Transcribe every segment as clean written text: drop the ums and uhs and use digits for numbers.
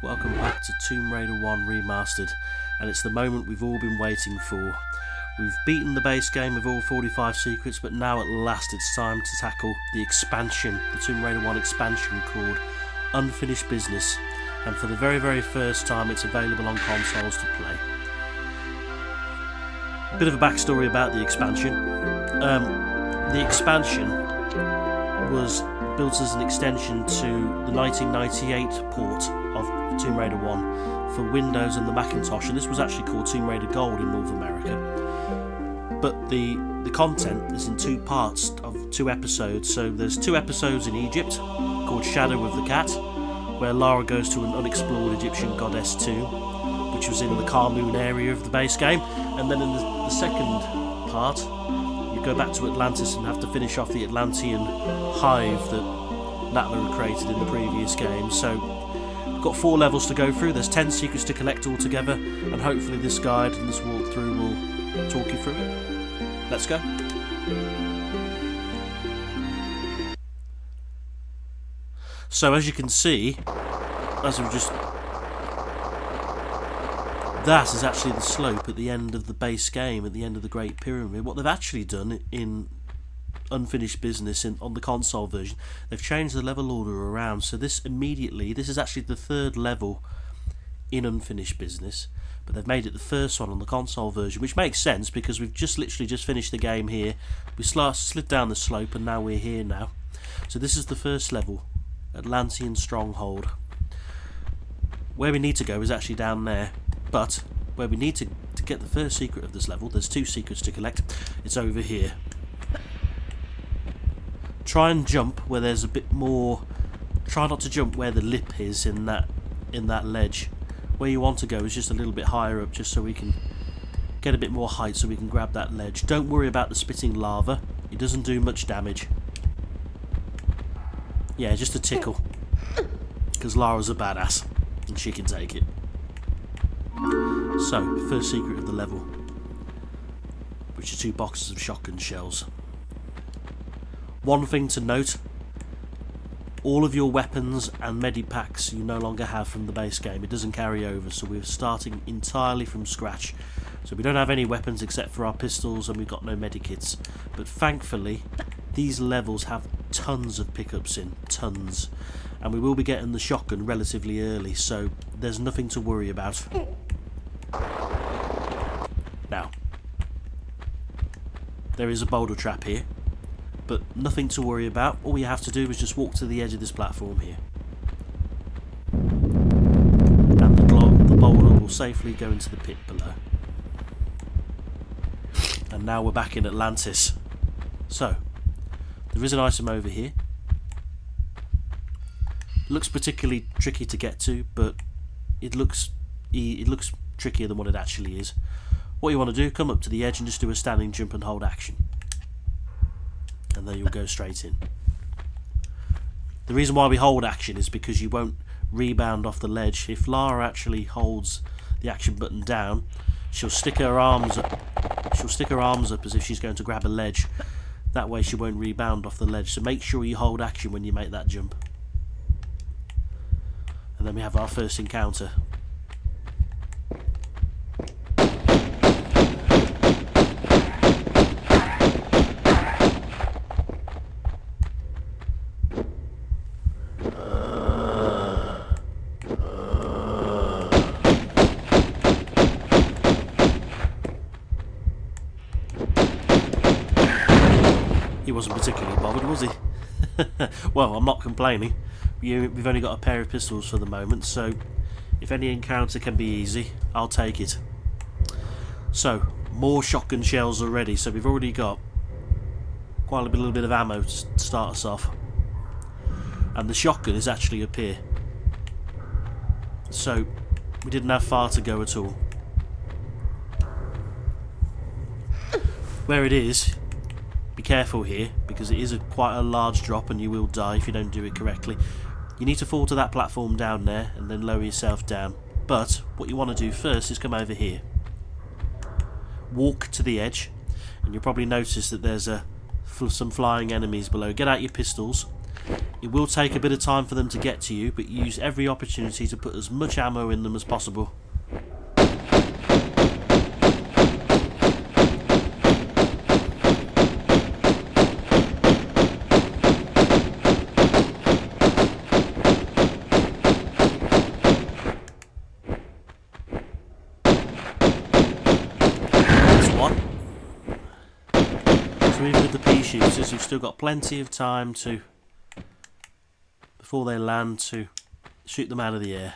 welcome back to Tomb Raider 1 Remastered, and it's the moment we've all been waiting for. We've beaten the base game with all 45 secrets, but now at last it's time to tackle the expansion, the Tomb Raider 1 expansion called Unfinished Business, and for the very first time it's available on consoles to play. Bit of a backstory about the expansion. The expansion was built as an extension to the 1998 port of Tomb Raider 1 for Windows and the Macintosh, and this was actually called Tomb Raider Gold in North America. But the content is in two parts of 2 episodes. So there's 2 episodes in Egypt called Shadow of the Cat, where Lara goes to an unexplored Egyptian goddess tomb, which was in the Karmoon area of the base game, and then in the second part you go back to Atlantis and have to finish off the Atlantean hive that Natla had created in the previous game. So we've got 4 levels to go through, there's 10 secrets to collect altogether, and hopefully this guide and this walkthrough will talk you through it. Let's go. So as you can see, as we've just... that is actually the slope at the end of the base game, at the end of the Great Pyramid. What they've actually done in Unfinished Business on the console version, they've changed the level order around. So this is actually the 3rd level in Unfinished Business, but they've made it the first one on the console version, which makes sense because we've literally just finished the game here. We slid down the slope and now we're here now. So this is the first level, Atlantean Stronghold. Where we need to go is actually down there, but where we need to get the first secret of this level, there's 2 secrets to collect, it's over here. Try and jump where there's a bit more, try not to jump where the lip is in that ledge. Where you want to go is just a little bit higher up, just so we can get a bit more height so we can grab that ledge. Don't worry about the spitting lava, it doesn't do much damage. Yeah, just a tickle, because Lara's a badass and she can take it. So, first secret of the level, which are 2 boxes of shotgun shells. One thing to note, all of your weapons and medipacks you no longer have from the base game. It doesn't carry over, so we're starting entirely from scratch. So we don't have any weapons except for our pistols, and we've got no medikits. But thankfully, these levels have tons of pickups in, tons. And we will be getting the shotgun relatively early, so there's nothing to worry about. Now, there is a boulder trap here, but nothing to worry about. All you have to do is just walk to the edge of this platform here, and the boulder will safely go into the pit below. And now we're back in Atlantis. So, there is an item over here. Looks particularly tricky to get to, but it looks trickier than what it actually is. What you want to do, come up to the edge and just do a standing jump and hold action, and then you'll go straight in. The reason why we hold action is because you won't rebound off the ledge. If Lara actually holds the action button down, she'll stick her arms up as if she's going to grab a ledge. That way she won't rebound off the ledge, so make sure you hold action when you make that jump. And then we have our first encounter. He wasn't particularly bothered, was he? Well, I'm not complaining. We've only got a pair of pistols for the moment, so if any encounter can be easy, I'll take it. So, more shotgun shells already, so we've already got quite a little bit of ammo to start us off. And the shotgun is actually up here. So, we didn't have far to go at all. Where it is, be careful here, because it is quite a large drop and you will die if you don't do it correctly. You need to fall to that platform down there and then lower yourself down. But what you want to do first is come over here. Walk to the edge, and you'll probably notice that there's some flying enemies below. Get out your pistols It will take a bit of time for them to get to you, but use every opportunity to put as much ammo in them as possible. Even with the pea shooters, you've still got plenty of time to, before they land, to shoot them out of the air.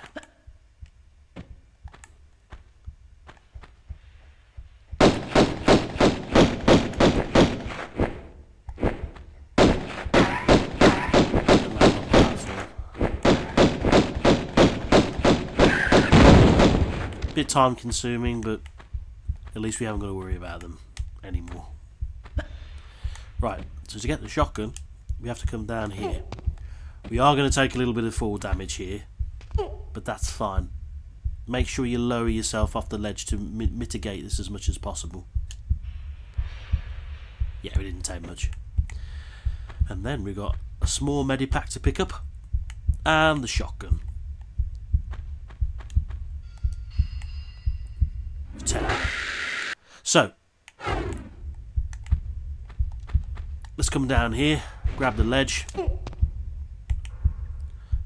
Bit time consuming, but at least we haven't got to worry about them anymore. Right, so to get the shotgun, we have to come down here. We are going to take a little bit of fall damage here, but that's fine. Make sure you lower yourself off the ledge to mitigate this as much as possible. Yeah, we didn't take much. And then we got a small medipack to pick up, and the shotgun. 10. So, let's come down here, grab the ledge.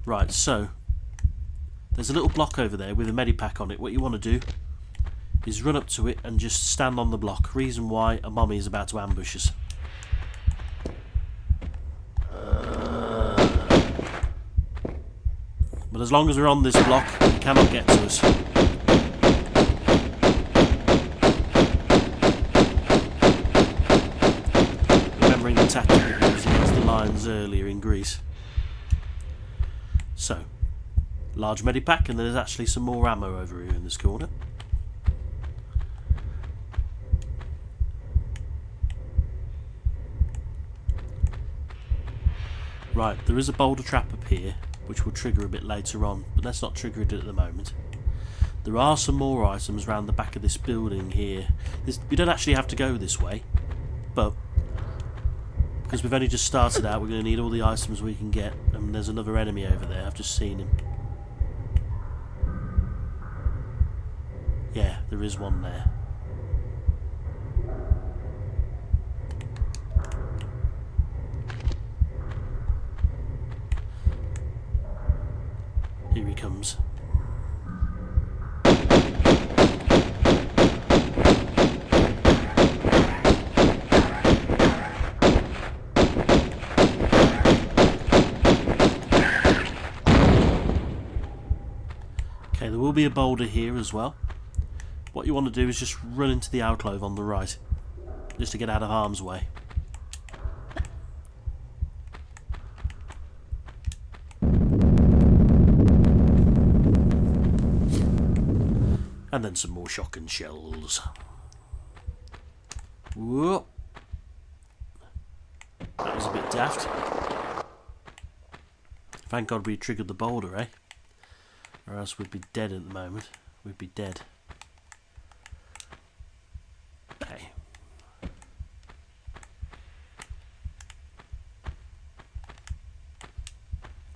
Right, so there's a little block over there with a medipack on it. What you want to do is run up to it and just stand on the block. Reason why: a mommy is about to ambush us. But as long as we're on this block, he cannot get to us. The tactic that we used against the lions earlier in Greece. So, large medipack, and there's actually some more ammo over here in this corner. Right, there is a boulder trap up here, which will trigger a bit later on, but let's not trigger it at the moment. There are some more items around the back of this building here. We don't actually have to go this way, but because we've only just started out, we're going to need all the items we can get. And there's another enemy over there. I've just seen him. Yeah, there is one there. Here he comes. Okay, there will be a boulder here as well. What you want to do is just run into the alcove on the right, just to get out of harm's way. And then some more shotgun shells. Whoa. That was a bit daft. Thank God we triggered the boulder, eh? Or else we'd be dead at the moment. We'd be dead. Okay.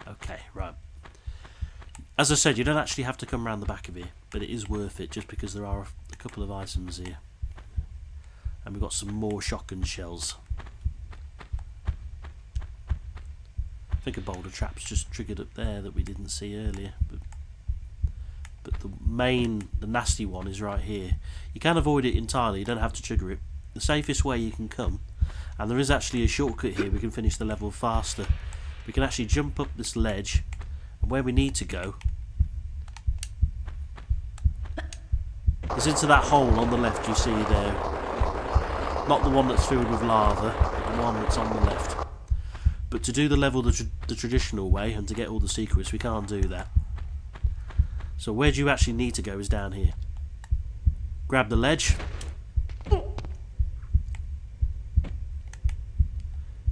Okay, right. As I said, you don't actually have to come round the back of here, but it is worth it just because there are a couple of items here. And we've got some more shotgun shells. I think a boulder trap's just triggered up there that we didn't see earlier, but the nasty one is right here. You can avoid it entirely, you don't have to trigger it. The safest way you can come, and there is actually a shortcut here, we can finish the level faster. We can actually jump up this ledge, and where we need to go is into that hole on the left you see there. Not the one that's filled with lava, but the one that's on the left. But to do the level the traditional way and to get all the secrets, we can't do that. So where do you actually need to go is down here. Grab the ledge.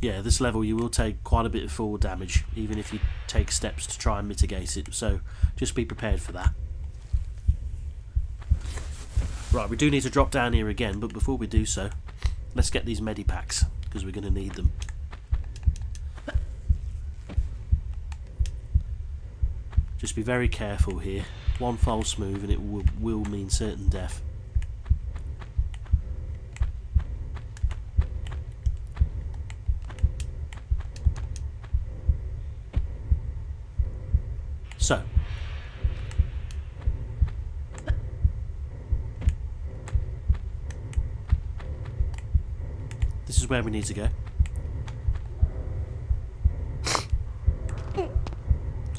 Yeah, this level you will take quite a bit of fall damage, even if you take steps to try and mitigate it, so just be prepared for that. Right, we do need to drop down here again, but before we do so, let's get these medipacks, because we're going to need them. Just be very careful here. One false move and it will mean certain death. So, this is where we need to go.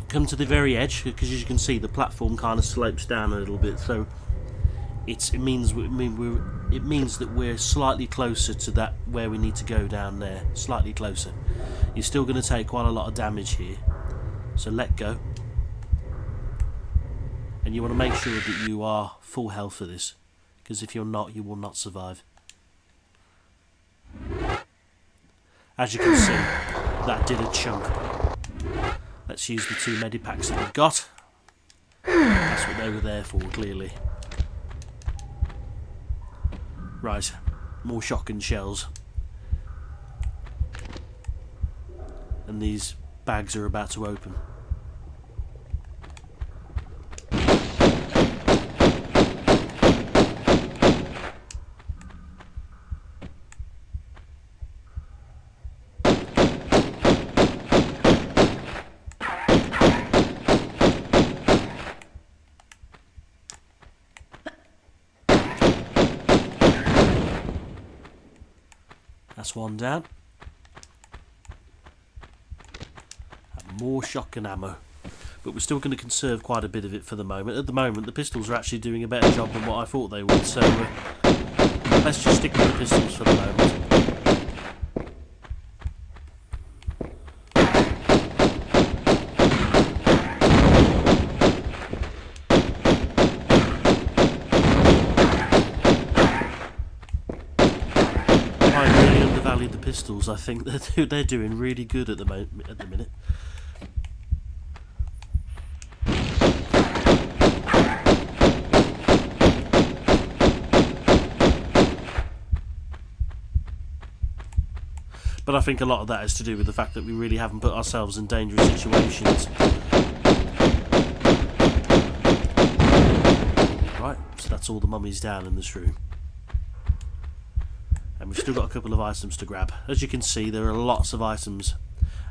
Come to the very edge, because as you can see the platform kind of slopes down a little bit, so it means that we're slightly closer to that where we need to go down there. Slightly closer. You're still going to take quite a lot of damage here, so let go. And you want to make sure that you are full health for this, because if you're not, you will not survive. As you can see, that did a chunk. Let's use the 2 medipacks that we've got. That's what they were there for, clearly. Right, more shotgun shells. And these bags are about to open. That's one down. And more shotgun ammo. But we're still going to conserve quite a bit of it for the moment. At the moment, the pistols are actually doing a better job than what I thought they would, so let's just stick with the pistols for the moment. The pistols, I think they're doing really good at the minute. But I think a lot of that is to do with the fact that we really haven't put ourselves in dangerous situations. Right, so that's all the mummies down in this room. And we've still got a couple of items to grab. As you can see, there are lots of items,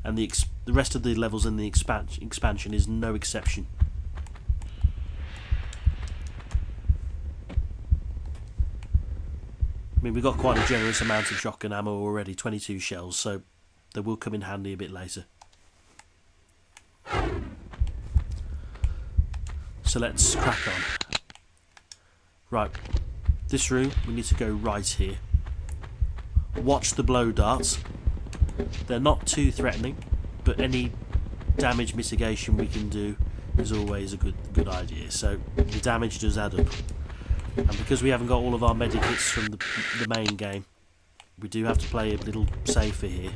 and the rest of the levels in the expansion is no exception. I mean, we've got quite a generous amount of shotgun ammo already, 22 shells, so they will come in handy a bit later. So let's crack on. Right, this room, we need to go right here. Watch the blow darts. They're not too threatening, but any damage mitigation we can do is always a good idea. So the damage does add up, and because we haven't got all of our medikits from the main game, we do have to play a little safer here.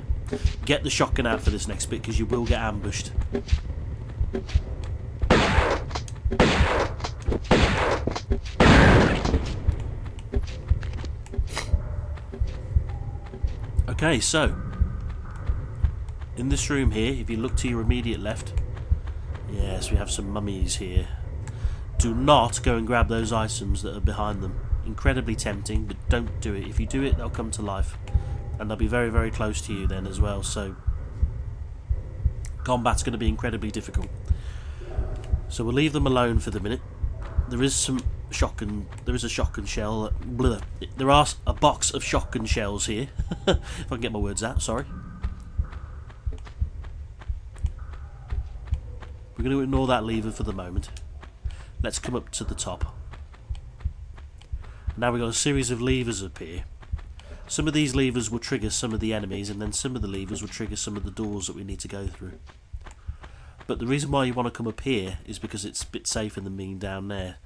Get the shotgun out for this next bit, because you will get ambushed. Okay, so in this room here, if you look to your immediate left, yes, we have some mummies here. Do not go and grab those items that are behind them. Incredibly tempting, but don't do it. If you do it, they'll come to life, and they'll be very, very close to you then as well, so combat's going to be incredibly difficult. So we'll leave them alone for the minute. There is a shotgun shell. There are a box of shotgun shells here. If I can get my words out, sorry. We're going to ignore that lever for the moment. Let's come up to the top. Now we've got a series of levers up here. Some of these levers will trigger some of the enemies, and then some of the levers will trigger some of the doors that we need to go through. But the reason why you want to come up here is because it's a bit safer than being down there.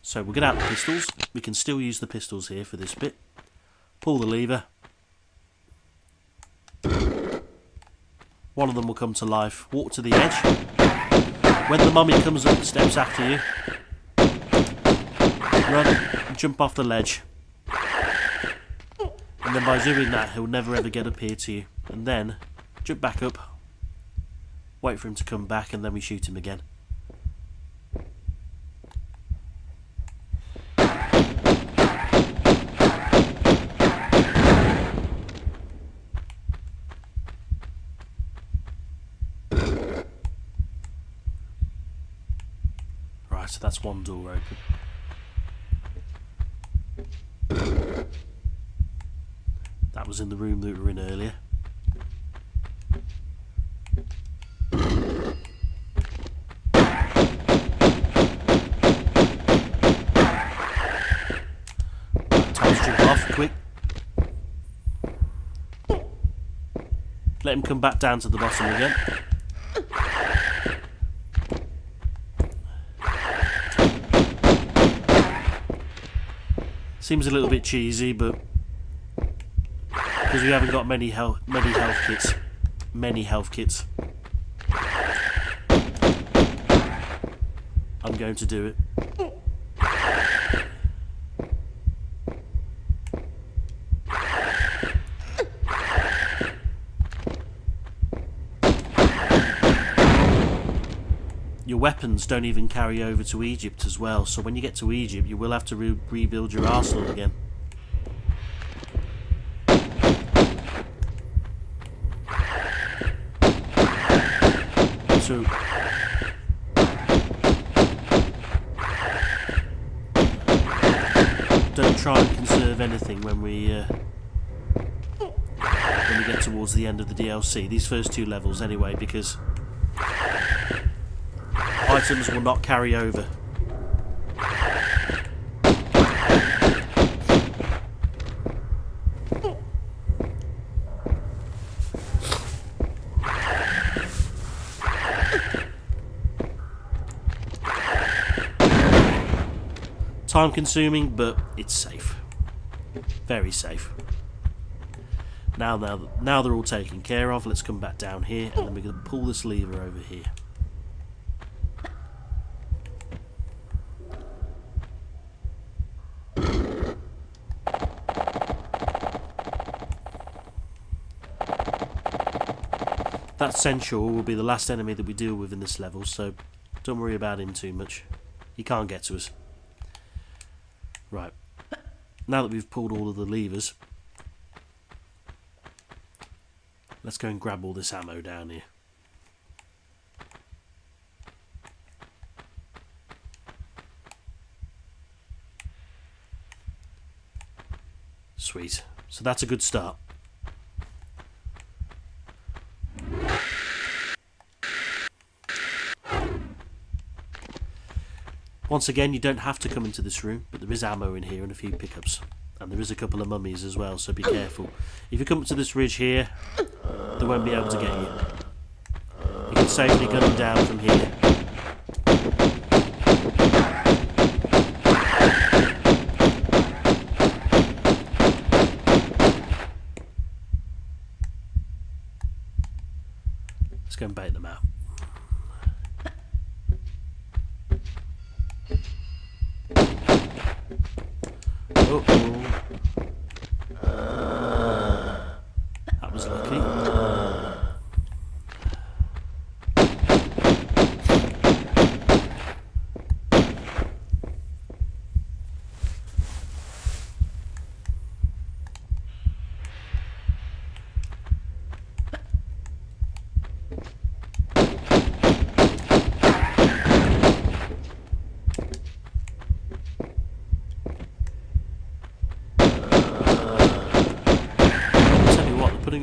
So we'll get out the pistols. We can still use the pistols here for this bit. Pull the lever. One of them will come to life. Walk to the edge. When the mummy comes up the steps after you, run and jump off the ledge. And then by doing that, he'll never ever get up here to you. And then jump back up Wait for him to come back and then we shoot him again. Right, so that's one door open. That was in the room that we were in earlier. Quick. Let him come back down to the bottom again. Seems a little bit cheesy, but because we haven't got many health kits. I'm going to do it. Your weapons don't even carry over to Egypt as well, so when you get to Egypt you will have to rebuild your arsenal again. So don't try and conserve anything when we get towards the end of the DLC. These first two levels anyway, because items will not carry over. Time consuming, but it's safe. Very safe. Now they're all taken care of, let's come back down here and then we're going to pull this lever over here. That Centaur will be the last enemy that we deal with in this level, so don't worry about him too much. He can't get to us. Right. Now that we've pulled all of the levers, let's go and grab all this ammo down here. Sweet. So that's a good start. Once again, you don't have to come into this room, but there is ammo in here and a few pickups. And there is a couple of mummies as well, so be careful. If you come to this ridge here, they won't be able to get you. You can safely gun them down from here. Let's go and bait them out. That was lucky.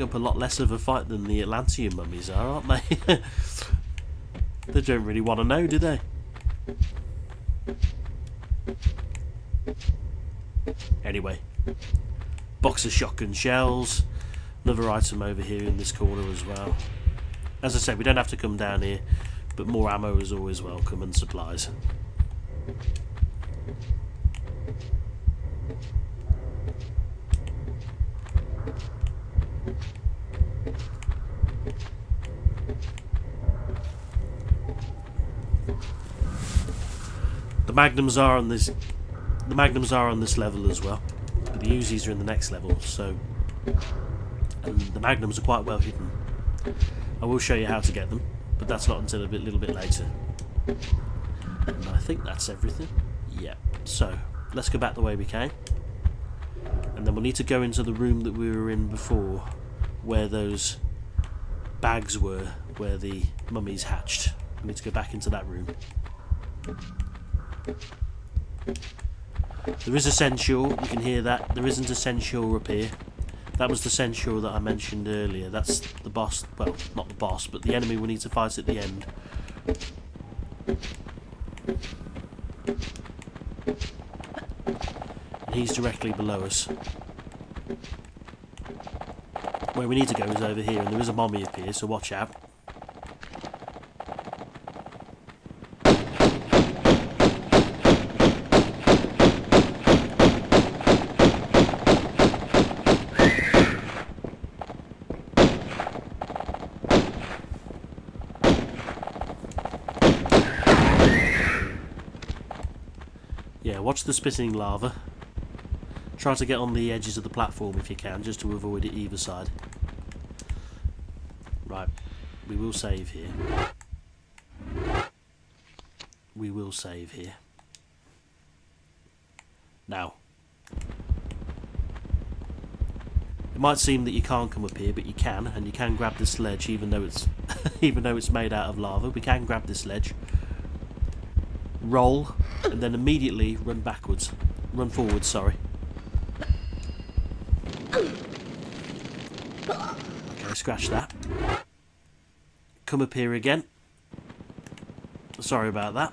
Up a lot less of a fight than the Atlantean mummies are, aren't they? They don't really want to know, do they? Anyway, box of shotgun shells, another item over here in this corner as well. As I said, we don't have to come down here, but more ammo is always welcome and supplies. The Magnums are on this. The Magnums are on this level as well, but the Uzis are in the next level. So, and the Magnums are quite well hidden. I will show you how to get them. but that's not until a little bit later. And I think that's everything. Yeah. So let's go back the way we came, and then we'll need to go into the room that we were in before, where those bags were, where the mummies hatched. We need to go back into that room. There is a censure, you can hear that. There isn't a censure up here. That was the censure that I mentioned earlier. That's the boss, well, not the boss, but the enemy we need to fight at the end. And he's directly below us. Where we need to go is over here, and there is a mommy up here, so watch out. Yeah, watch the spitting lava. Try to get on the edges of the platform if you can, just to avoid it either side. Right, we will save here. We will save here. Now, it might seem that you can't come up here, but you can, and you can grab this ledge, even though it's even though it's made out of lava. We can grab this ledge, roll, and then immediately run backwards. Run forwards, sorry. Okay, scratch that. Come up here again. Sorry about that.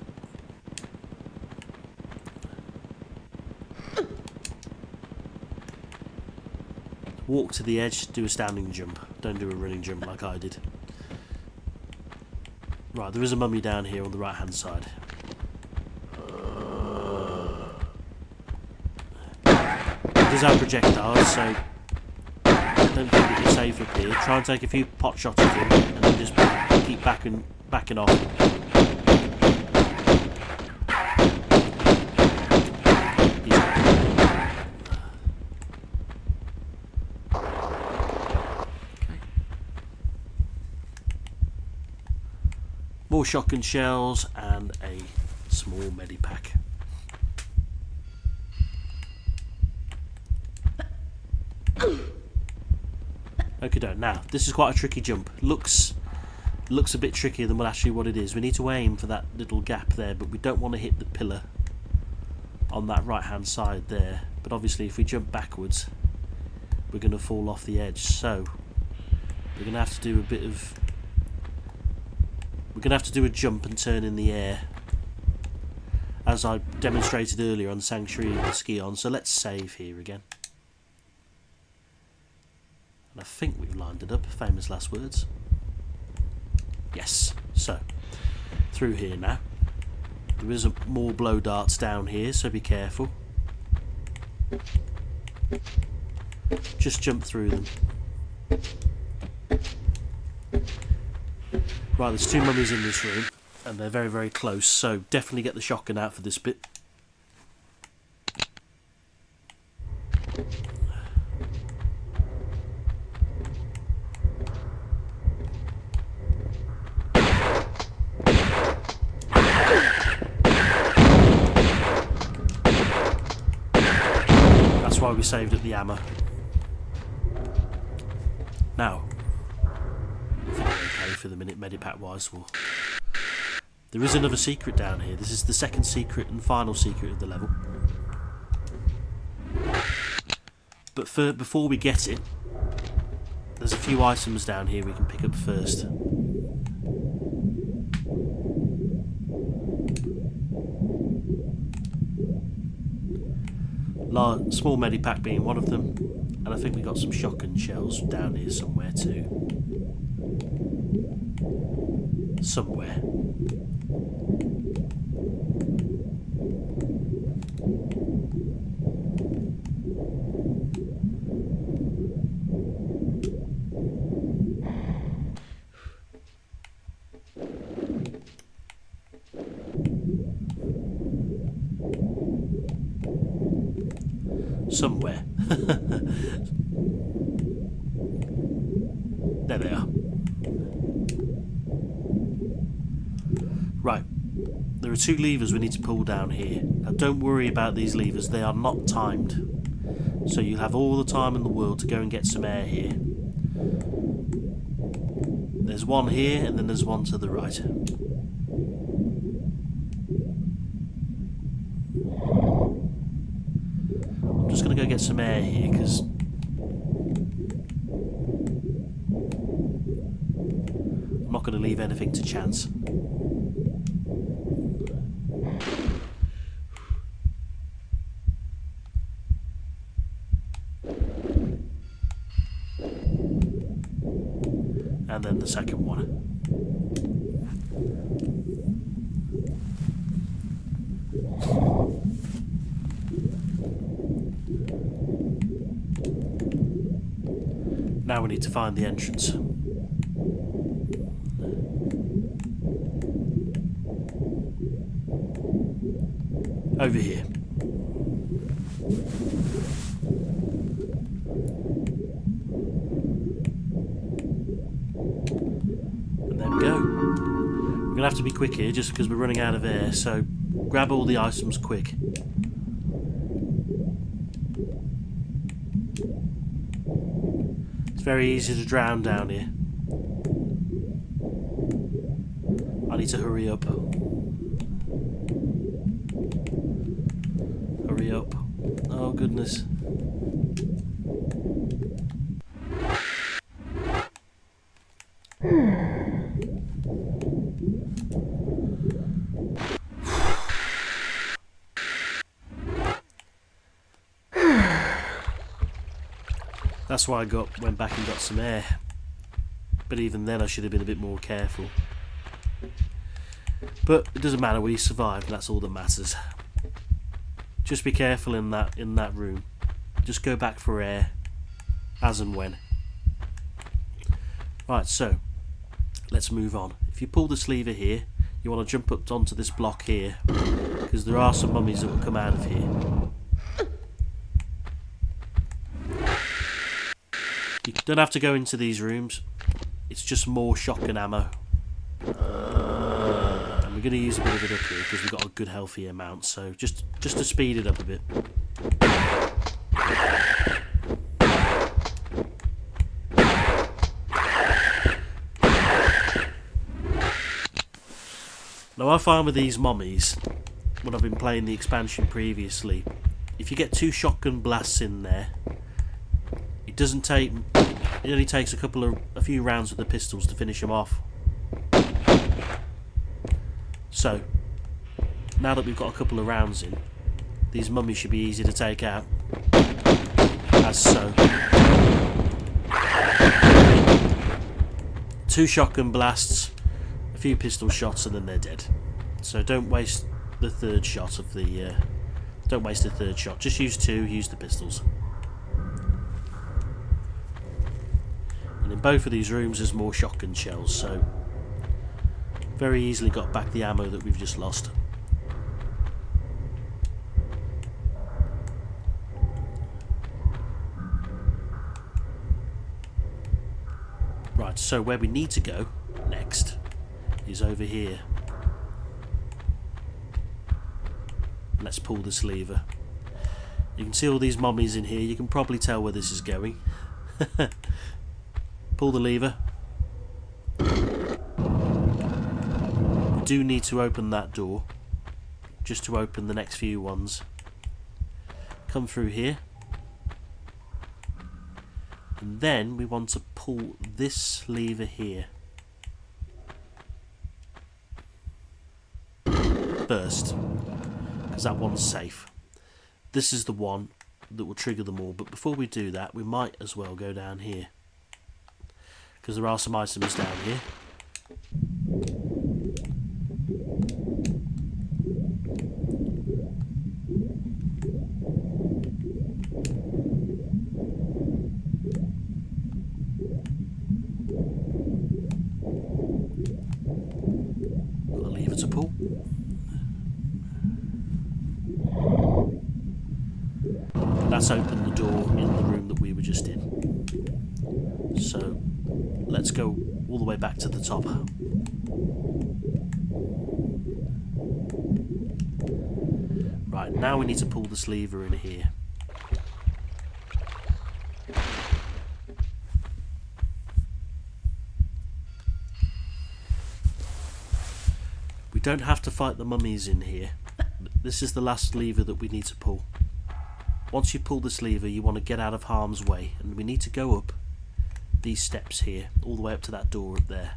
Walk to the edge, do a standing jump. Don't do a running jump like I did. Right, there is a mummy down here on the right hand side. It does have projectiles, so I don't think that you're safe up here. Try and take a few pot shots of him, and then just keep backing off. More shotgun shells and a small medipack. Okay, now this is quite a tricky jump. Looks a bit trickier than what it is. We need to aim for that little gap there, but we don't want to hit the pillar on that right hand side there. But obviously if we jump backwards, we're going to fall off the edge, so we're going to have to do a bit of... We're going to have to do a jump and turn in the air, as I demonstrated earlier on Sanctuary of the Ski-On. So let's save here again. And I think we've lined it up, famous last words. Yes, so through here now. There is more blow darts down here, so be careful. Just jump through them. Right, there's two mummies in this room, and they're very, very close, so definitely get the shotgun out for this bit. That's why we saved up the ammo. Now, I think we're okay for the minute, medipack wise. Well, there is another secret down here. This is the second secret and final secret of the level. But before we get it, there's a few items down here we can pick up first. Small medipack being one of them, and I think we got some shotgun shells down here somewhere too. Somewhere. Somewhere. There they are. there are 2 levers we need to pull down here. Now don't worry about these levers, they are not timed. So you'll have all the time in the world to go and get some air here. There's one here and then there's one to the right. I'm just going to go get some air here because I'm not going to leave anything to chance. And then the second one. Now we need to find the entrance. Over here. We're going to have to be quick here just because we're running out of air, so grab all the items quick. It's very easy to drown down here. I need to hurry up. Hurry up. Oh goodness. That's why I went back and got some air. But even then I should have been a bit more careful. But it doesn't matter, we survived, and that's all that matters. Just be careful in that room. Just go back for air, as and when. Right, so let's move on. If you pull this lever here, you want to jump up onto this block here, because there are some mummies that will come out of here. You don't have to go into these rooms. It's just more shotgun ammo. And we're going to use a bit of it up here because we've got a good healthy amount. So just to speed it up a bit. Now I find with these mummies, when I've been playing the expansion previously, if you get 2 shotgun blasts in there, it only takes a few rounds with the pistols to finish them off. So now that we've got a couple of rounds in, these mummies should be easy to take out, as so. 2 shotgun blasts, a few pistol shots, and then they're dead. So don't waste the third shot of the don't waste the third shot, just use 2, use the pistols. In both of these rooms there's more shotgun shells, so very easily got back the ammo that we've just lost. Right, so where we need to go next is over here. Let's pull this lever. You can see all these mummies in here, you can probably tell where this is going. Pull the lever. We do need to open that door, just to open the next few ones. Come through here. And then we want to pull this lever here. First, because that one's safe. This is the one that will trigger them all, but before we do that, we might as well go down here, because there are some items down here. Got a lever to pull. That's opened the door in the room that we were just in. So let's go all the way back to the top. Right, now we need to pull this lever in here. We don't have to fight the mummies in here. This is the last lever that we need to pull. Once you pull this lever, you want to get out of harm's way, and we need to go up these steps here, all the way up to that door up there.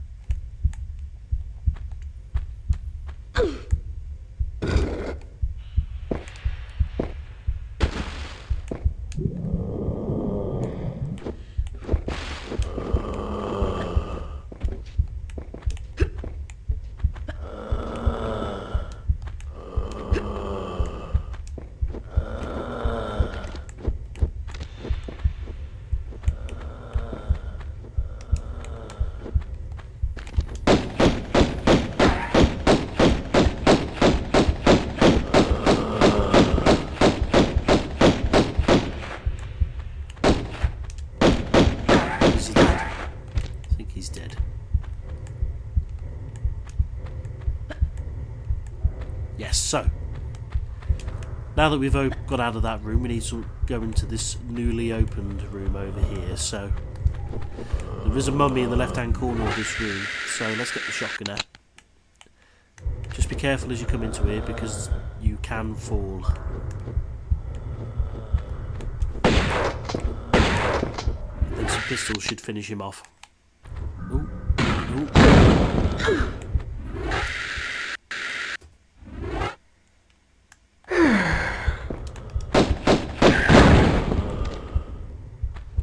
Yes, so now that we've got out of that room, we need to go into this newly opened room over here. So there is a mummy in the left hand corner of this room, so let's get the shotgun out. Just be careful as you come into here because you can fall. Then some pistols should finish him off. Ooh. Ooh.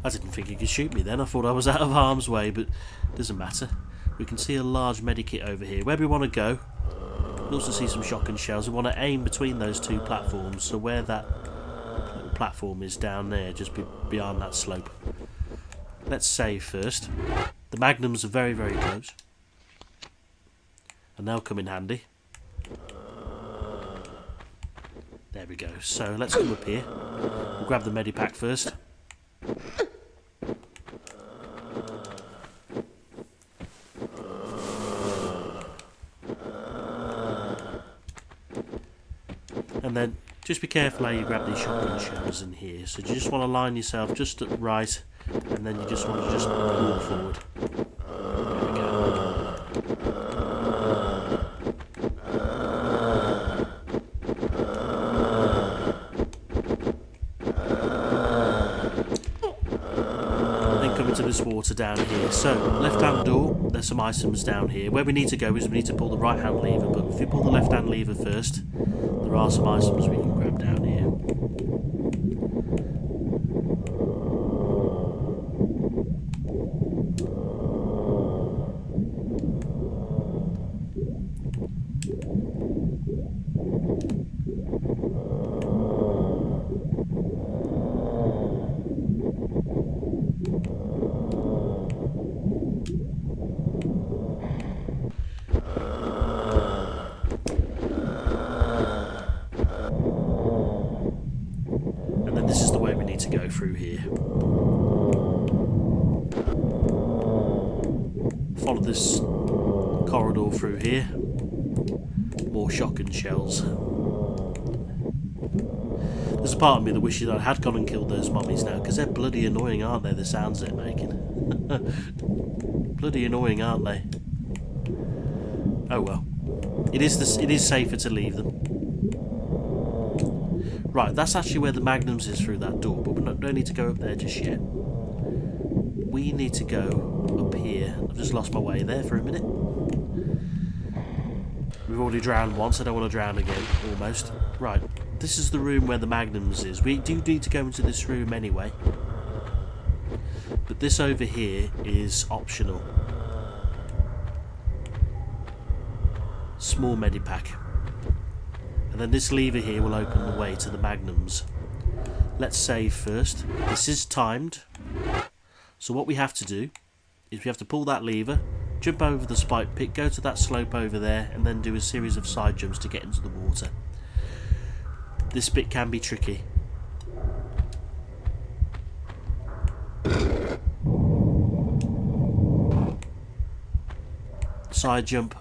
I didn't think he could shoot me then. I thought I was out of harm's way, but it doesn't matter. We can see a large medikit over here. Where we want to go, we also see some shotgun shells. We want to aim between those two platforms, so where that little platform is down there, just beyond that slope. Let's save first. The magnums are very, very close, and they'll come in handy. There we go. So let's come up here. We'll grab the medipack first. And then just be careful how you grab these shotgun shells in here. So you just want to line yourself just at right, and then you just want to just walk forward. There we go. Then come into this water down here. So left hand door, there's some items down here. Where we need to go is we need to pull the right hand lever, but if you pull the left hand lever first, there are some items we can grab down here. To go through here. Follow this corridor through here. More shotgun shells. There's a part of me that wishes I had gone and killed those mummies now, because they're bloody annoying, aren't they, the sounds they're making? Bloody annoying, aren't they? Oh well. It is safer to leave them. Right, that's actually where the magnums is through that door, but we don't need to go up there just yet. We need to go up here. I've just lost my way there for a minute. We've already drowned once, I don't want to drown again, almost. Right, this is the room where the magnums is. We do need to go into this room anyway. But this over here is optional. Small medipack. And then this lever here will open the way to the magnums. Let's save first. This is timed. So what we have to do is we have to pull that lever, jump over the spike pit, go to that slope over there, and then do a series of side jumps to get into the water. This bit can be tricky. Side jump,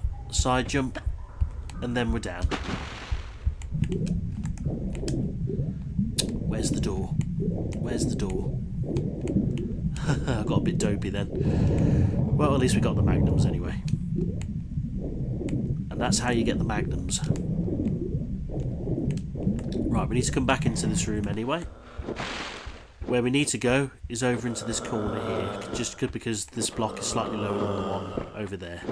and then we're down. Where's the door? Where's the door? I got a bit dopey then. Well, at least we got the magnums anyway. And that's how you get the magnums. Right, we need to come back into this room anyway. Where we need to go is over into this corner here, just because this block is slightly lower than the one over there.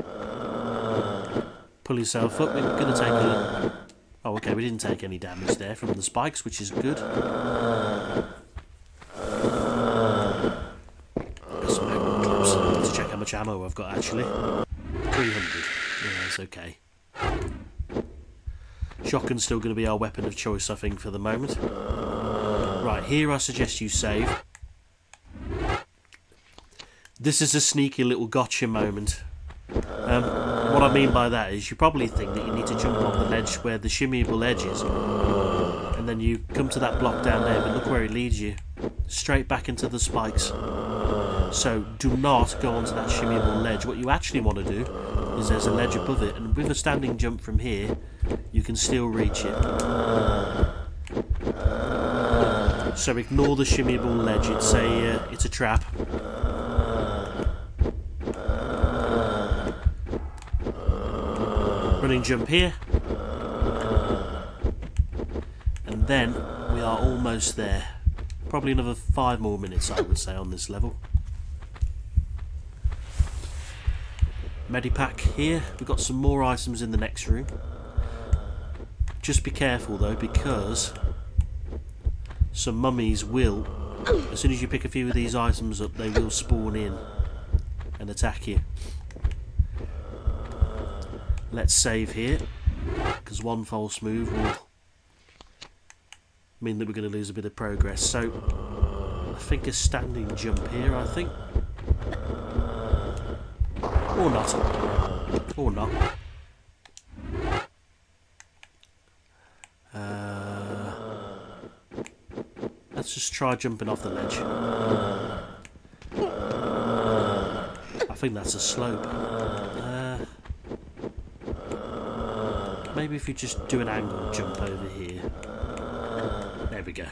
Pull yourself up, we're going to take a... Oh, okay, we didn't take any damage there from the spikes, which is good. Some magnum clips. I need to check how much ammo I've got actually. 300. Yeah, it's okay. Shotgun's still going to be our weapon of choice, I think, for the moment. Right, here I suggest you save. This is a sneaky little gotcha moment. What I mean by that is you probably think that you need to jump on the ledge where the shimmyable edge is, and then you come to that block down there, but look where it leads you. Straight back into the spikes. So do not go onto that shimmyable ledge. What you actually want to do is there's a ledge above it, and with a standing jump from here, you can still reach it. So ignore the shimmyable ledge, it's a trap. Running jump here. And then we are almost there. Probably another 5 more minutes, I would say, on this level. Medipack here. We've got some more items in the next room. Just be careful though, because some mummies will, as soon as you pick a few of these items up, they will spawn in and attack you. Let's save here, because one false move will mean that we're going to lose a bit of progress. So I think a standing jump here, I think. Or not. Or not. Let's just try jumping off the ledge. I think that's a slope. Maybe if you just do an angled jump over here. There we go.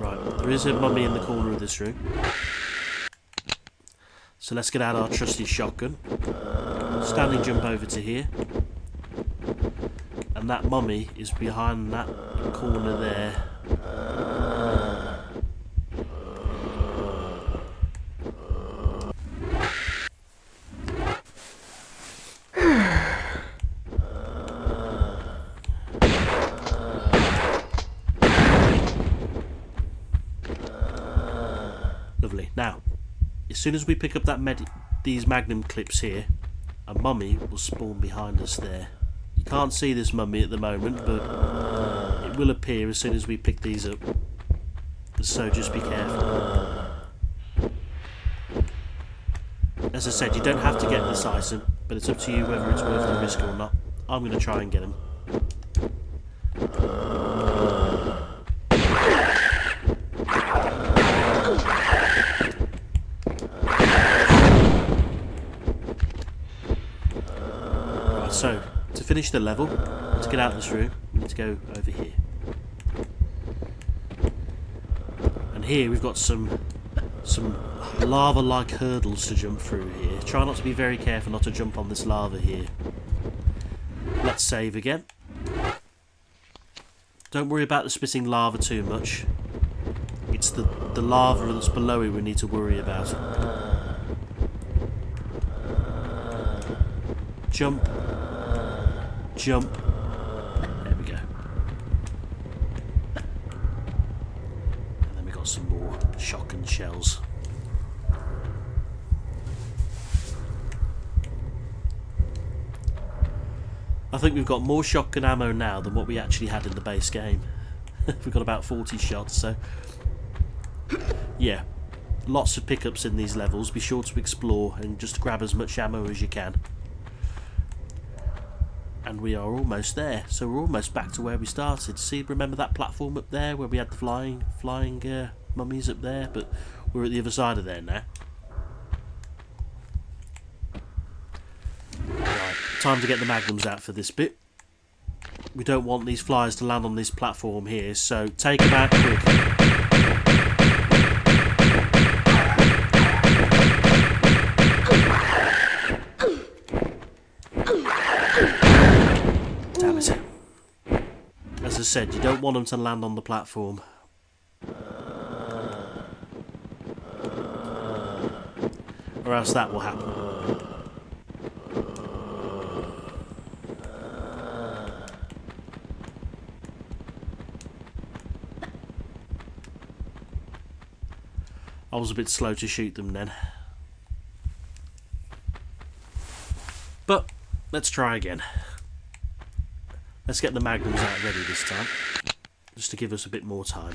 Right, there is a mummy in the corner of this room. So let's get out our trusty shotgun. Standing jump over to here. And that mummy is behind that corner there. Lovely. Now, as soon as we pick up that these magnum clips here, a mummy will spawn behind us there. You can't see this mummy at the moment, but it will appear as soon as we pick these up. So just be careful. As I said, you don't have to get this item, but it's up to you whether it's worth the risk or not. I'm going to try and get him. Right, so to finish the level, to get out of this room, we need to go over here. And here we've got some lava-like hurdles to jump through here. Try not to be very careful not to jump on this lava here. Let's save again. Don't worry about the spitting lava too much. It's the lava that's below it we need to worry about. Jump. Jump. There we go. And then we got some more shotgun shells. I think we've got more shotgun ammo now than what we actually had in the base game. We've got about 40 shots, so yeah, lots of pickups in these levels. Be sure to explore and just grab as much ammo as you can. And we are almost there, so we're almost back to where we started. See, remember that platform up there where we had the flying mummies up there? But we're at the other side of there now. Right, time to get the magnums out for this bit. We don't want these flyers to land on this platform here, so take them out quick. Damn it. As I said, you don't want them to land on the platform. Or else that will happen. I was a bit slow to shoot them then. But let's try again. Let's get the magnums out ready this time, just to give us a bit more time.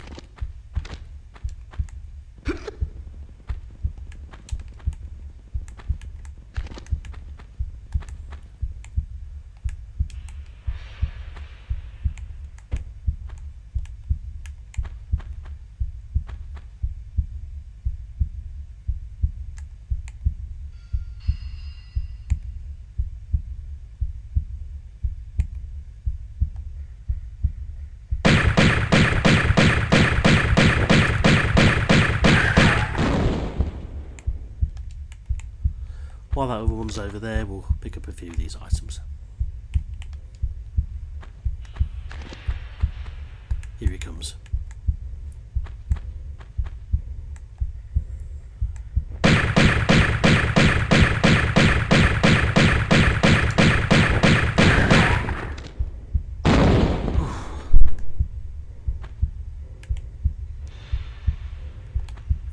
While that other one's over there, we'll pick up a few of these items. Here he comes.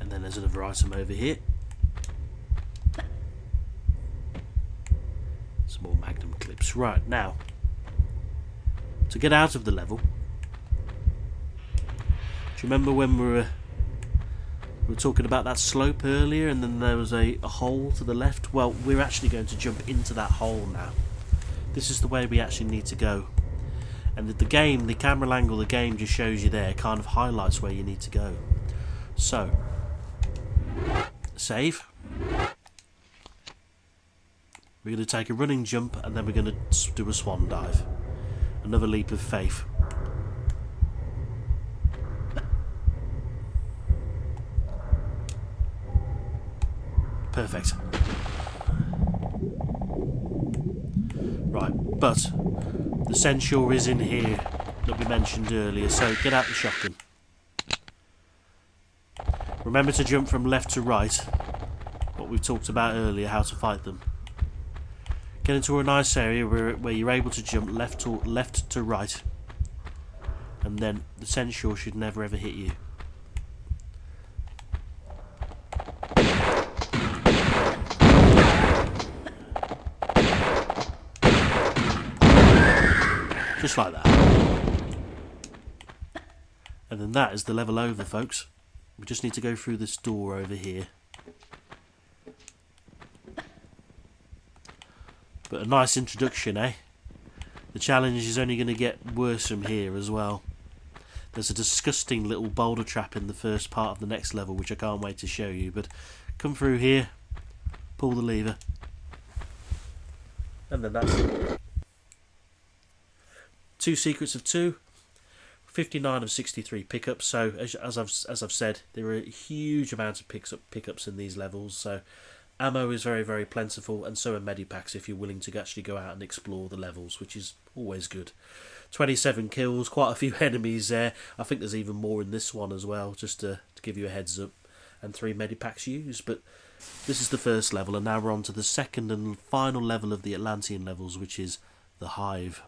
And then there's another item over here. Some more magnum clips. Right, now, to get out of the level, do you remember when we were talking about that slope earlier and then there was a hole to the left? Well, we're actually going to jump into that hole now. This is the way we actually need to go. And the game, the camera angle the game just shows you there, kind of highlights where you need to go. So, save. We're going to take a running jump and then we're going to do a swan dive. Another leap of faith. Perfect. Right, but the censure is in here that we mentioned earlier, so get out the shotgun. Remember to jump from left to right, what we've talked about earlier, how to fight them. Get into a nice area where you're able to jump left to right, and then the censure should never ever hit you. Just like that. And then that is the level over, folks. We just need to go through this door over here. But a nice introduction, eh? The challenge is only going to get worse from here as well. There's a disgusting little boulder trap in the first part of the next level, which I can't wait to show you. But come through here, pull the lever, and then that's it. 2 secrets of 2, 59 of 63 pickups. So as I've said, there are a huge amount of pickups in these levels. So ammo is very, very plentiful, and so are medipacks if you're willing to actually go out and explore the levels, which is always good. 27 kills, quite a few enemies there. I think there's even more in this one as well, just to give you a heads up. And 3 medipacks used, but this is the first level, and now we're on to the second and final level of the Atlantean levels, which is the Hive.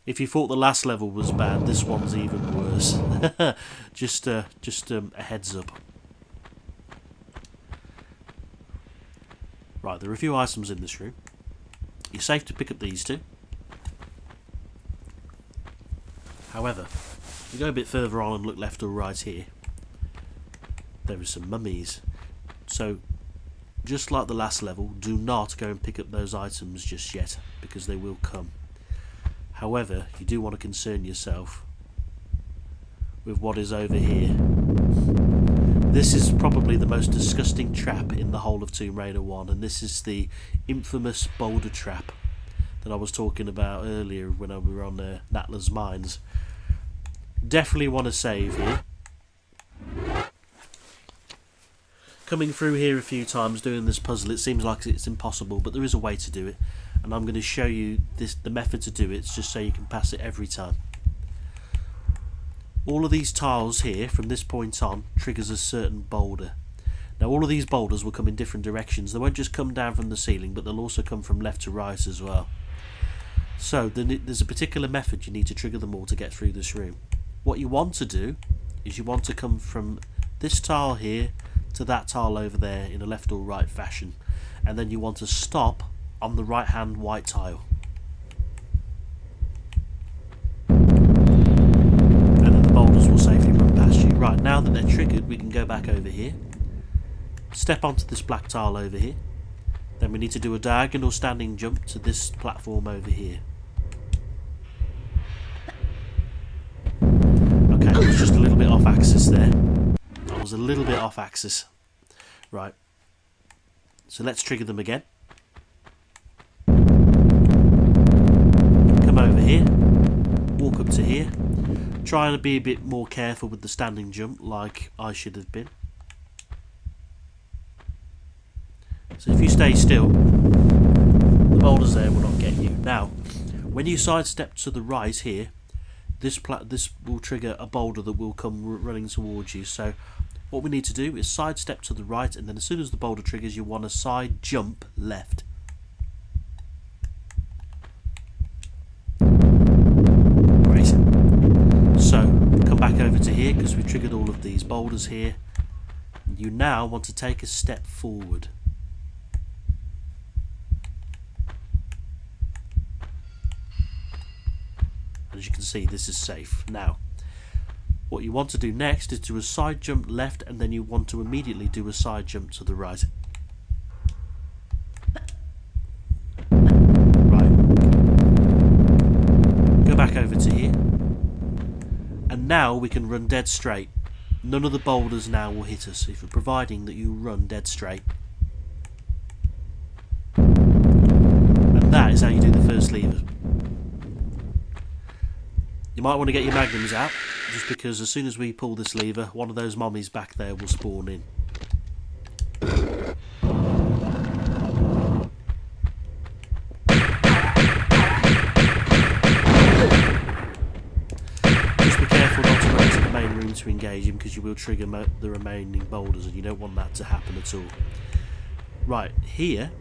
If you thought the last level was bad, this one's even worse. just a heads up. Right, there are a few items in this room. You're safe to pick up these 2. However, if you go a bit further on and look left or right here, there are some mummies. So, just like the last level, do not go and pick up those items just yet, because they will come. However, you do want to concern yourself with what is over here. This is probably the most disgusting trap in the whole of Tomb Raider 1, and this is the infamous boulder trap that I was talking about earlier when we were on Natla's Mines. Definitely want to save here. Coming through here a few times doing this puzzle, it seems like it's impossible, but there is a way to do it, and I'm going to show you the method to do it, just so you can pass it every time. All of these tiles here, from this point on, triggers a certain boulder. Now all of these boulders will come in different directions. They won't just come down from the ceiling, but they'll also come from left to right as well. So there's a particular method you need to trigger them all to get through this room. What you want to do is you want to come from this tile here to that tile over there in a left or right fashion, and then you want to stop on the right hand white tile. Boulders will safely run past you. Right, now that they're triggered, we can go back over here, step onto this black tile over here, then we need to do a diagonal standing jump to this platform over here. Okay, I was just a little bit off axis there. I was a little bit off axis. Right, so let's trigger them again. Come over here, walk up to here. Trying to be a bit more careful with the standing jump, like I should have been. So if you stay still, the boulders there will not get you. Now, when you sidestep to the right here, this will trigger a boulder that will come running towards you. So what we need to do is sidestep to the right, and then as soon as the boulder triggers, you want to side jump left. So, come back over to here because we've triggered all of these boulders here. You now want to take a step forward. As you can see, this is safe. Now, what you want to do next is do a side jump left, and then you want to immediately do a side jump to the right. Right. Go back over to here. And now we can run dead straight. None of the boulders now will hit us, providing that you run dead straight. And that is how you do the first lever. You might want to get your magnums out, just because as soon as we pull this lever, one of those mommies back there will spawn in. To engage him, because you will trigger the remaining boulders, and you don't want that to happen at all. Right, here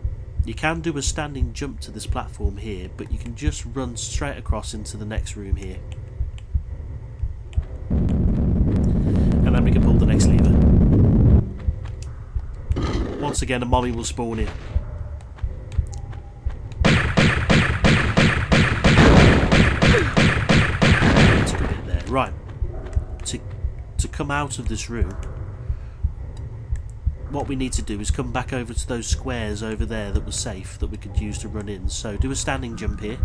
you can do a standing jump to this platform here, but you can just run straight across into the next room here, and then we can pull the next lever. Once again, a mommy will spawn in. Took a bit there. Right, to come out of this room, what we need to do is come back over to those squares over there that were safe, that we could use to run in. So do a standing jump here,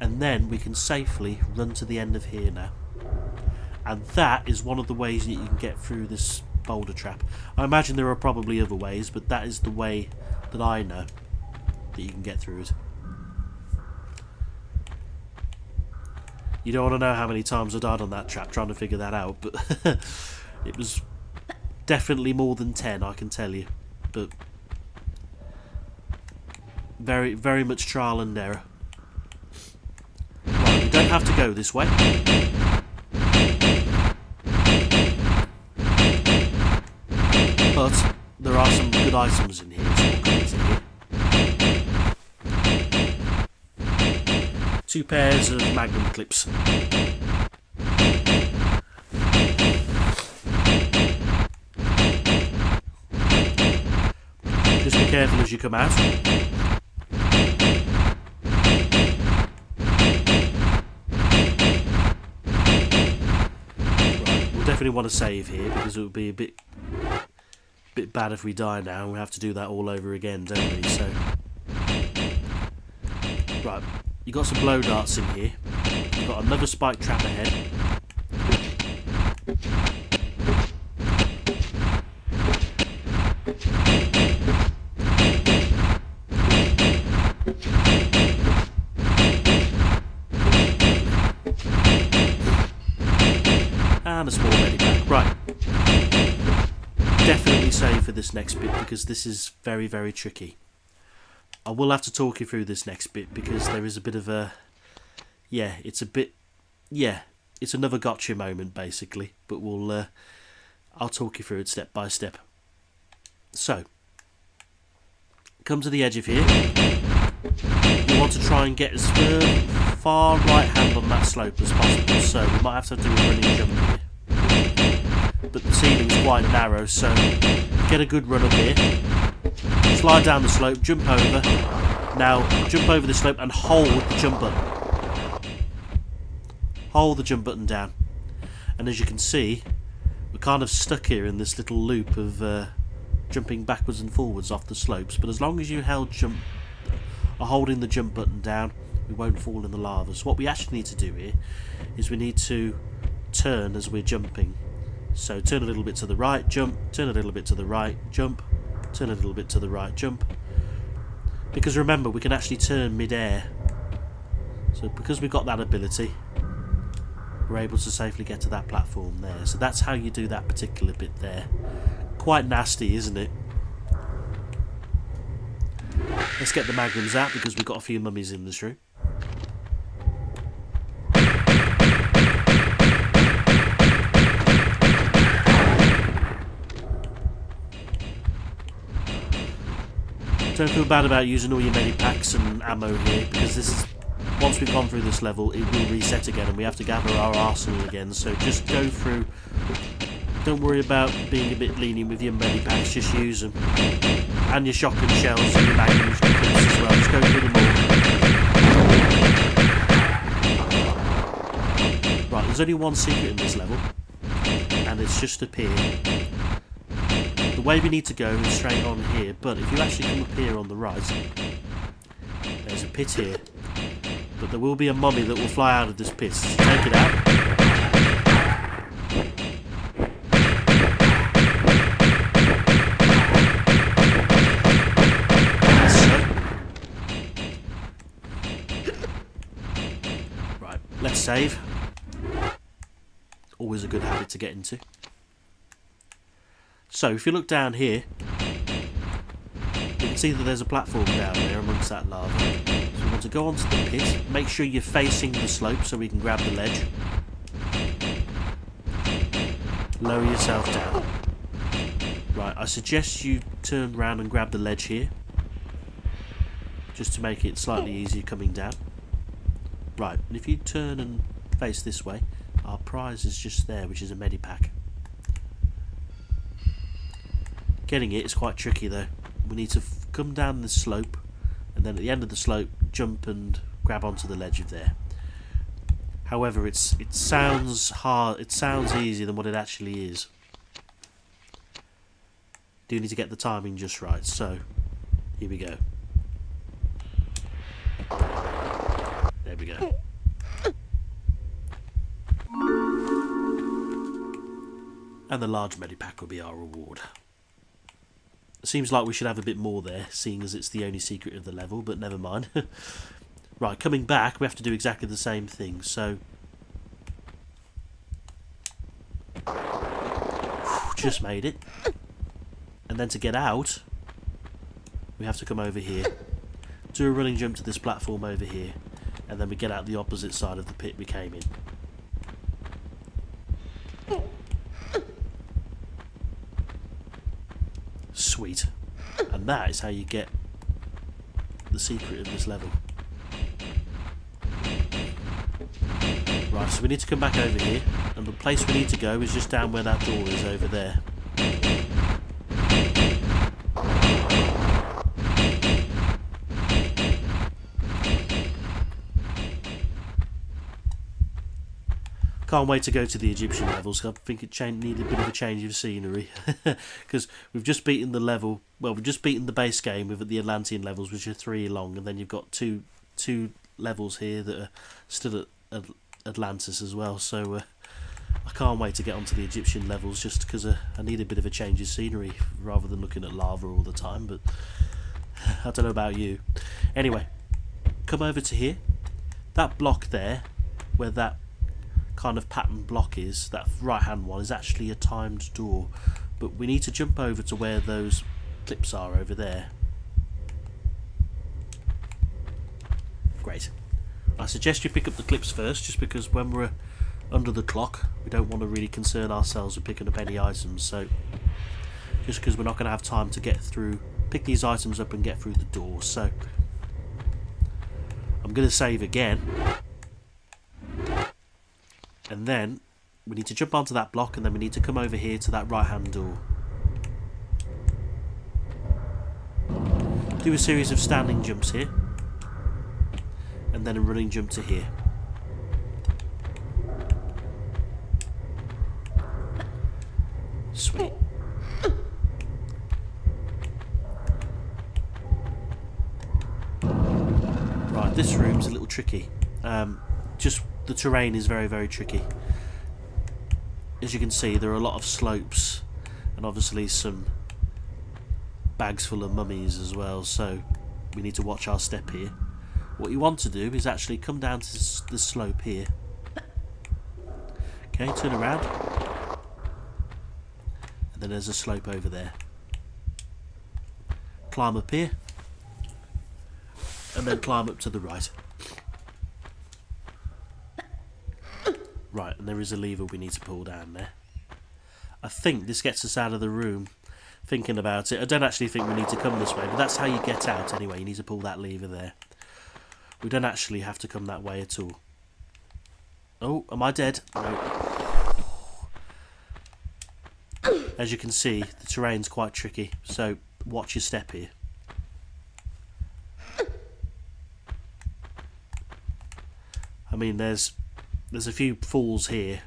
and then we can safely run to the end of here now. And that is one of the ways that you can get through this boulder trap. I imagine there are probably other ways, but that is the way that I know that you can get through it. You don't want to know how many times I died on that trap trying to figure that out, but it was definitely more than 10, I can tell you. But very, very much trial and error. Right, you don't have to go this way. But there are some good items in here, so we'll come into here. 2 pairs of magnum clips. Just be careful as you come out. Right, we'll definitely want to save here, because it would be a bit bad if we die now and we have to do that all over again, don't we? So, right. You've got some blow darts in here. You've got another spike trap ahead. And a small medipack. Right. Definitely save for this next bit because this is very, very tricky. I will have to talk you through this next bit because there is a bit of a... Yeah, it's a bit... Yeah, it's another gotcha moment basically. But we'll... I'll talk you through it step by step. So, come to the edge of here. You want to try and get as far right hand on that slope as possible. So we might have to do a running jump here. But the ceiling's quite narrow, so get a good run up here. Slide down the slope, jump over. Now, jump over the slope and hold the jump button. Hold the jump button down. And as you can see, we're kind of stuck here in this little loop of jumping backwards and forwards off the slopes. But as long as you are holding the jump button down, we won't fall in the lava. So what we actually need to do here is we need to turn as we're jumping. So turn a little bit to the right, jump, turn a little bit to the right, jump, turn a little bit to the right, jump. Because remember, we can actually turn mid-air. So because we've got that ability, we're able to safely get to that platform there. So that's how you do that particular bit there. Quite nasty, isn't it? Let's get the magnums out because we've got a few mummies in this room. Don't feel bad about using all your medipacks and ammo here because this is, once we've gone through this level, it will reset again and we have to gather our arsenal again. So just go through. Don't worry about being a bit lenient with your medipacks. Just use them and your shotgun shells and your magnums and clips as well. Just go through them all. Right, there's only one secret in this level, and it's just up here. The way we need to go is straight on here, but if you actually come up here on the right, there's a pit here. But there will be a mummy that will fly out of this pit. So take it out. Right, let's save. Always a good habit to get into. So if you look down here, you can see that there's a platform down there amongst that lava. So we want to go onto the pit, make sure you're facing the slope so we can grab the ledge. Lower yourself down. Right, I suggest you turn around and grab the ledge here, just to make it slightly easier coming down. Right, and if you turn and face this way, our prize is just there, which is a medipack. Getting it is quite tricky though. We need to come down this slope and then at the end of the slope jump and grab onto the ledge of there. However, it sounds hard, it sounds easier than what it actually is. Do need to get the timing just right, so here we go. There we go. And the large medipack will be our reward. Seems like we should have a bit more there, seeing as it's the only secret of the level, but never mind. Right, coming back, we have to do exactly the same thing, so... Just made it. And then to get out, we have to come over here, do a running jump to this platform over here, and then we get out the opposite side of the pit we came in. Sweet. And that is how you get the secret of this level. Right, so we need to come back over here, and the place we need to go is just down where that door is over there. Can't wait to go to the Egyptian levels. I think it needed a bit of a change of scenery because we've just beaten the level. Well, we've just beaten the base game with the Atlantean levels, which are 3 long, and then you've got two levels here that are still at Atlantis as well. So I can't wait to get onto the Egyptian levels just because I need a bit of a change of scenery rather than looking at lava all the time. But I don't know about you. Anyway, come over to here. That block there, where that kind of pattern block is, that right hand one, is actually a timed door. But we need to jump over to where those clips are over there. Great. I suggest you pick up the clips first, just because when we're under the clock we don't want to really concern ourselves with picking up any items, so just because we're not going to have time to get through, pick these items up and get through the door. So I'm going to save again, and then we need to jump onto that block, and then we need to come over here to that right hand door. Do a series of standing jumps here, and then a running jump to here. Sweet. Right, this room's a little tricky. Just the terrain is very, very tricky. As you can see, there are a lot of slopes, and obviously some bags full of mummies as well, so we need to watch our step here. What you want to do is actually come down to this slope here. Okay, turn around, and then there's a slope over there. Climb up here, and then climb up to the right. Right, and there is a lever we need to pull down there. I think this gets us out of the room. Thinking about it, I don't actually think we need to come this way, but that's how you get out anyway. You need to pull that lever there. We don't actually have to come that way at all. Oh, am I dead? No. As you can see, the terrain's quite tricky, so watch your step here. I mean, there's a few falls here,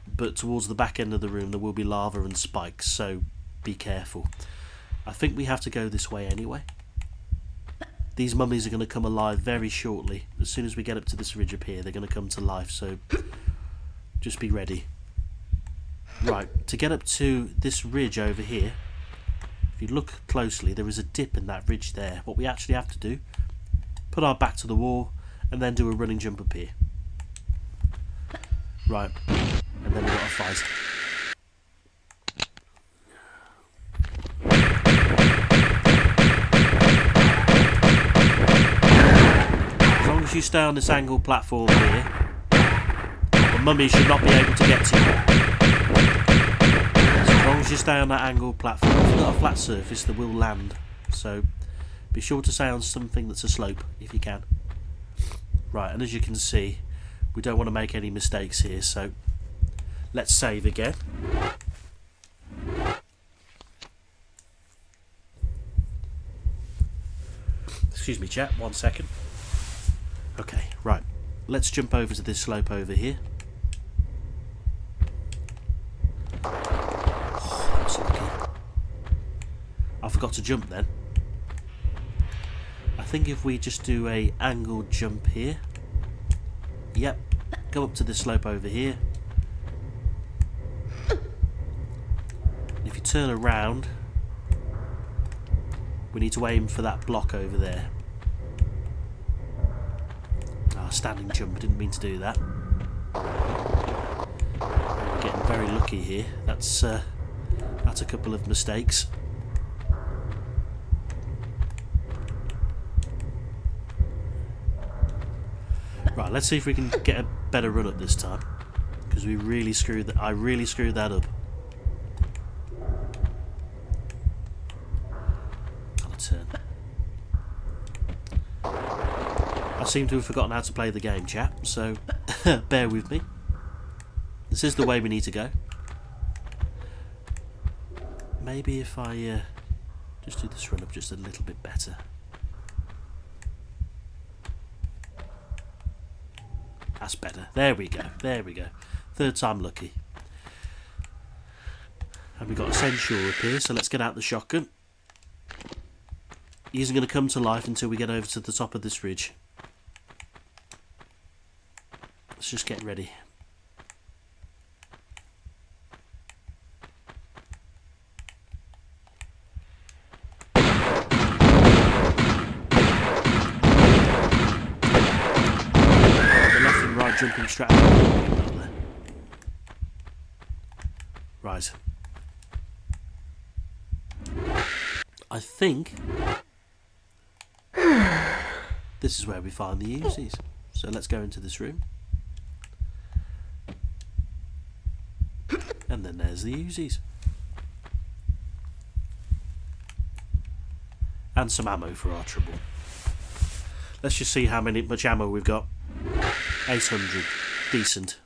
but towards the back end of the room there will be lava and spikes, so be careful. I think we have to go this way anyway. These mummies are going to come alive very shortly. As soon as we get up to this ridge up here, they're going to come to life, so just be ready. Right, to get up to this ridge over here, if you look closely, there is a dip in that ridge there. What we actually have to do, put our back to the wall, and then do a running jump up here. Right, and then we've got to fight. As long as you stay on this angled platform here, the mummy should not be able to get to you. So as long as you stay on that angled platform, if you've got a flat surface, they will land. So be sure to stay on something that's a slope if you can. Right, and as you can see, we don't want to make any mistakes here, so let's save again. Excuse me, chat, 1 second. Okay, right. Let's jump over to this slope over here. Oh, that's lucky. I forgot to jump then. I think if we just do a angled jump here. Yep, go up to this slope over here. If you turn around, we need to aim for that block over there. Ah, standing jump, didn't mean to do that. We're getting very lucky here. That's a couple of mistakes. Right, let's see if we can get a better run up this time, because we really screwed that. I really screwed that up. Gotta turn. I seem to have forgotten how to play the game, chap. So bear with me. This is the way we need to go. Maybe if I just do this run up just a little bit better. That's better. There we go. There we go. Third time lucky. And we've got a censure up here, so let's get out the shotgun. He isn't going to come to life until we get over to the top of this ridge. Let's just get ready. Jumping strategy. Right. I think this is where we find the Uzis. So let's go into this room. And then there's the Uzis. And some ammo for our trouble. Let's just see how much ammo we've got. 800. Decent.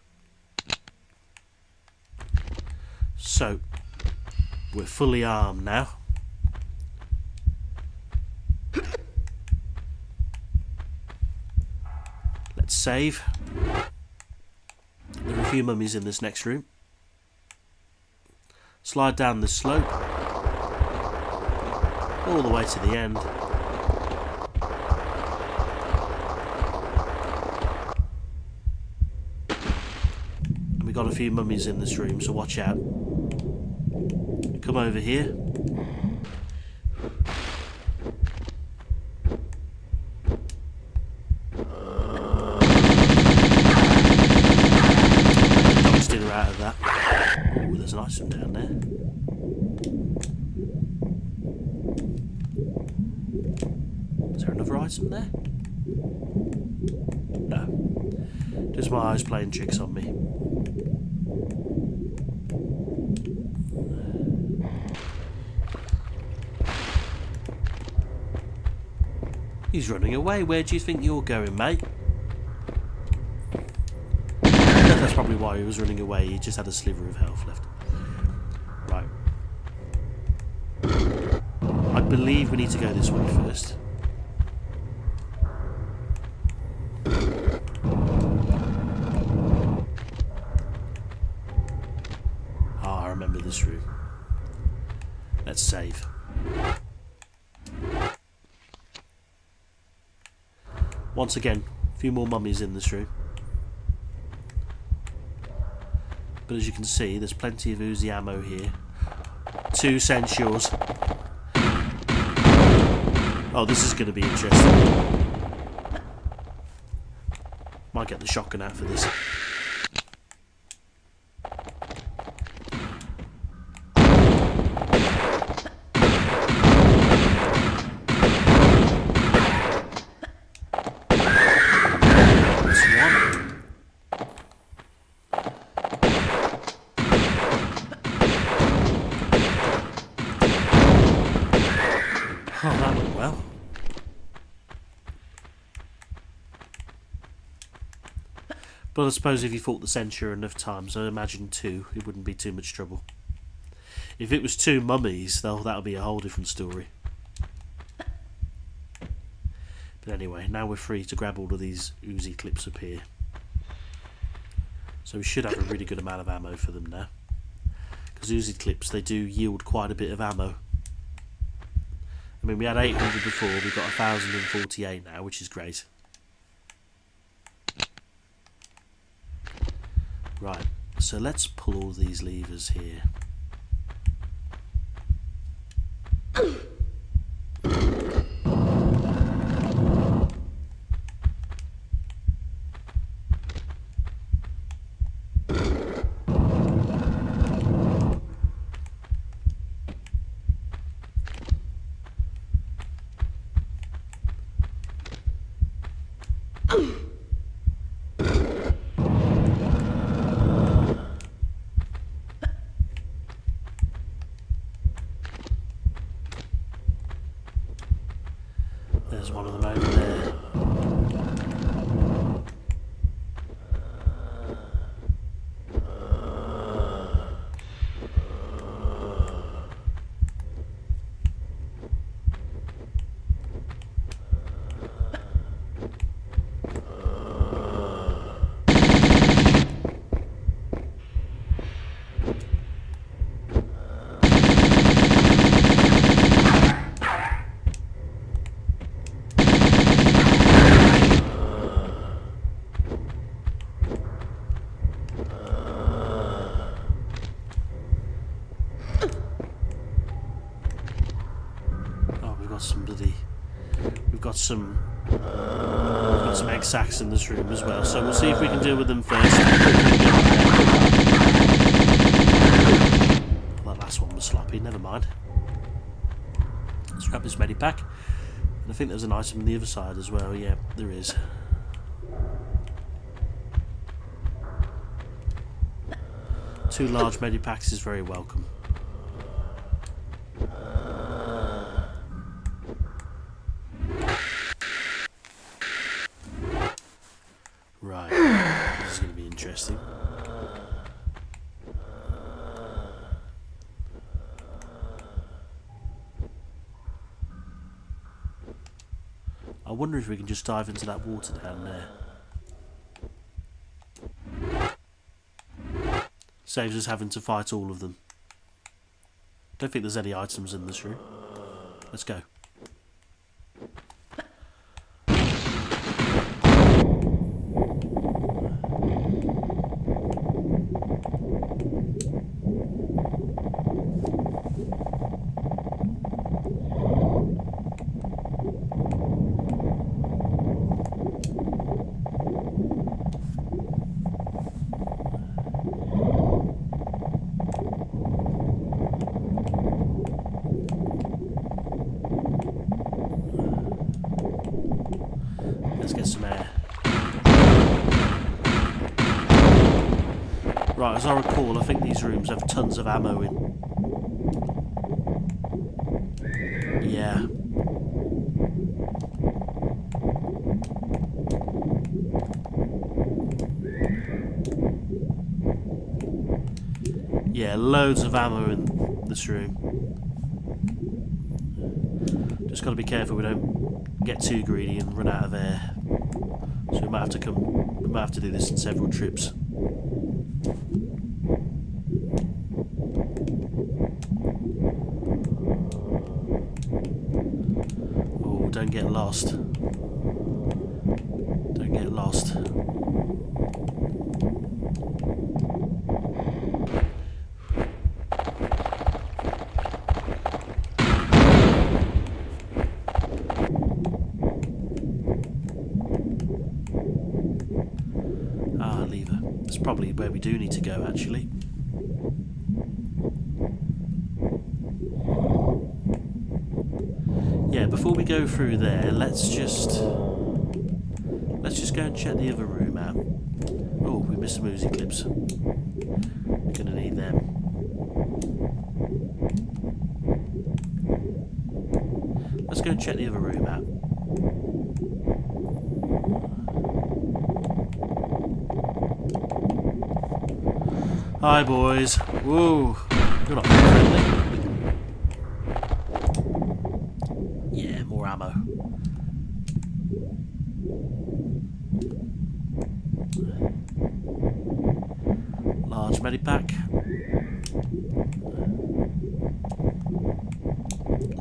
So, we're fully armed now. Let's save. There are a few mummies in this next room. Slide down the slope. All the way to the end. And we got a few mummies in this room, so watch out. Come over here. Dog's dinner out of that. Oh, there's an item down there. Is there another item there? No. Just my eyes playing tricks on me. He's running away. Where do you think you're going, mate? That's probably why he was running away. He just had a sliver of health left. Right. I believe we need to go this way first. Ah, I remember this room. Let's save. Once again, a few more mummies in this room. But as you can see, there's plenty of Uzi ammo here. 2 censures. Oh, this is going to be interesting. Might get the shotgun out for this. Oh, that went well. But I suppose if you fought the censure enough times, I imagine 2, it wouldn't be too much trouble. If it was 2 mummies, though, that'll be a whole different story. But anyway, now we're free to grab all of these Uzi clips up here. So we should have a really good amount of ammo for them now. Because Uzi clips, they do yield quite a bit of ammo. I mean, we had 800 before, we've got 1,048 now, which is great. Right, so let's pull all these levers here. There's one of them over there. We've got some egg sacks in this room as well, so we'll see if we can deal with them first. copy, never mind. Let's grab this medipack. And I think there's an item on the other side as well. Yeah, there is. Two large medipacks is very welcome. Right, this is going to be interesting. I wonder if we can just dive into that water down there. Saves us having to fight all of them. Don't think there's any items in this room. Let's go. Let's get some air. Right, as I recall, I think these rooms have tons of ammo in. Yeah. Yeah, loads of ammo in this room. Just got to be careful we don't get too greedy and run out of air. So we might have to do this in several trips. Oh, don't get lost. Don't get lost. Lever. That's probably where we do need to go, actually. Yeah, before we go through there, let's just go and check the other room out. Oh, we missed some Uzi clips. We're gonna need them. Let's go and check the other room out. Hi boys. Whoa, you're not very friendly. Yeah, more ammo. Large medipack.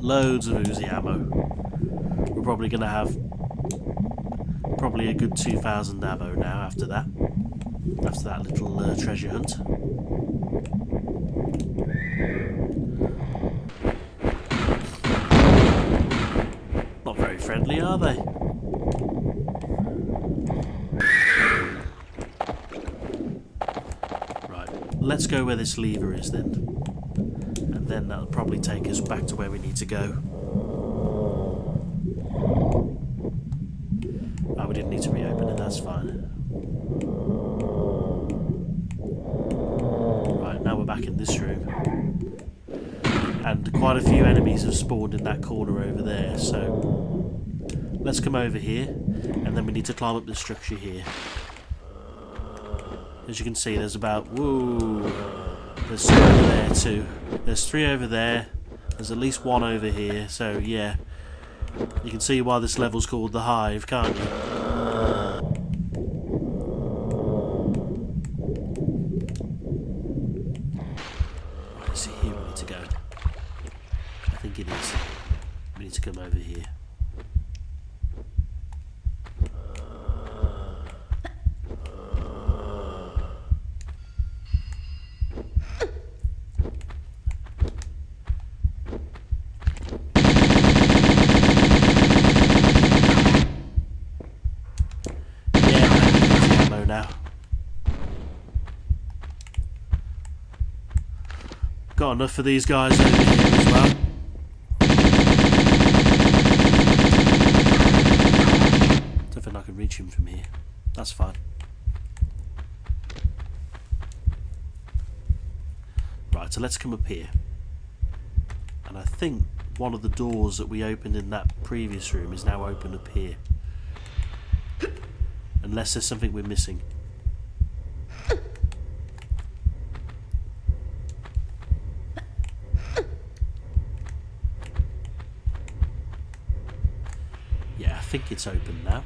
Loads of Uzi ammo. We're probably going to have probably a good 2,000 ammo now after that. After that little treasure hunt. Not very friendly, are they? Right, let's go where this lever is then. And then that'll probably take us back to where we need to go. Oh, we didn't need to reopen it, that's fine. Now we're back in this room, and quite a few enemies have spawned in that corner over there, so let's come over here, and then we need to climb up the structure here. As you can see, there's about, whoa, there's some over there too. There's 3 over there, there's at least 1 over here, so yeah, you can see why this level's called the Hive, can't you? Is it here we need to go? I think it is. We need to come over here. Yeah, ammo now. Got enough for these guys over here as well. Don't think I can reach him from here. That's fine. Right, so let's come up here. And I think one of the doors that we opened in that previous room is now open up here. Unless there's something we're missing. Yeah, I think it's open now.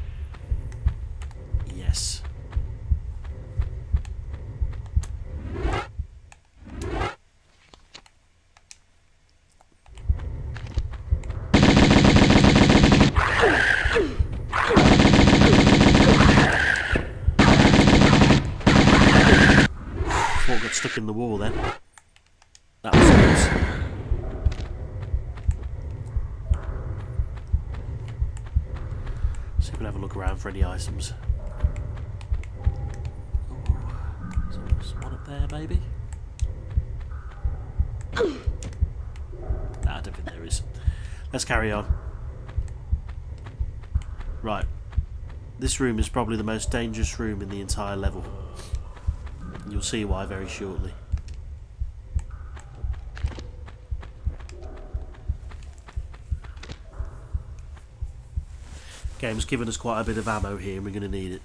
Yes. Got stuck in the wall then. That was close. See if we can have a look around for any items. Ooh, there's one up there maybe? Nah, I don't think there is. Let's carry on. Right. This room is probably the most dangerous room in the entire level. You'll see why very shortly. Game's given us quite a bit of ammo here and we're going to need it.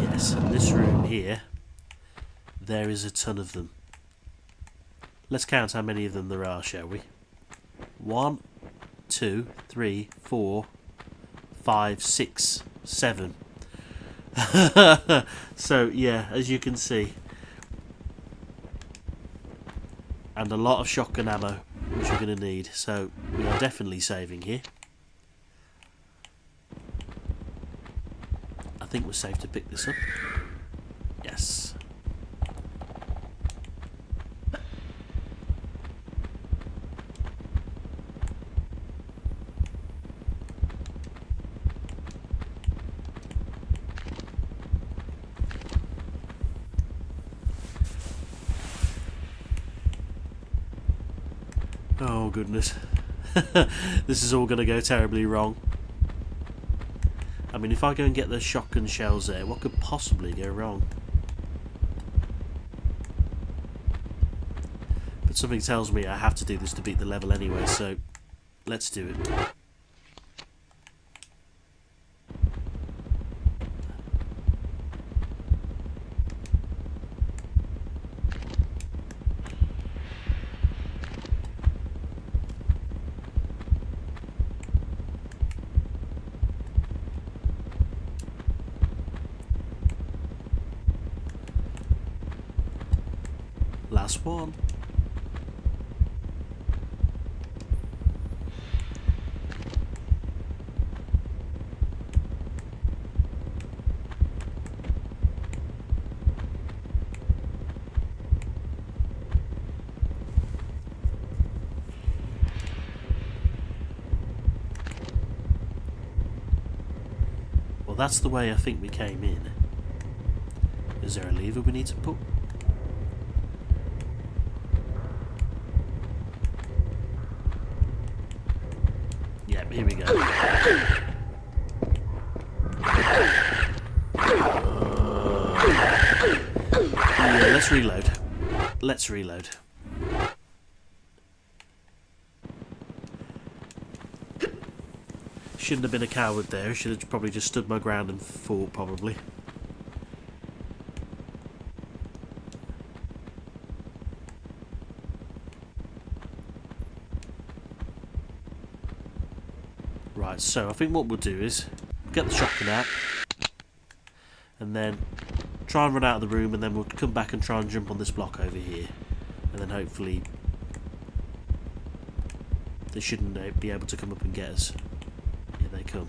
Yes, and this room here, there is a ton of them. Let's count how many of them there are, shall we? 1, 2, 3, 4, 5, 6, 7. So yeah, as you can see, and a lot of shotgun ammo which we're going to need, so we are definitely saving here. I think we're safe to pick this up. Yes. Oh goodness. This is all going to go terribly wrong. I mean, if I go and get those shotgun shells there, what could possibly go wrong? But something tells me I have to do this to beat the level anyway, so let's do it. Last one. Well, that's the way I think we came in. Is there a lever we need to pull? Yep, here we go. Yeah, let's reload. Let's reload. Shouldn't have been a coward there. Should have probably just stood my ground and fought, probably. Right, so I think what we'll do is get the shotgun out and then try and run out of the room, and then we'll come back and try and jump on this block over here, and then hopefully they shouldn't be able to come up and get us. Here they come.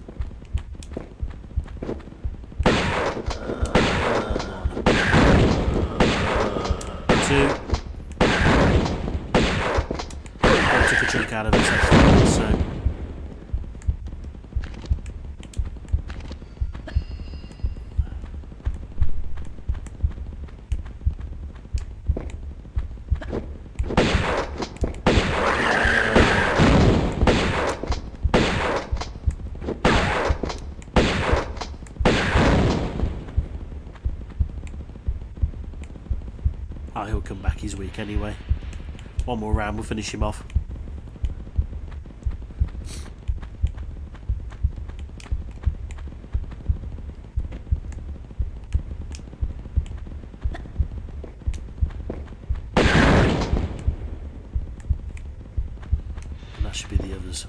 Two. I took a chunk out of this, so Oh, he'll come back, he's weak anyway. One more round, we'll finish him off. And that should be the others.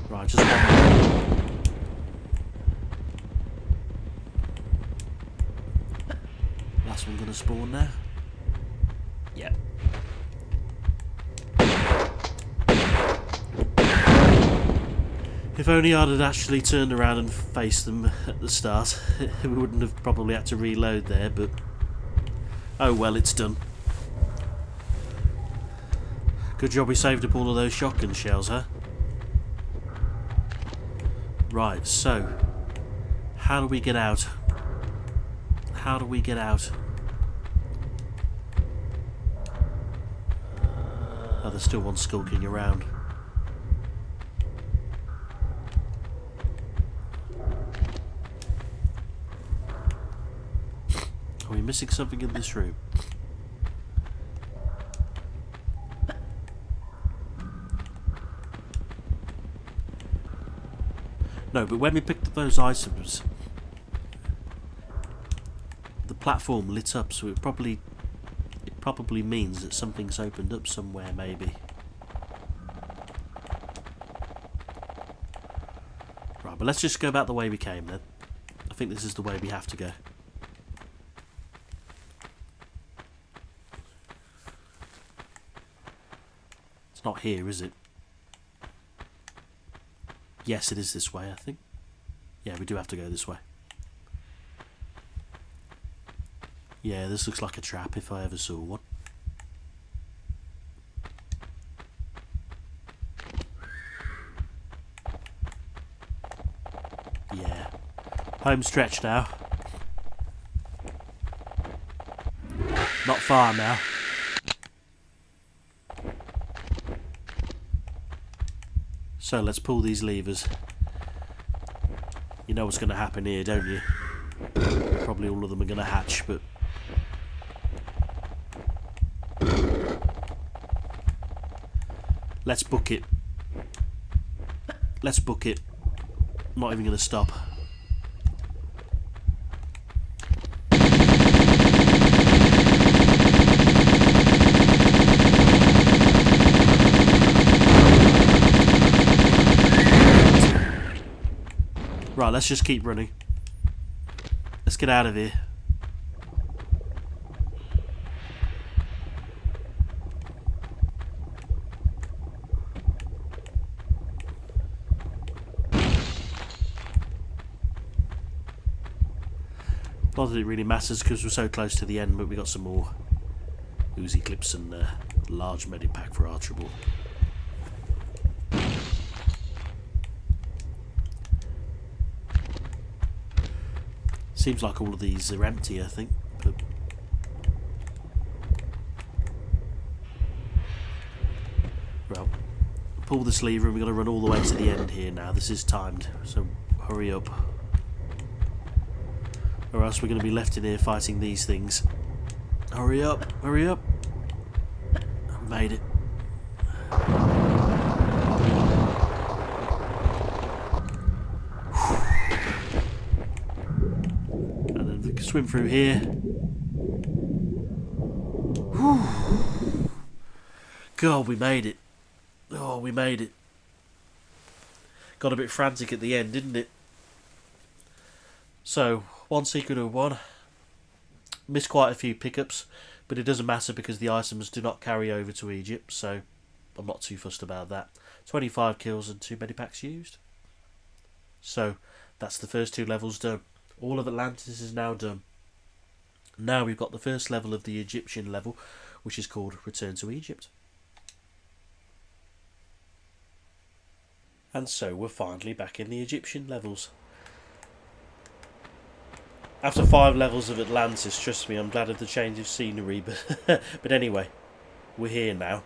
Right, just one more. Last one gonna spawn now. Yep. If only I'd actually turned around and faced them at the start, we wouldn't have probably had to reload there, but oh well, it's done. Good job we saved up all of those shotgun shells, huh? Right, so how do we get out? How do we get out? Oh, there's still one skulking around. Are we missing something in this room? No, but when we picked up those items, the platform lit up, so it probably means that something's opened up somewhere, maybe. Right, but let's just go back the way we came then. I think this is the way we have to go. It's not here, is it? Yes, it is this way, I think. Yeah, we do have to go this way. Yeah, this looks like a trap if I ever saw one. Yeah. Home stretch now. Not far now. So let's pull these levers. You know what's going to happen here, don't you? Probably all of them are going to hatch, but... let's book it. Let's book it. I'm not even going to stop. Right, let's just keep running. Let's get out of here. Not that it really matters because we're so close to the end, but we got some more Uzi clips and large medipack for our trouble. Seems like all of these are empty, I think. But well, pull this lever and we're going to run all the way to the end here now. This is timed, so hurry up. Or else we're going to be left in here fighting these things. Hurry up, hurry up. We made it. Swim through here. Whew. God, we made it. Oh, we made it. Got a bit frantic at the end, didn't it? So, one secret of one. Missed quite a few pickups, but it doesn't matter because the items do not carry over to Egypt, so I'm not too fussed about that. 25 kills and 2 medipacks used. So, that's the first 2 levels done. All of Atlantis is now done. Now we've got the first level of the Egyptian level, which is called Return to Egypt. And so we're finally back in the Egyptian levels. After 5 levels of Atlantis, trust me, I'm glad of the change of scenery, but anyway, we're here now.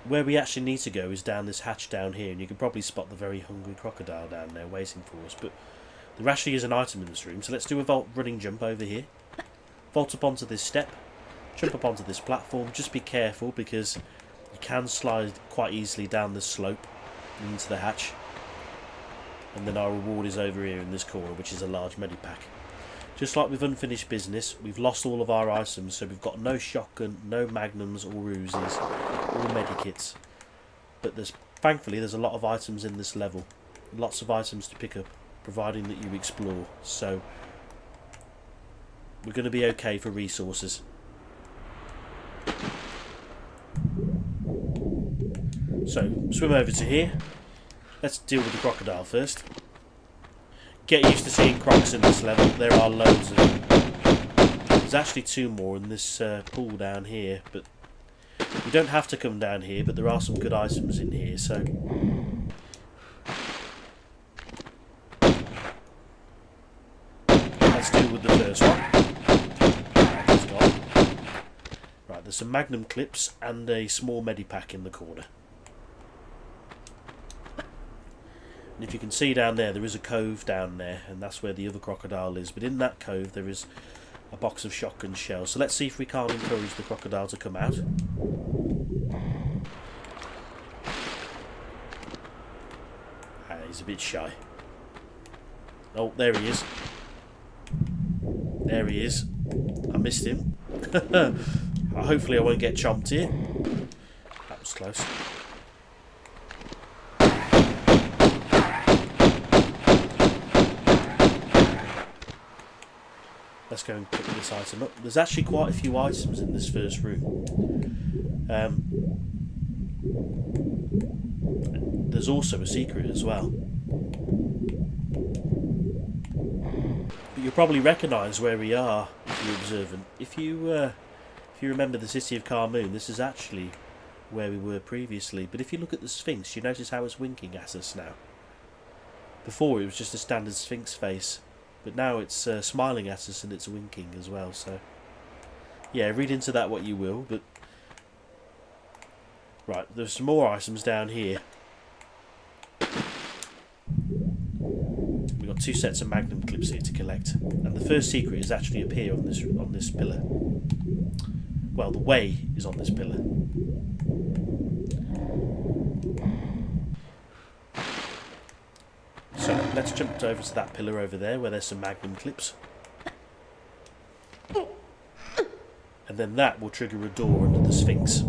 Where we actually need to go is down this hatch down here, and you can probably spot the very hungry crocodile down there waiting for us, but There actually is an item in this room, so let's do a running jump over here. Vault up onto this step, jump up onto this platform. Just be careful because you can slide quite easily down this slope into the hatch. And then our reward is over here in this corner, which is a large medipack. Just like with unfinished business, we've lost all of our items, so we've got no shotgun, no magnums or Uzis, all medikits. But thankfully there's a lot of items in this level, lots of items to pick up, providing that you explore. So we're going to be okay for resources. So swim over to here. Let's deal with the crocodile first. Get used to seeing crocs in this level. There are loads of them. There's actually 2 more in this pool down here, but you don't have to come down here, but there are some good items in here, so let's deal with the first one. Right, there's some magnum clips and a small medipack in the corner. And if you can see down there, there is a cove down there, and that's where the other crocodile is. But in that cove, there is a box of shotgun shells. So let's see if we can't encourage the crocodile to come out. He's a bit shy. Oh, there he is. There he is. I missed him. Hopefully I won't get chomped here. That was close. Let's go and pick this item up. There's actually quite a few items in this first room. There's also a secret as well. But you'll probably recognise where we are if you're observant. If you remember the city of Carmoon, this is actually where we were previously. But if you look at the Sphinx, you notice how it's winking at us now. Before it was just a standard Sphinx face. But now it's smiling at us and it's winking as well, so yeah, read into that what you will. But right, there's some more items down here. We've got 2 sets of magnum clips here to collect, and the first secret is actually up here on this pillar. Well, the way is on this pillar. So let's jump over to that pillar over there where there's some magnum clips. And then that will trigger a door under the Sphinx.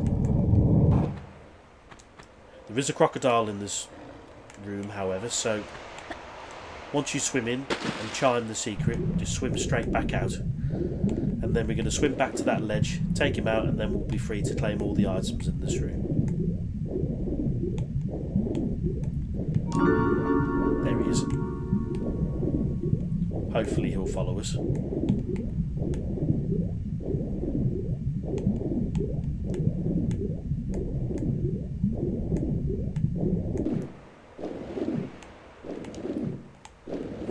There is a crocodile in this room, however, so once you swim in and chime the secret, just swim straight back out. And then we're going to swim back to that ledge, take him out, and then we'll be free to claim all the items in this room. There he is. Hopefully he'll follow us.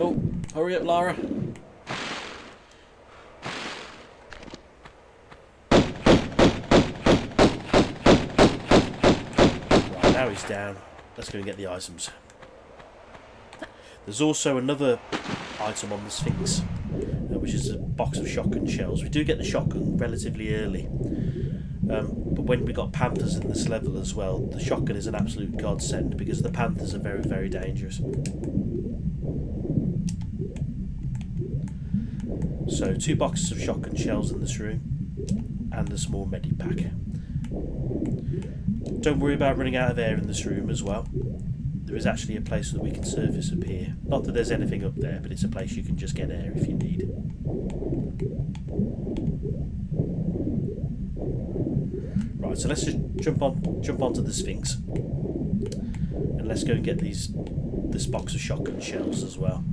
Oh, hurry up, Lara. Right, now he's down. Let's go and get the items. There's also another item on the Sphinx, which is a box of shotgun shells. We do get the shotgun relatively early, but when we got panthers in this level as well, the shotgun is an absolute godsend because the panthers are very, very dangerous. So 2 boxes of shotgun shells in this room, and a small medipack. Don't worry about running out of air in this room as well. There is actually a place that we can surface up here. Not that there's anything up there, but it's a place you can just get air if you need. Right, so let's just jump onto the Sphinx, and let's go and get this box of shotgun shells as well.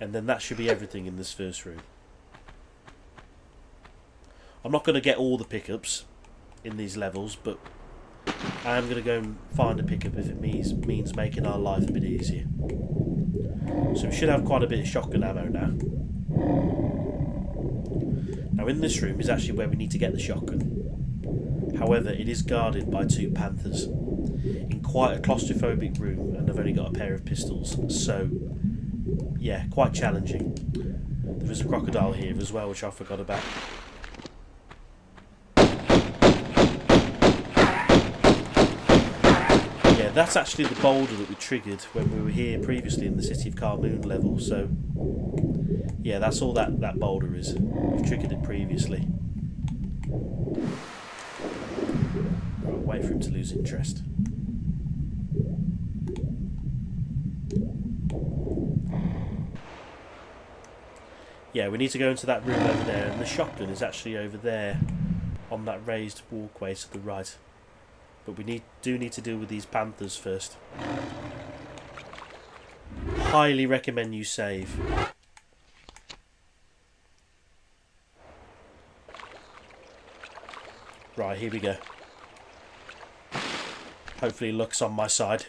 And then that should be everything in this first room. I'm not going to get all the pickups in these levels, but I am going to go and find a pickup if it means making our life a bit easier. So we should have quite a bit of shotgun ammo now. Now in this room is actually where we need to get the shotgun. However, it is guarded by 2 panthers in quite a claustrophobic room, and I've only got a pair of pistols, so yeah, quite challenging. There is a crocodile here as well, which I forgot about. Yeah, that's actually the boulder that we triggered when we were here previously in the City of Carmoon level, so yeah, that's all that boulder is. We've triggered it previously. Right, wait for him to lose interest. Yeah, we need to go into that room over there, and the shotgun is actually over there on that raised walkway to the right. But we do need to deal with these panthers first. Highly recommend you save. Right, here we go. Hopefully luck's on my side.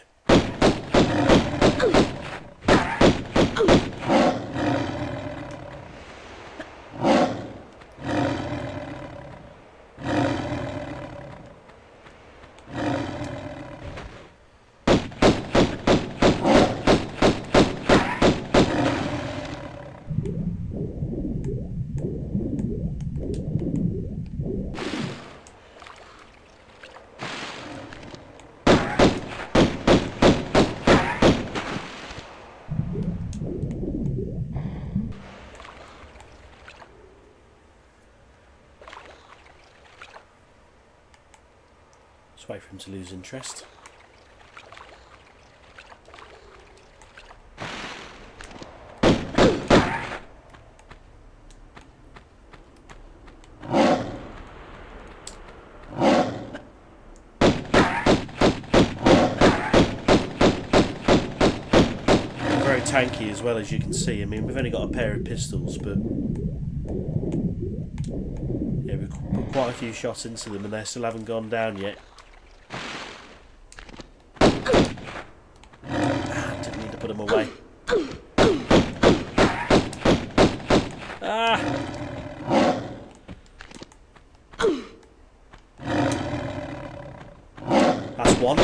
Just wait for him to lose interest. Very tanky as well, as you can see. I mean, we've only got a pair of pistols, but yeah, we've put quite a few shots into them and they still haven't gone down yet. Didn't need to put them away. That's one.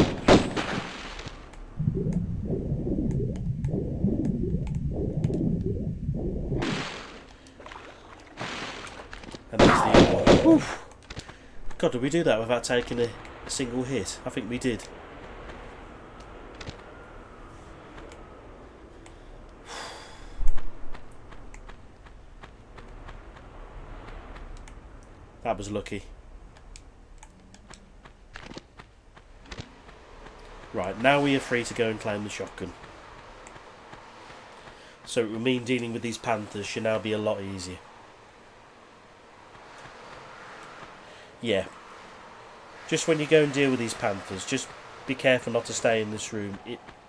And there's the other one. Oof. God, did we do that without taking a single hit? I think we did. That was lucky. Right, now we are free to go and claim the shotgun. So it will mean dealing with these panthers should now be a lot easier. Yeah. Just when you go and deal with these panthers, just be careful not to stay in this room.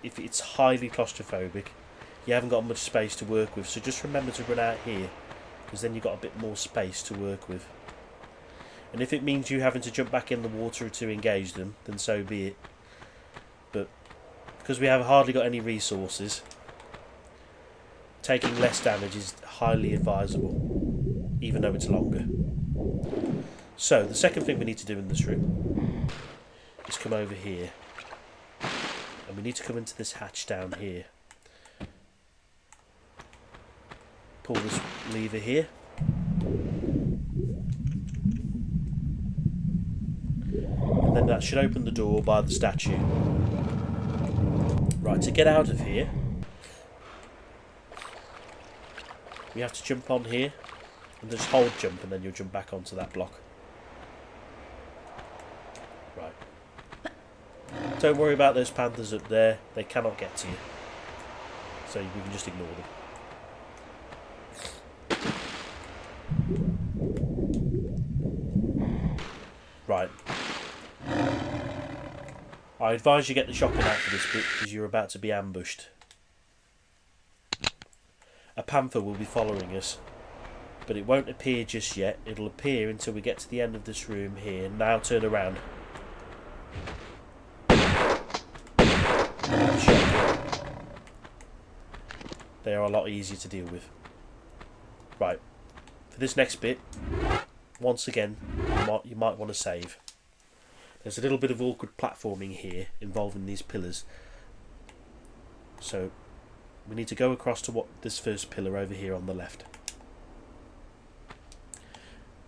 If it's highly claustrophobic, you haven't got much space to work with, so just remember to run out here, because then you've got a bit more space to work with. And if it means you having to jump back in the water to engage them, then so be it. But because we have hardly got any resources, taking less damage is highly advisable, even though it's longer. So the second thing we need to do in this room is come over here, and we need to come into this hatch down here. Pull this lever here. And then that should open the door by the statue. Right, to get out of here, we have to jump on here, and just hold jump, and then you'll jump back onto that block. Right. Don't worry about those panthers up there, they cannot get to you. So we can just ignore them. Right. I advise you get the shotgun out for this bit because you're about to be ambushed. A panther will be following us, but it won't appear just yet. It'll appear until we get to the end of this room here. Now turn around. They are a lot easier to deal with. Right. For this next bit, once again, you might want to save. There's a little bit of awkward platforming here involving these pillars. So we need to go across to this first pillar over here on the left.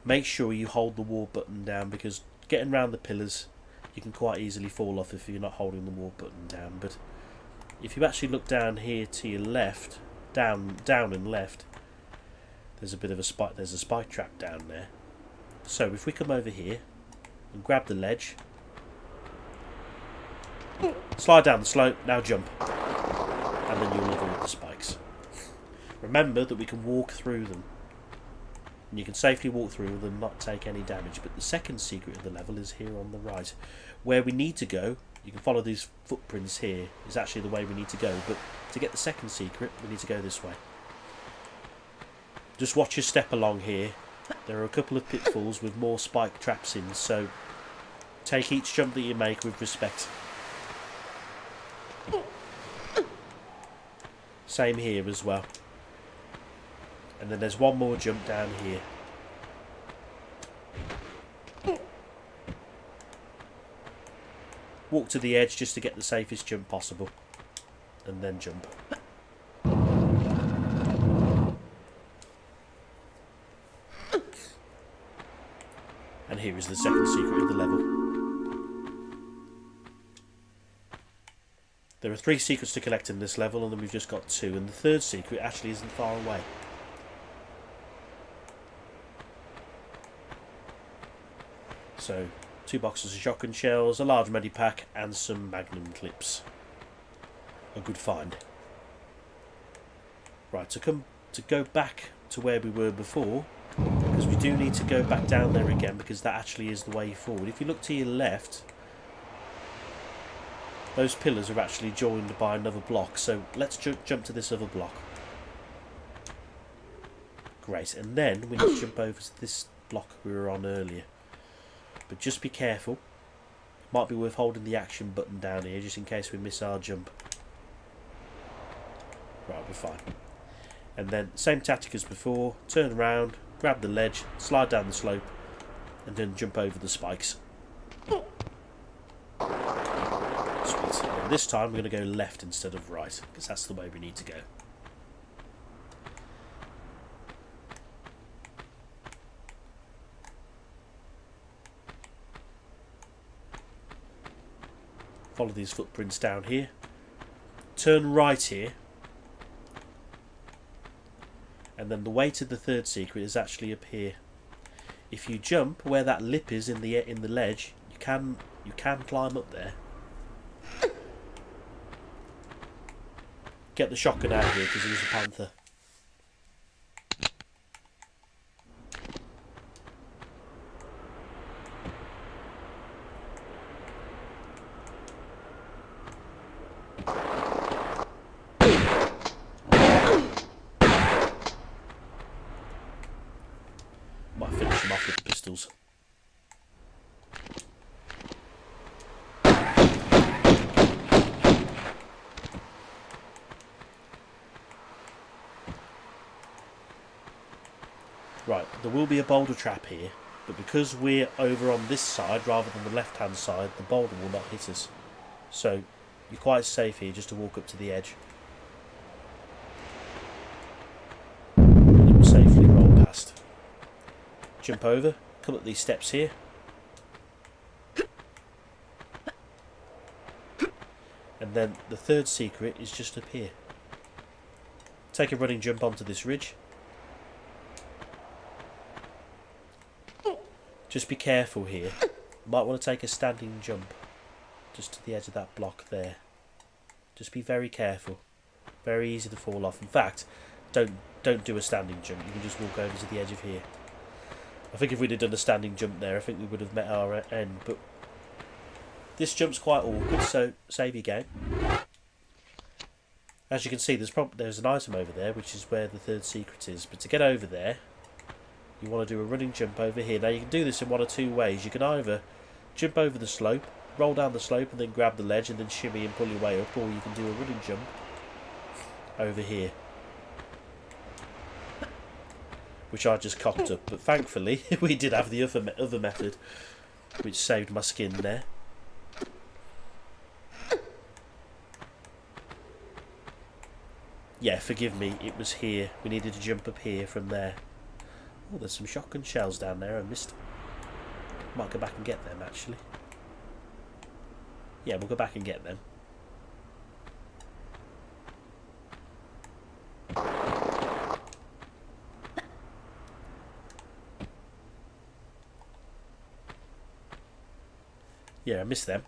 Make sure you hold the wall button down, because getting around the pillars you can quite easily fall off if you're not holding the wall button down. But if you actually look down here to your left, down and left, there's a bit of a spike. There's a spike trap down there. So if we come over here and grab the ledge, slide down the slope, now jump, and then you'll avoid the spikes. Remember that we can walk through them, and you can safely walk through them and not take any damage. But the second secret of the level is here on the right. Where we need to go, you can follow these footprints here, is actually the way we need to go. But to get the second secret, we need to go this way. Just watch your step along here. There are a couple of pitfalls with more spike traps in, so take each jump that you make with respect. Same here as well. And then there's one more jump down here. Walk to the edge just to get the safest jump possible, and then jump. And here is the second secret of the level. There are 3 secrets to collect in this level, and then we've just got 2, and the third secret actually isn't far away. So, 2 boxes of shotgun shells, a large medipack, and some magnum clips. A good find. Right, to go back to where we were before, because we do need to go back down there again, because that actually is the way forward. If you look to your left, those pillars are actually joined by another block, so let's jump to this other block. Great, and then we need to jump over to this block we were on earlier. But just be careful. Might be worth holding the action button down here just in case we miss our jump. Right, we're fine. And then same tactic as before. Turn around, grab the ledge, slide down the slope, and then jump over the spikes. Sweet. And this time we're going to go left instead of right, because that's the way we need to go. Follow these footprints down here. Turn right here. And then the way to the third secret is actually up here. If you jump where that lip is in the ledge, you can climb up there. Get the shotgun out of here because he's a panther. Might finish him off with the pistols. Right, there will be a boulder trap here, but because we're over on this side rather than the left-hand side, the boulder will not hit us. So you're quite safe here just to walk up to the edge. And it will safely roll past. Jump over, come up these steps here. And then the third secret is just up here. Take a running jump onto this ridge. Just be careful here. You might want to take a standing jump just to the edge of that block there. Just be very careful. Very easy to fall off. In fact, don't do a standing jump. You can just walk over to the edge of here. I think if we'd have done a standing jump there, I think we would have met our end. But this jump's quite awkward, so save your game. As you can see, there's an item over there, which is where the third secret is. But to get over there, you want to do a running jump over here. Now you can do this in one or two ways. You can either jump over the slope, roll down the slope and then grab the ledge and then shimmy and pull your way up, or you can do a running jump over here, which I just cocked up, but thankfully we did have the other method. which saved my skin there. Yeah, forgive me, it was here. We needed to jump up here from there. Oh, there's some shotgun shells down there I missed. Might go back and get them, actually. Yeah, we'll go back and get them. Yeah, I missed them.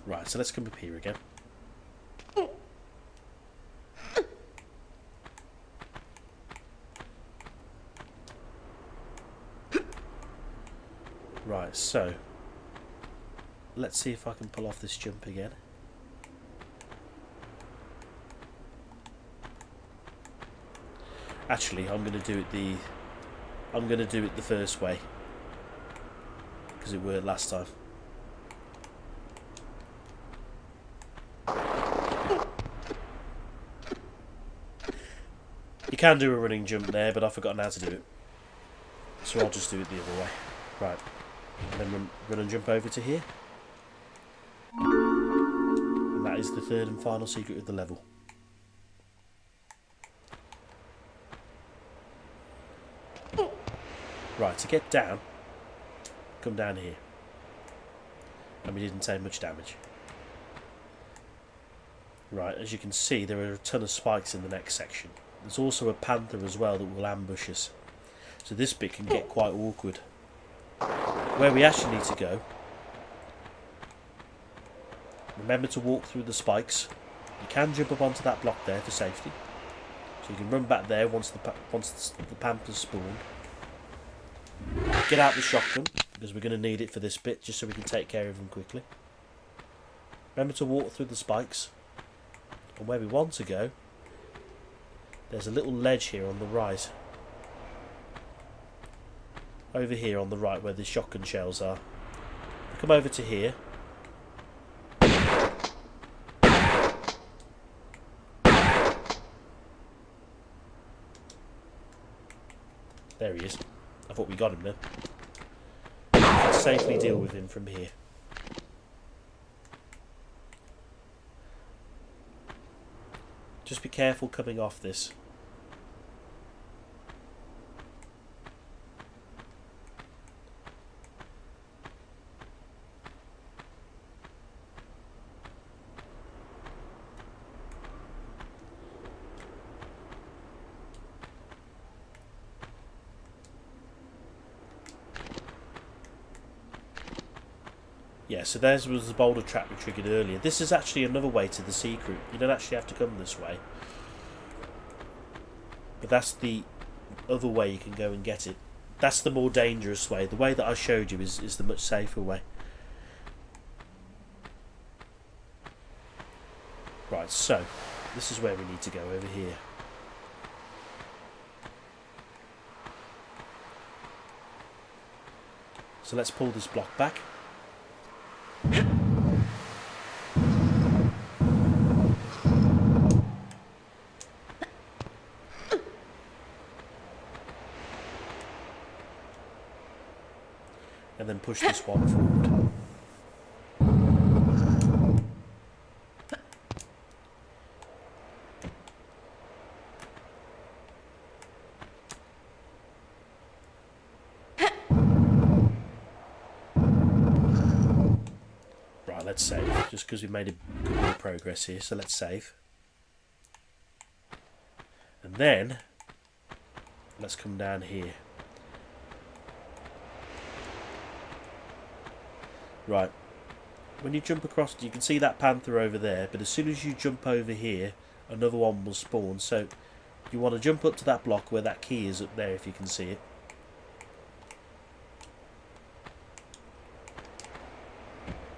Right, so let's come up here again. Right, so let's see if I can pull off this jump again. Actually, I'm going to do it the first way because it worked last time. You can do a running jump there, but I've forgotten how to do it, so I'll just do it the other way. Right, and then run and jump over to here, and that is the third and final secret of the level. Right, to get down, come down here. And we didn't take much damage. Right, as you can see, there are a ton of spikes in the next section. There's also a panther as well that will ambush us. So this bit can get quite awkward. Where we actually need to go, remember to walk through the spikes. You can jump up onto that block there for safety. So you can run back there once the panther's spawned. Get out the shotgun, because we're going to need it for this bit, just so we can take care of them quickly. Remember to walk through the spikes. And where we want to go, there's a little ledge here on the right. Over here on the right, where the shotgun shells are. Come over to here. There he is. I thought we got him there. Let's safely deal with him from here. Just be careful coming off this. Yeah, so theirs was the boulder trap we triggered earlier. This is actually another way to the secret. You don't actually have to come this way. But that's the other way you can go and get it. That's the more dangerous way. The way that I showed you is the much safer way. Right, so this is where we need to go, over here. So let's pull this block back. And then push this one forward. Right, let's save, just because we've made a good bit of progress here, so let's save. And then, let's come down here. Right, when you jump across, you can see that panther over there, but as soon as you jump over here, another one will spawn. So you want to jump up to that block where that key is up there, if you can see it.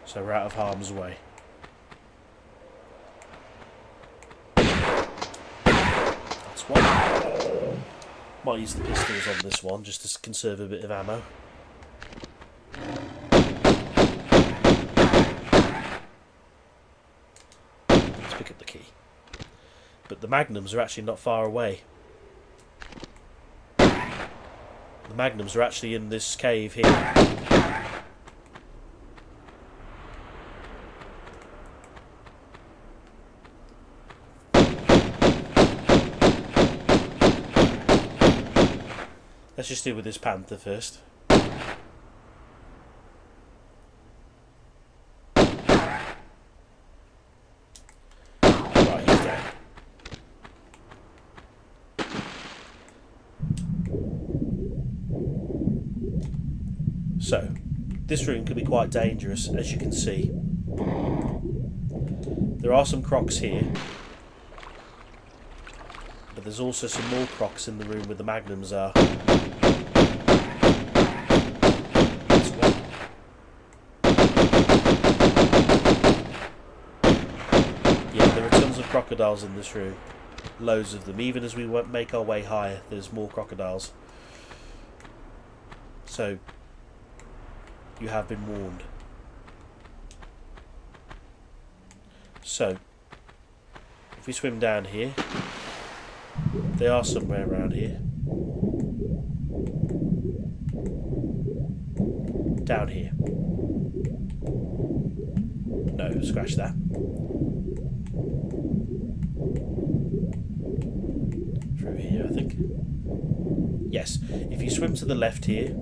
So we're out of harm's way. That's one. Might use the pistols on this one, just to conserve a bit of ammo. Pick up the key. But the magnums are actually not far away. The magnums are actually in this cave here. Let's just deal with this panther first. Right, he's down. So, this room can be quite dangerous, as you can see. There are some crocs here, but there's also some more crocs in the room where the magnums are. Yeah, there are tons of crocodiles in this room. Loads of them. Even as we make our way higher, there's more crocodiles. So, you have been warned. So, if we swim down here, they are somewhere around here. Down here. No, scratch that. Through here, I think. Yes, if you swim to the left here,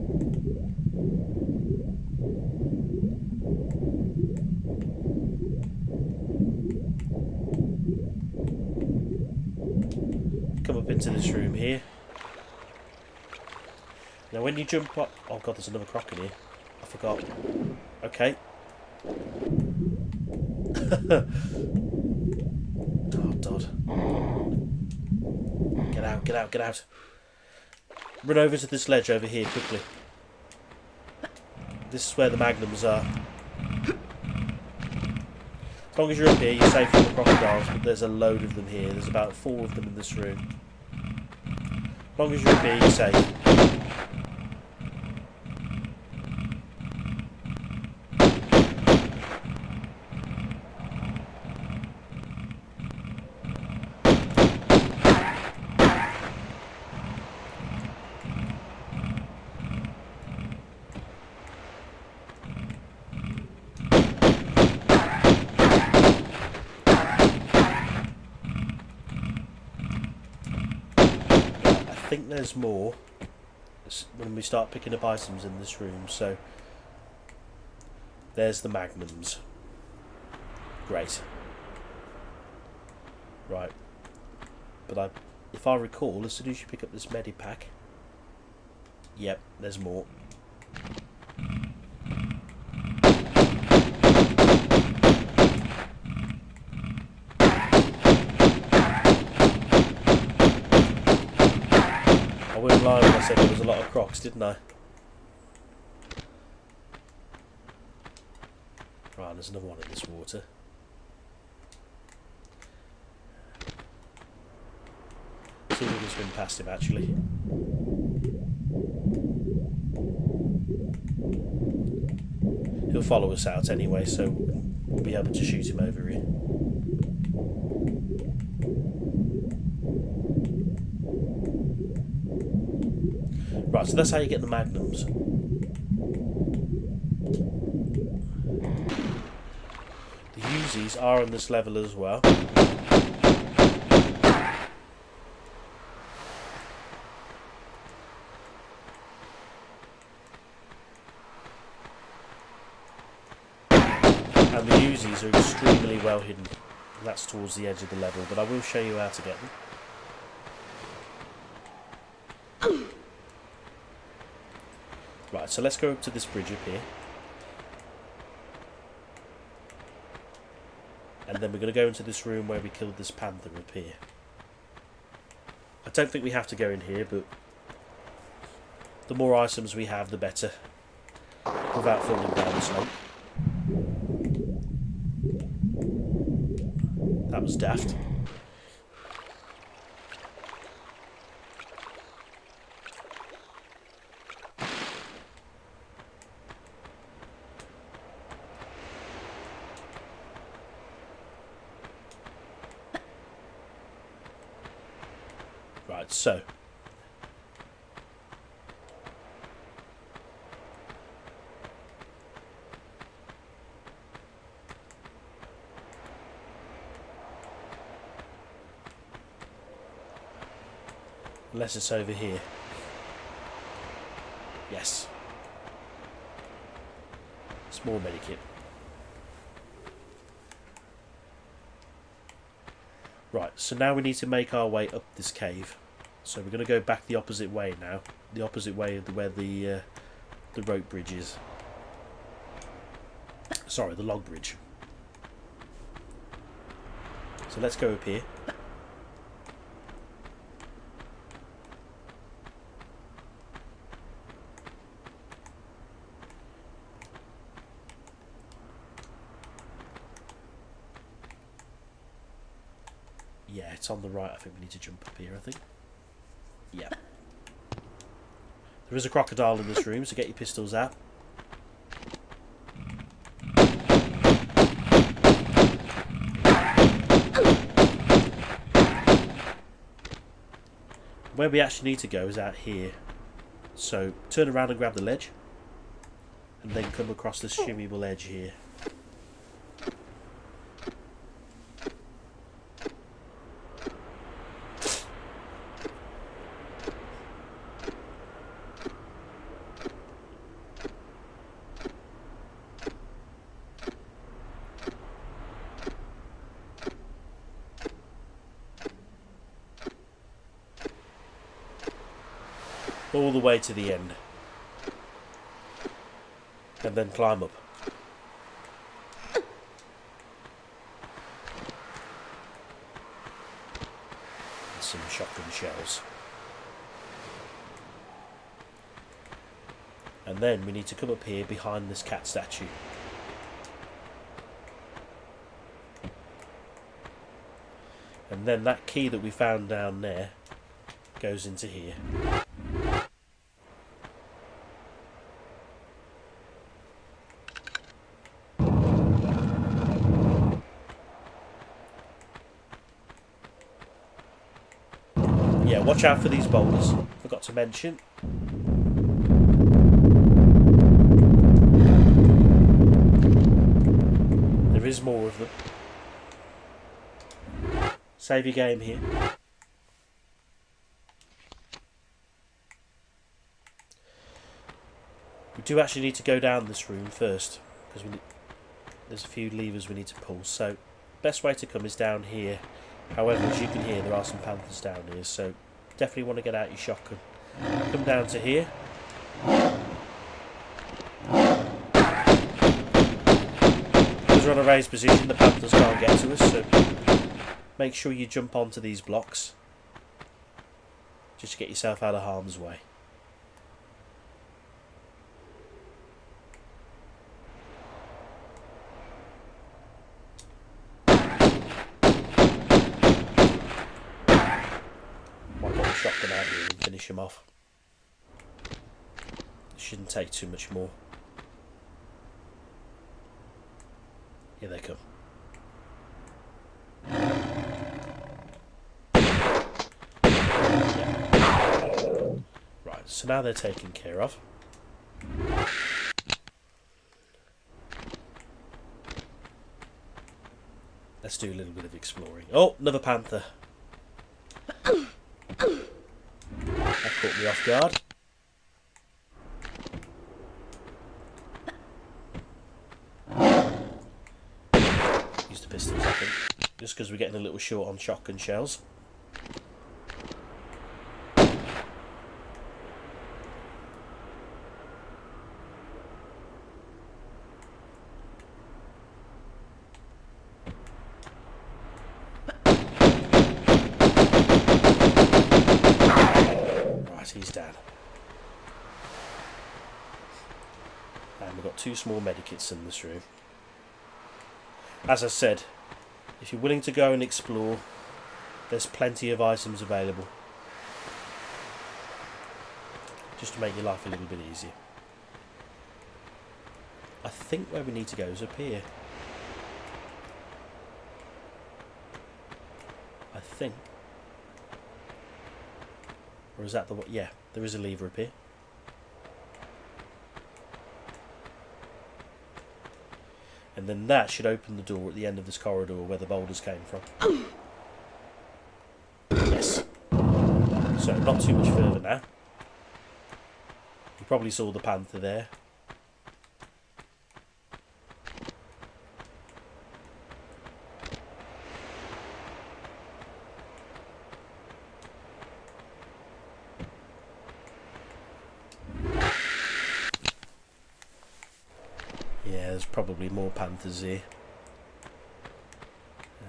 come up into this room here. Now when you jump up... Oh god, there's another croc in here. I forgot. Okay. Oh god. Get out, get out, get out. Run over to this ledge over here quickly. This is where the magnums are. As long as you're up here, you're safe from the crocodiles, but there's a load of them here. There's about 4 of them in this room. As long as you're up here, you're safe. I think there's more when we start picking up items in this room. So there's the magnums. Great. Right. But if I recall, as soon as you pick up this medipack, yep, there's more. I wouldn't lie when I said there was a lot of crocs, didn't I? Right, there's another one in this water. See if we can swim past him actually. He'll follow us out anyway, so we'll be able to shoot him over here. Right, so that's how you get the magnums. The Uzis are on this level as well. And the Uzis are extremely well hidden. That's towards the edge of the level, but I will show you how to get them. Right, so let's go up to this bridge up here. And then we're going to go into this room where we killed this panther up here. I don't think we have to go in here, but the more items we have, the better. Without falling down the slope. That was daft. Right, so Unless it's over here. Yes. Small medikit. Right, so now we need to make our way up this cave. So we're going to go back the opposite way now. The opposite way of where the rope bridge is. Sorry, the log bridge. So let's go up here. Yeah, it's on the right. I think we need to jump up here, I think. Yeah. There is a crocodile in this room, so get your pistols out. Where we actually need to go is out here. So turn around and grab the ledge. And then come across this shimmyable edge here. All the way to the end. And then climb up. And some shotgun shells. And then we need to come up here behind this cat statue. And then that key that we found down there goes into here. Yeah, watch out for these boulders. Forgot to mention. There is more of them. Save your game here. We do actually need to go down this room first, because there's a few levers we need to pull. So, best way to come is down here. However, as you can hear, there are some panthers down here, so definitely want to get out your shotgun. Come down to here. Because we're on a raised position, the panthers can't get to us, so make sure you jump onto these blocks. Just to get yourself out of harm's way. Shotgun out here and finish him off. Shouldn't take too much more. Here they come. Yeah. Right, so now they're taken care of. Let's do a little bit of exploring. Oh, another panther. That caught me off guard. Use the pistols, I think. Just because we're getting a little short on shotgun shells. He's down. And we've got 2 small medikits in this room. As I said, if you're willing to go and explore, there's plenty of items available. Just to make your life a little bit easier. I think where we need to go is up here. I think. Or is that the one? Yeah, there is a lever up here. And then that should open the door at the end of this corridor where the boulders came from. Yes. So, not too much further now. You probably saw the panther there. Yeah, there's probably more panthers here.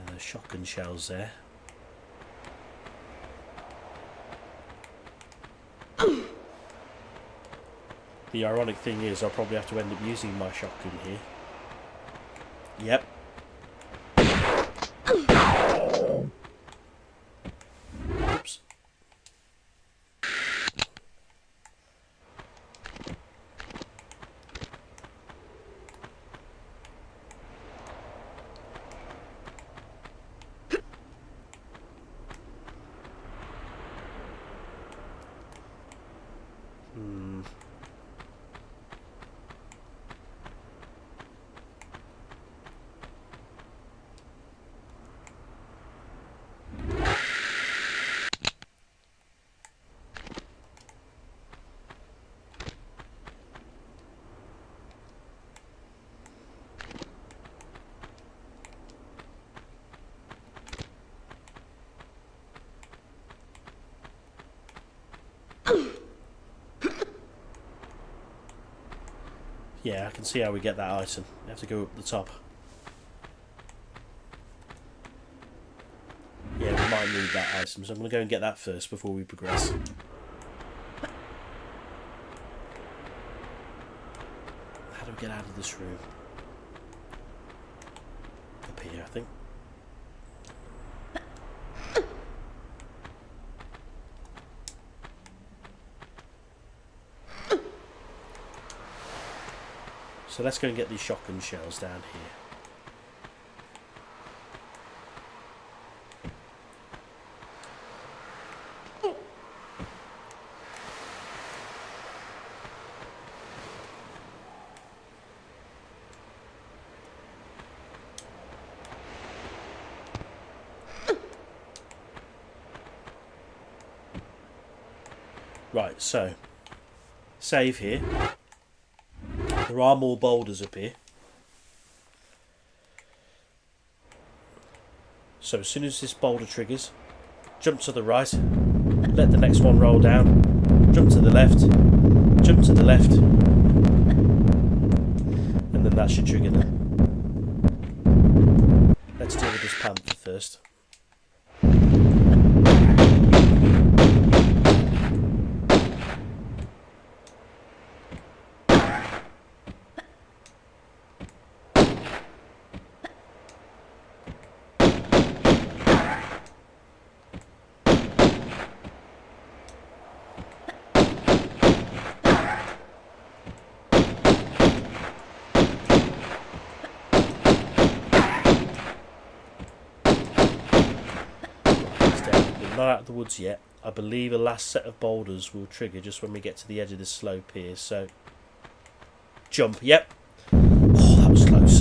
There's shotgun shells there. The ironic thing is I'll probably have to end up using my shotgun here. Yep. Oops. Yeah, I can see how we get that item. You have to go up the top. Yeah, we might need that item, so I'm going to go and get that first before we progress. How do we get out of this room? Up here, I think. So let's go and get these shotgun shells down here. Right, so save here. There are more boulders up here. So as soon as this boulder triggers, jump to the right, let the next one roll down, jump to the left, jump to the left, and then that should trigger them. Let's deal with this panther first. Not out of the woods yet. I believe a last set of boulders will trigger just when we get to the edge of this slope here. So, jump. Yep. Oh, that was close.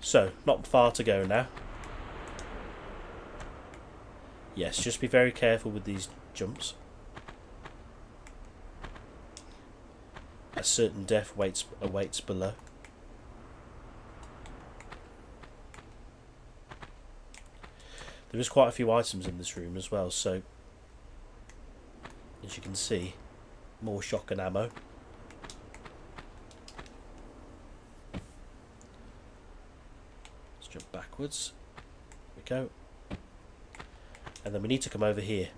So, not far to go now. Yes, just be very careful with these jumps. A certain death awaits below. There is quite a few items in this room as well, so as you can see, more shotgun ammo. Let's jump backwards. There we go. And then we need to come over here.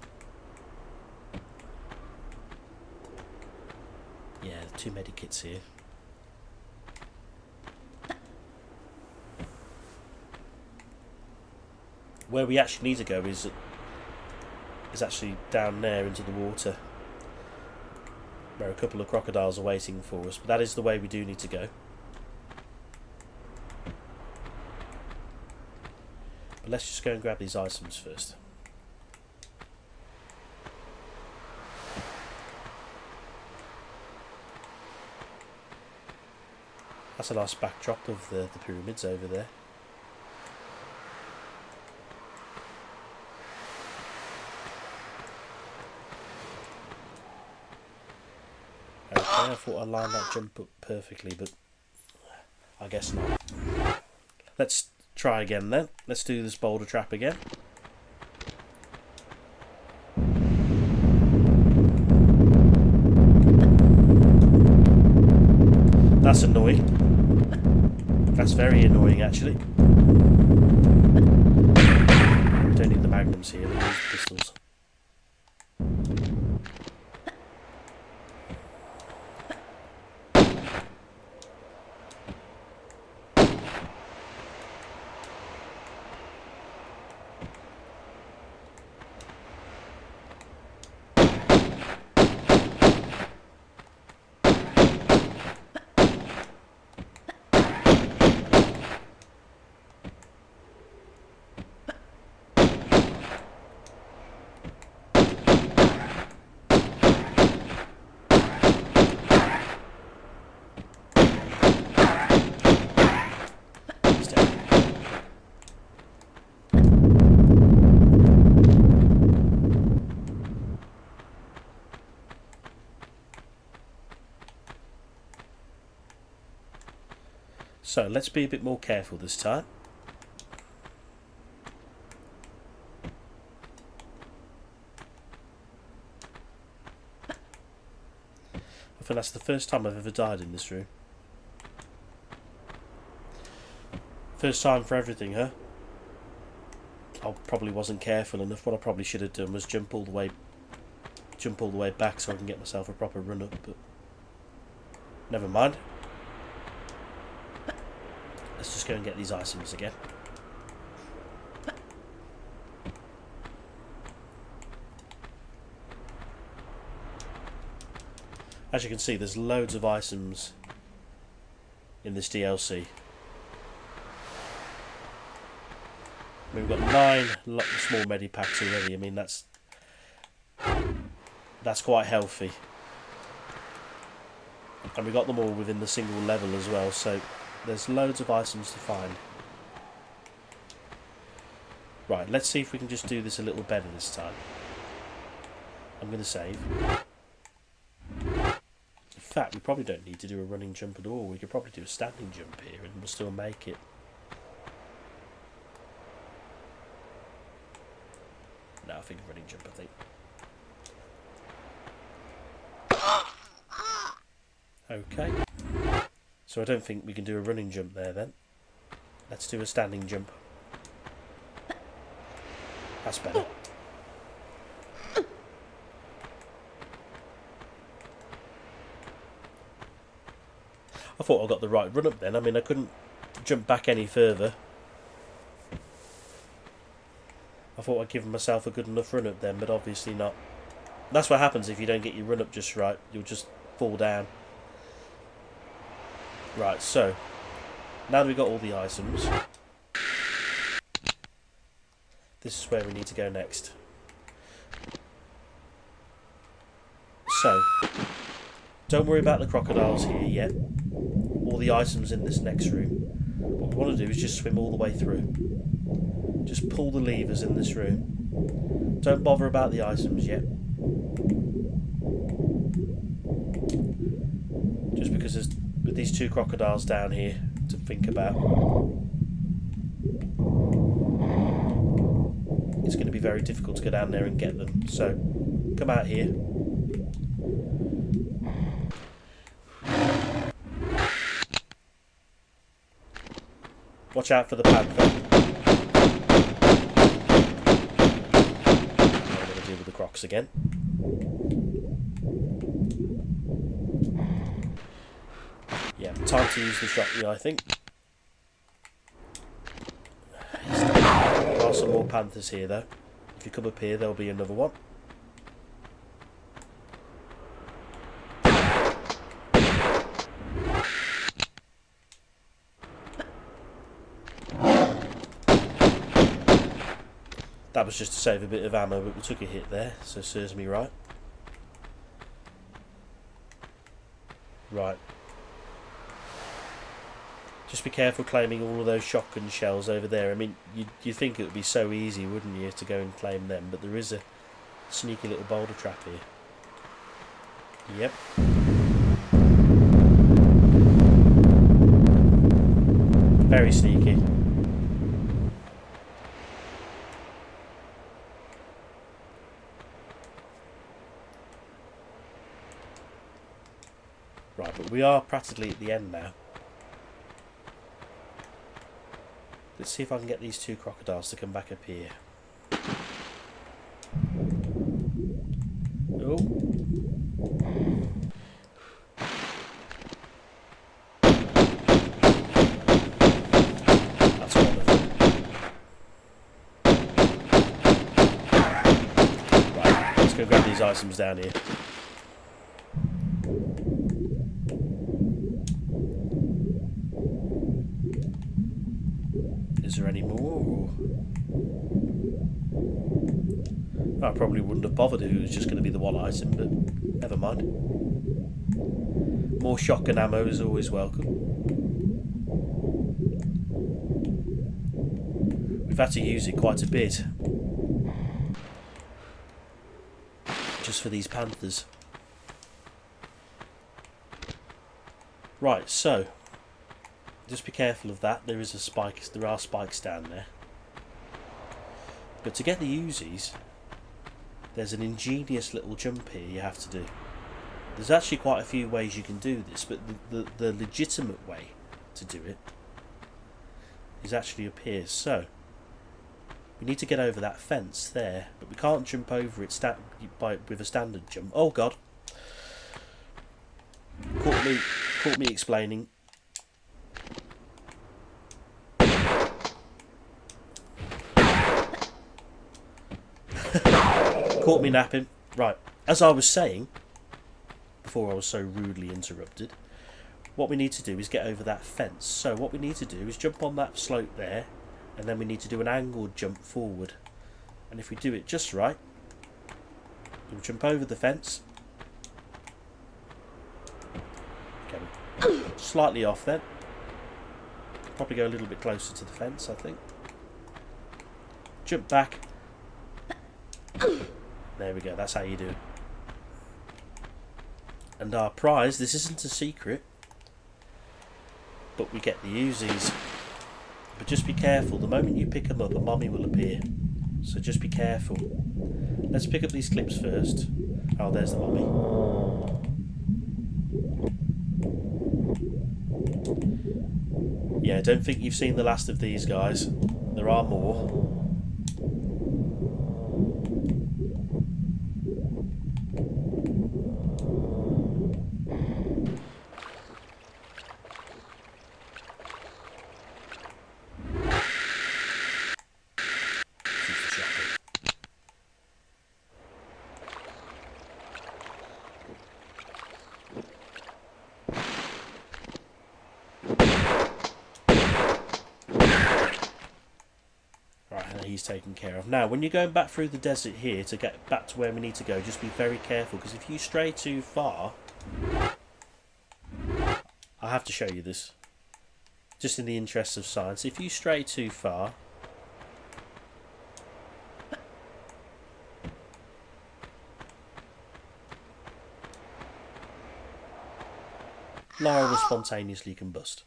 Yeah, 2 medikits here. Where we actually need to go is actually down there into the water, where a couple of crocodiles are waiting for us. But that is the way we do need to go. But let's just go and grab these items first. That's a nice backdrop of the pyramids over there. I thought I lined that jump up perfectly, but I guess not. Let's try again then. Let's do this boulder trap again. That's annoying. That's very annoying, actually. We don't need the magnums here, we use the pistols. So let's be a bit more careful this time. I think that's the first time I've ever died in this room. First time for everything, huh? I probably wasn't careful enough. What I probably should have done was jump all the way back so I can get myself a proper run up, but never mind. Let's just go and get these items again. As you can see, there's loads of items in this DLC. I mean, we've got 9 small medipacks already. I mean, that's quite healthy. And we got them all within the single level as well, so there's loads of items to find. Right, let's see if we can just do this a little better this time. I'm going to save. In fact, we probably don't need to do a running jump at all. We could probably do a standing jump here and we'll still make it. No, I think a running jump, I think. Okay. So I don't think we can do a running jump there then. Let's do a standing jump. That's better. I thought I got the right run up then. I mean, I couldn't jump back any further. I thought I'd given myself a good enough run up then, but obviously not. That's what happens if you don't get your run up just right. You'll just fall down. Right, so now that we've got all the items, this is where we need to go next. So, don't worry about the crocodiles here yet. All the items in this next room. What we want to do is just swim all the way through. Just pull the levers in this room. Don't bother about the items yet. Just because there's with these 2 crocodiles down here to think about. It's going to be very difficult to go down there and get them. So, come out here. Watch out for the panther. I'm going to deal with the crocs again. Yeah, time to use the shotgun, I think. There are some more panthers here, though. If you come up here, there'll be another one. That was just to save a bit of ammo, but we took a hit there, so serves me right. Right. Just be careful claiming all of those shotgun shells over there. I mean, you'd think it would be so easy, wouldn't you, to go and claim them, but there is a sneaky little boulder trap here. Yep. Very sneaky. Right, but we are practically at the end now. Let's see if I can get these two crocodiles to come back up here. Oh. That's wonderful. Right, let's go grab these items down here. Is there any more? I probably wouldn't have bothered if it was just going to be the one item, but never mind. More shotgun ammo is always welcome. We've had to use it quite a bit. Just for these panthers. Right, so just be careful of that. There is a spike. There are spikes down there. But to get the Uzis, there's an ingenious little jump here you have to do. There's actually quite a few ways you can do this, but the legitimate way to do it is actually up here. So we need to get over that fence there, but we can't jump over it with a standard jump. Oh God! Caught me explaining. Caught me napping. Right, as I was saying before I was so rudely interrupted, what we need to do is get over that fence. So what we need to do is jump on that slope there, and then we need to do an angled jump forward. And if we do it just right, we'll jump over the fence. Okay, slightly off then. Probably go a little bit closer to the fence, I think. Jump back. There we go, that's how you do it. And our prize, this isn't a secret, but we get the Uzis. But just be careful, the moment you pick them up, a mummy will appear. So just be careful. Let's pick up these clips first. Oh, there's the mummy. Yeah, don't think you've seen the last of these guys. There are more. He's taken care of. Now, when you're going back through the desert here to get back to where we need to go, just be very careful, because if you stray too far, I have to show you this, just in the interest of science. If you stray too far, Lara will spontaneously combust.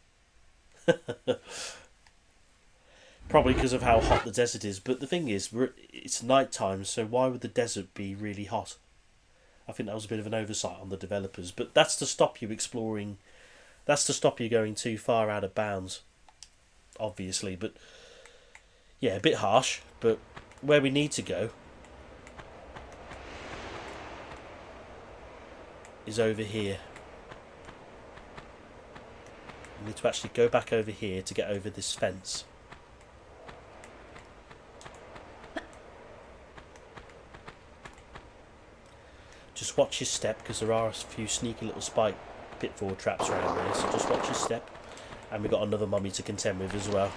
Probably because of how hot the desert is. But the thing is, it's night time, so why would the desert be really hot? I think that was a bit of an oversight on the developers. But that's to stop you exploring. That's to stop you going too far out of bounds, obviously. But yeah, a bit harsh. But where we need to go is over here. We need to actually go back over here to get over this fence. Just watch your step, because there are a few sneaky little spike pitfall traps around there, so just watch your step. And we've got another mummy to contend with as well.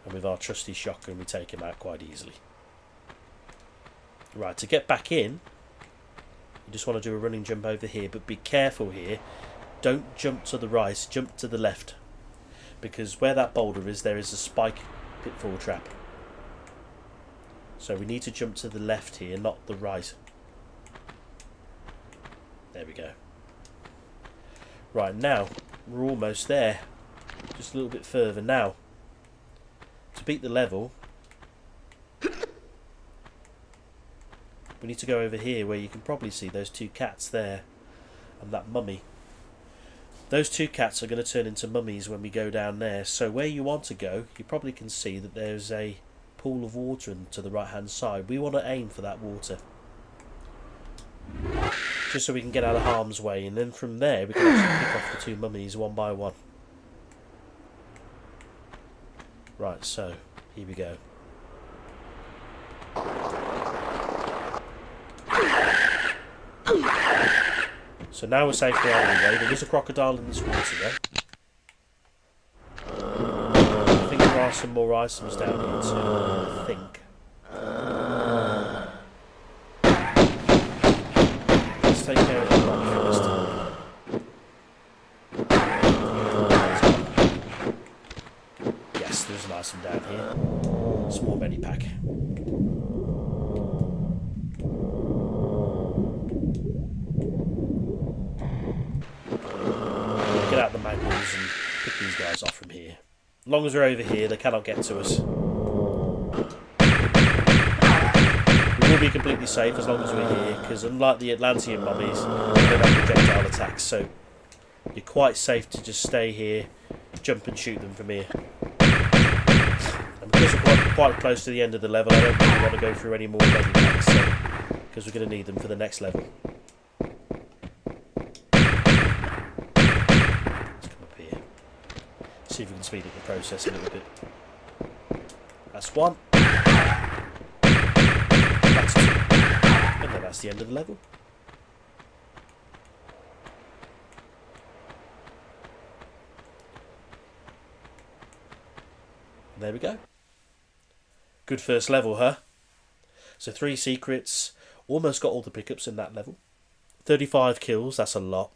And with our trusty shotgun we take him out quite easily. Right, to get back in, you just want to do a running jump over here, but be careful here. Don't jump to the right, jump to the left. Because where that boulder is, there is a spike pitfall trap. So we need to jump to the left here, not the right. There we go. Right, now we're almost there. Just a little bit further now. To beat the level, we need to go over here where you can probably see those two cats there and that mummy. Those two cats are going to turn into mummies when we go down there. So where you want to go, you probably can see that there's a pool of water to the right hand side. We want to aim for that water, just so we can get out of harm's way, and then from there we can actually pick off the two mummies one by one. Right, so here we go. So now we're safely out of the way. There is a crocodile in this water there. I think there are some more items down here too, I think. Let's take care of the rock first. Yes, there's an item down here. Small medipack. Get out the magnums and pick these guys off from here. As long as we're over here, they cannot get to us. We will be completely safe as long as we're here, because unlike the Atlantean mummies, they don't have projectile attacks, so you're quite safe to just stay here, jump and shoot them from here. And because we're quite close to the end of the level, I don't really want to go through any more medipacks, because we're going to need them for the next level. See if we can speed up the process a little bit. That's one. That's two. And then that's the end of the level. And there we go. Good first level, huh? So 3 secrets. Almost got all the pickups in that level. 35 kills, that's a lot.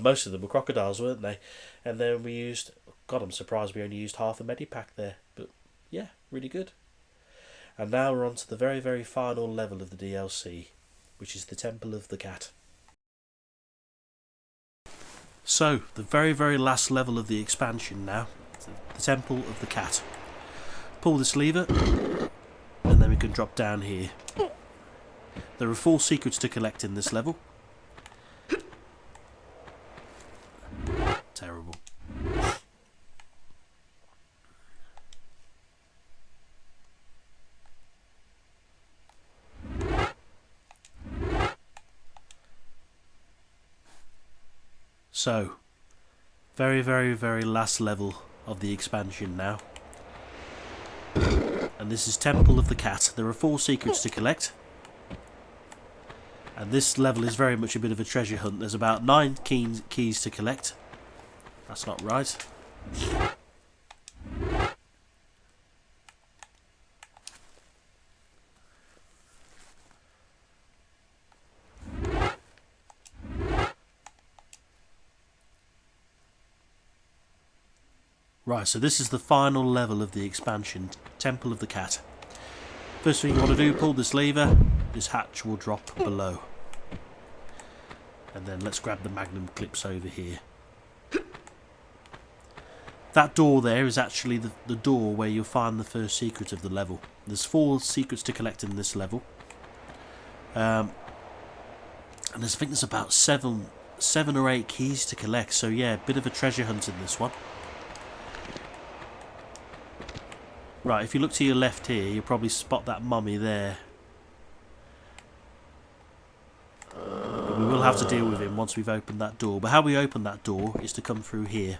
Most of them were crocodiles, weren't they? And then we used... God, I'm surprised we only used half a medipack there. But yeah, really good. And now we're on to the very, very final level of the DLC, which is the Temple of the Cat. So, the very, very last level of the expansion now. The Temple of the Cat. Pull this lever, and then we can drop down here. There are 4 secrets to collect in this level. Terrible. So, very, very, very last level of the expansion now. And this is Temple of the Cat. There are 4 secrets to collect. And this level is very much a bit of a treasure hunt. There's about 9 keys to collect. That's not right. Right, so this is the final level of the expansion, Temple of the Cat. First thing you want to do, pull this lever, this hatch will drop below. And then let's grab the magnum clips over here. That door there is actually the door where you'll find the first secret of the level. There's 4 secrets to collect in this level. And I think there's about 7 or 8 keys to collect, so yeah, a bit of a treasure hunt in this one. Right, if you look to your left here, you'll probably spot that mummy there. But we will have to deal with him once we've opened that door. But how we open that door is to come through here.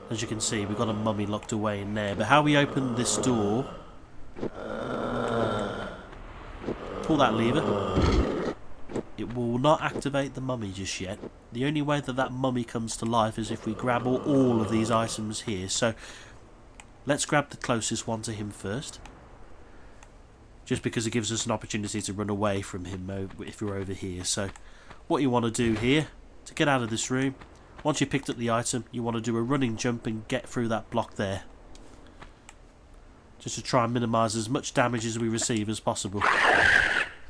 As you can see, we've got a mummy locked away in there. But how we open this door... Pull that lever. It will not activate the mummy just yet. The only way that mummy comes to life is if we grab all of these items here. So let's grab the closest one to him first. Just because it gives us an opportunity to run away from him if we're over here. So what you want to do here, to get out of this room, once you picked up the item, you want to do a running jump and get through that block there. just to try and minimise as much damage as we receive as possible.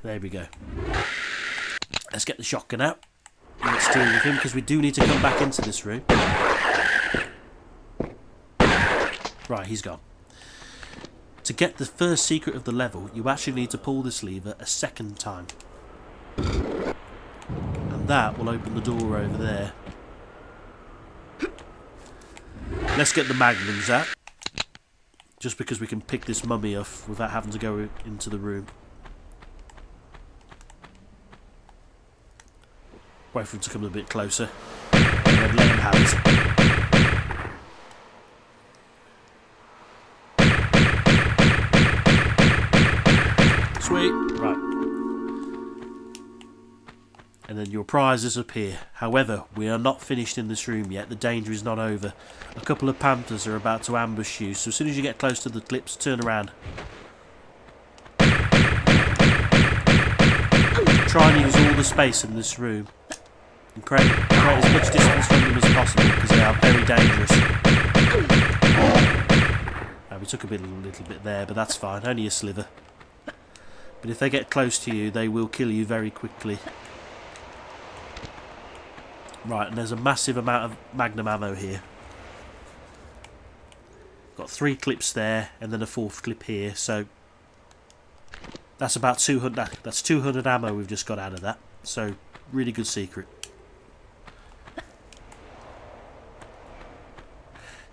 There we go. Let's get the shotgun out. Let's deal with him, because we do need to come back into this room. Right, he's gone. To get the first secret of the level, you actually need to pull this lever a second time. And that will open the door over there. Let's get the magnums out. Just because we can pick this mummy off without having to go into the room. Wait for him to come a bit closer. And then let him have it. Sweet. Right. And then your prizes appear. However, we are not finished in this room yet. The danger is not over. A couple of panthers are about to ambush you, so as soon as you get close to the clips, turn around. Try and use all the space in this room. And create as much distance from them as possible, because they are very dangerous. We took a little bit there, but that's fine. Only a sliver. But if they get close to you, they will kill you very quickly. Right, and there's a massive amount of magnum ammo here. Got 3 clips there, and then a 4th clip here, so that's about 200. That's 200 ammo we've just got out of that. So really good secret.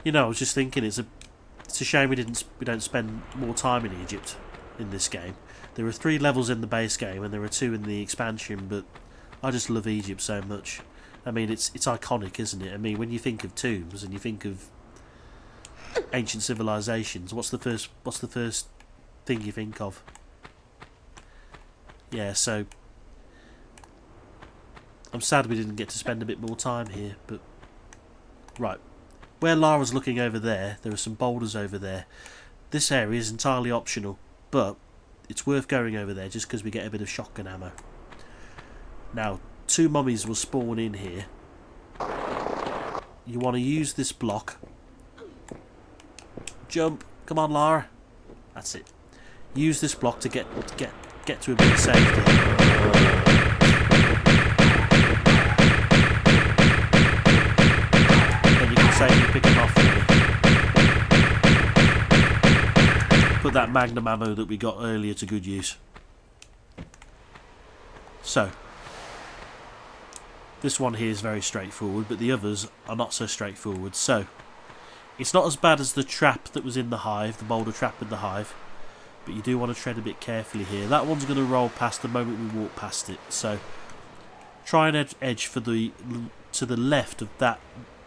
You know, I was just thinking, it's a shame we don't spend more time in Egypt in this game. There are 3 levels in the base game, and there are 2 in the expansion. But I just love Egypt so much. I mean, it's iconic, isn't it? I mean, when you think of tombs and you think of ancient civilizations, what's the first thing you think of? Yeah, so I'm sad we didn't get to spend a bit more time here, but right. Where Lara's looking over there, there are some boulders over there. This area is entirely optional, but it's worth going over there just because we get a bit of shotgun ammo. Now, 2 mummies will spawn in here. You want to use this block. Jump. Come on, Lara. That's it. Use this block to get to a bit of safety. Then you can safely pick them off. Put that magnum ammo that we got earlier to good use. So, this one here is very straightforward, but the others are not so straightforward. So, it's not as bad as the trap that was in the hive, the boulder trap in the hive, but you do want to tread a bit carefully here. That one's going to roll past the moment we walk past it, so try and edge to the left of that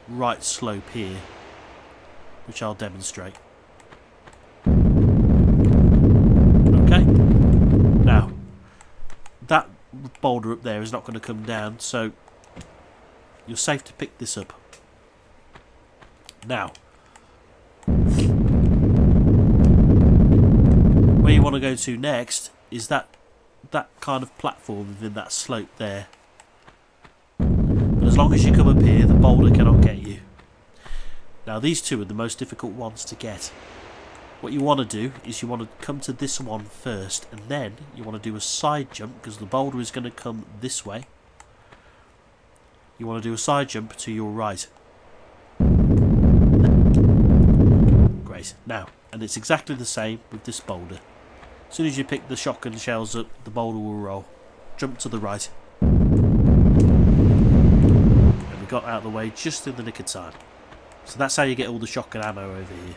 right slope here, which I'll demonstrate. Okay, now that boulder up there is not going to come down, so you're safe to pick this up. Now, where you want to go to next is that kind of platform within that slope there. But as long as you come up here, the boulder cannot get you. Now, these 2 are the most difficult ones to get. What you want to do is you want to come to this one first, and then you want to do a side jump, because the boulder is going to come this way. You want to do a side jump to your right. Great. Now, and it's exactly the same with this boulder. As soon as you pick the shotgun shells up, the boulder will roll. Jump to the right. And we got out of the way just in the nick of time. So that's how you get all the shotgun ammo over here.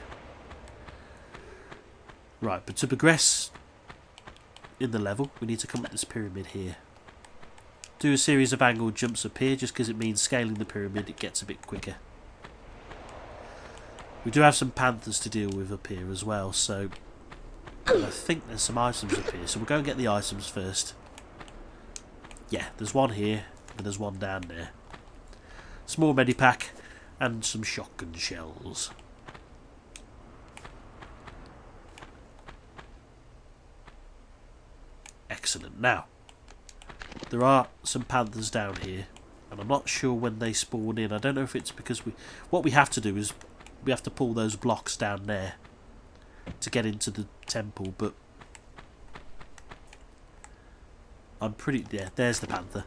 Right, but to progress in the level, we need to come up this pyramid here. Do a series of angled jumps up here, just because it means scaling the pyramid, it gets a bit quicker. We do have some panthers to deal with up here as well, so I think there's some items up here, so we'll go and get the items first. Yeah, there's one here, and there's one down there. Small medipack, and some shotgun shells. Excellent. Now, there are some panthers down here, and I'm not sure when they spawn in. I don't know if it's because what we have to do is we have to pull those blocks down there. to get into the temple, but I'm pretty... Yeah, there's the panther.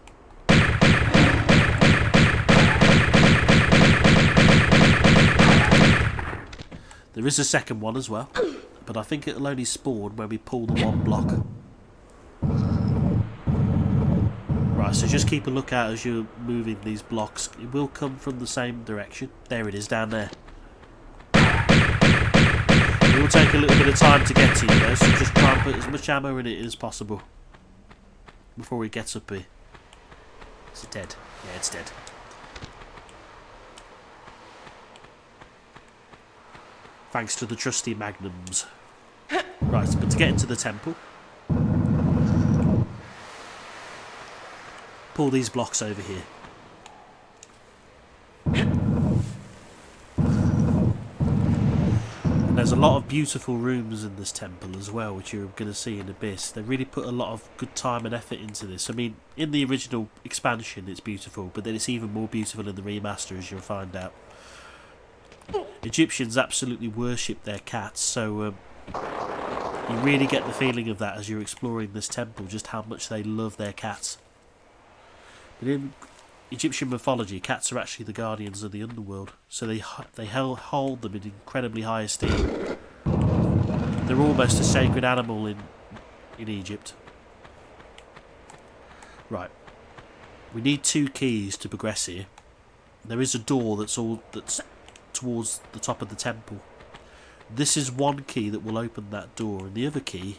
There is a second one as well, but I think it'll only spawn when we pull the one block. Right, so just keep a lookout as you're moving these blocks. It will come from the same direction. There it is, down there. It will take a little bit of time to get to you though, so just try and put as much ammo in it as possible before it gets up here. Is it dead? Yeah, it's dead. Thanks to the trusty magnums. Right, but to get into the temple, pull these blocks over here. And there's a lot of beautiful rooms in this temple as well, which you're going to see in a bit. They really put a lot of good time and effort into this. I mean, in the original expansion it's beautiful, but then it's even more beautiful in the remaster, as you'll find out. Egyptians absolutely worship their cats, so you really get the feeling of that as you're exploring this temple, just how much they love their cats. But in Egyptian mythology, cats are actually the guardians of the underworld, so they hold them in incredibly high esteem. They're almost a sacred animal in Egypt. Right, we need 2 keys to progress here. There is a door that's towards the top of the temple. This is one key that will open that door, and the other key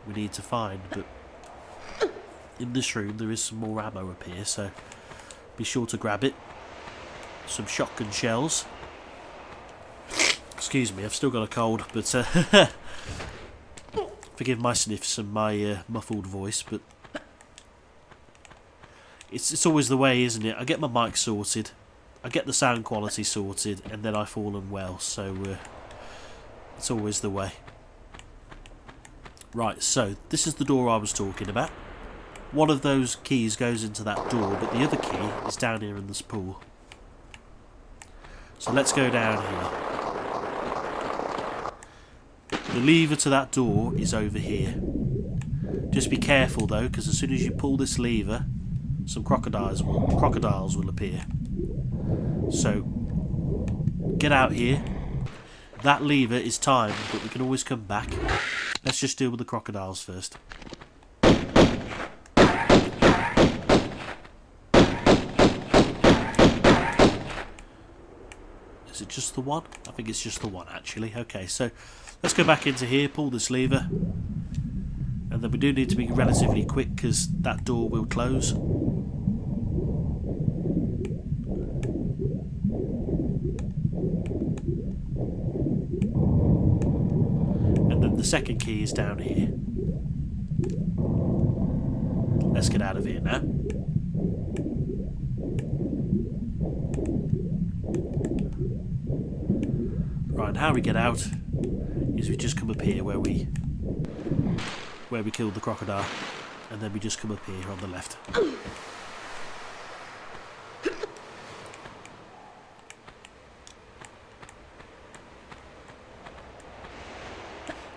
we need to find, but in this room there is some more ammo up here, so be sure to grab it. Some shotgun shells. Excuse me, I've still got a cold, but forgive my sniffs and my muffled voice, but it's always the way, isn't it? I get my mic sorted, I get the sound quality sorted, and then I fall unwell, so it's always the way. Right, so this is the door I was talking about. One of those keys goes into that door, but the other key is down here in this pool. So let's go down here. The lever to that door is over here. Just be careful though, because as soon as you pull this lever, some crocodiles will appear. So get out here. That lever is timed, but we can always come back. Let's just deal with the crocodiles first. Is it just the one? I think it's just the one actually. Okay, so let's go back into here, pull this lever, and then we do need to be relatively quick because that door will close. And then the second key is down here. Let's get out of here now. Right, and how we get out is we just come up here where we killed the crocodile, and then we just come up here on the left.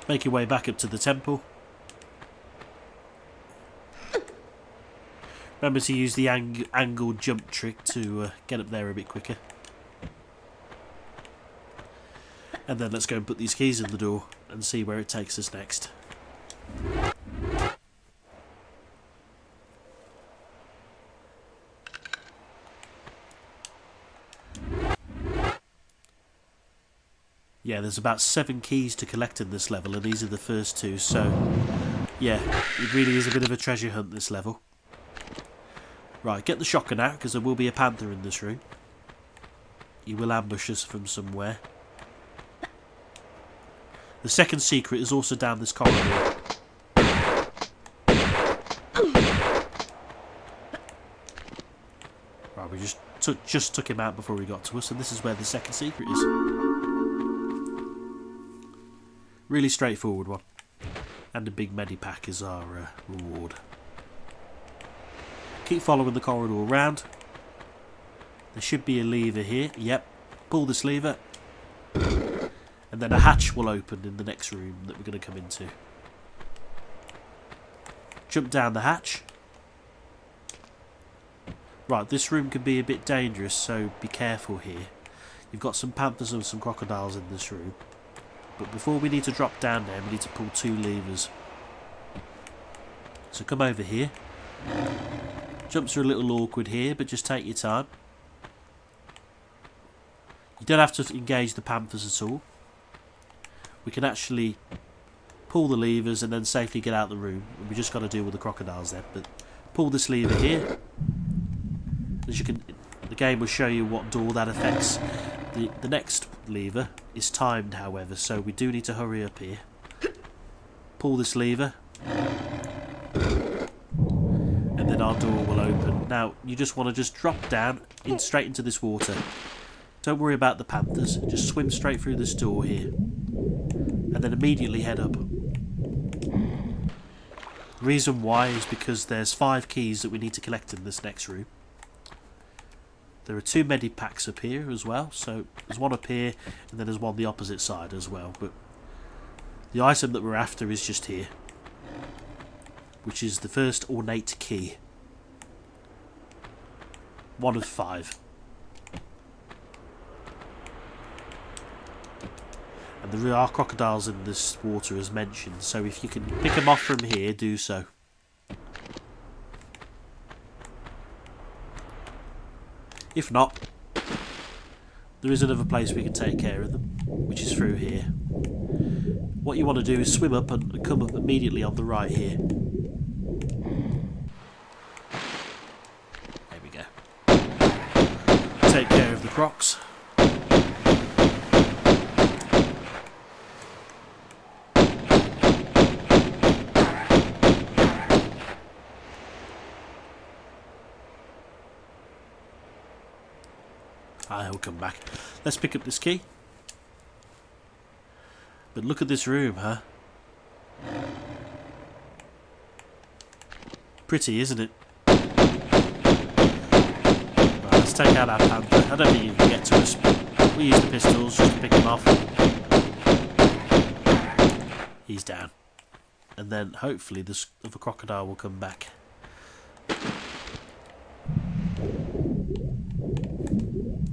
Make your way back up to the temple. Remember to use the angled jump trick to get up there a bit quicker. And then let's go and put these keys in the door and see where it takes us next. Yeah, there's about 7 keys to collect in this level, and these are the first 2, so yeah, it really is a bit of a treasure hunt, this level. Right, get the shotgun out, because there will be a panther in this room. He will ambush us from somewhere. The second secret is also down this corridor. Right, we just took him out before he got to us, and this is where the second secret is. Really straightforward one. And a big medipack is our reward. Keep following the corridor round. There should be a lever here. Yep. Pull this lever. And then a hatch will open in the next room that we're going to come into. Jump down the hatch. Right, this room can be a bit dangerous, so be careful here. You've got some panthers and some crocodiles in this room. But before we need to drop down there, we need to pull 2 levers. So come over here. Jumps are a little awkward here, but just take your time. You don't have to engage the panthers at all. We can actually pull the levers and then safely get out of the room. We just got to deal with the crocodiles then. But pull this lever here. As you can, the game will show you what door that affects. The next lever is timed, however, so we do need to hurry up here. Pull this lever, and then our door will open. Now, you just want to just drop down straight into this water. Don't worry about the panthers. Just swim straight through this door here, and then immediately head up. The reason why is because there's 5 keys that we need to collect in this next room. There are 2 medipacks up here as well, so there's one up here and then there's one the opposite side as well. But the item that we're after is just here, which is the first ornate key. 1 of 5. And there are crocodiles in this water as mentioned, so if you can pick them off from here, do so. If not, there is another place we can take care of them, which is through here. What you want to do is swim up and come up immediately on the right here. There we go. Take care of the crocs. He'll come back. Let's pick up this key. But look at this room, huh? Pretty, isn't it? Right, let's take out our panther. I don't think you can get to us, but we use the pistols just to pick him off. He's down. And then hopefully this other crocodile will come back.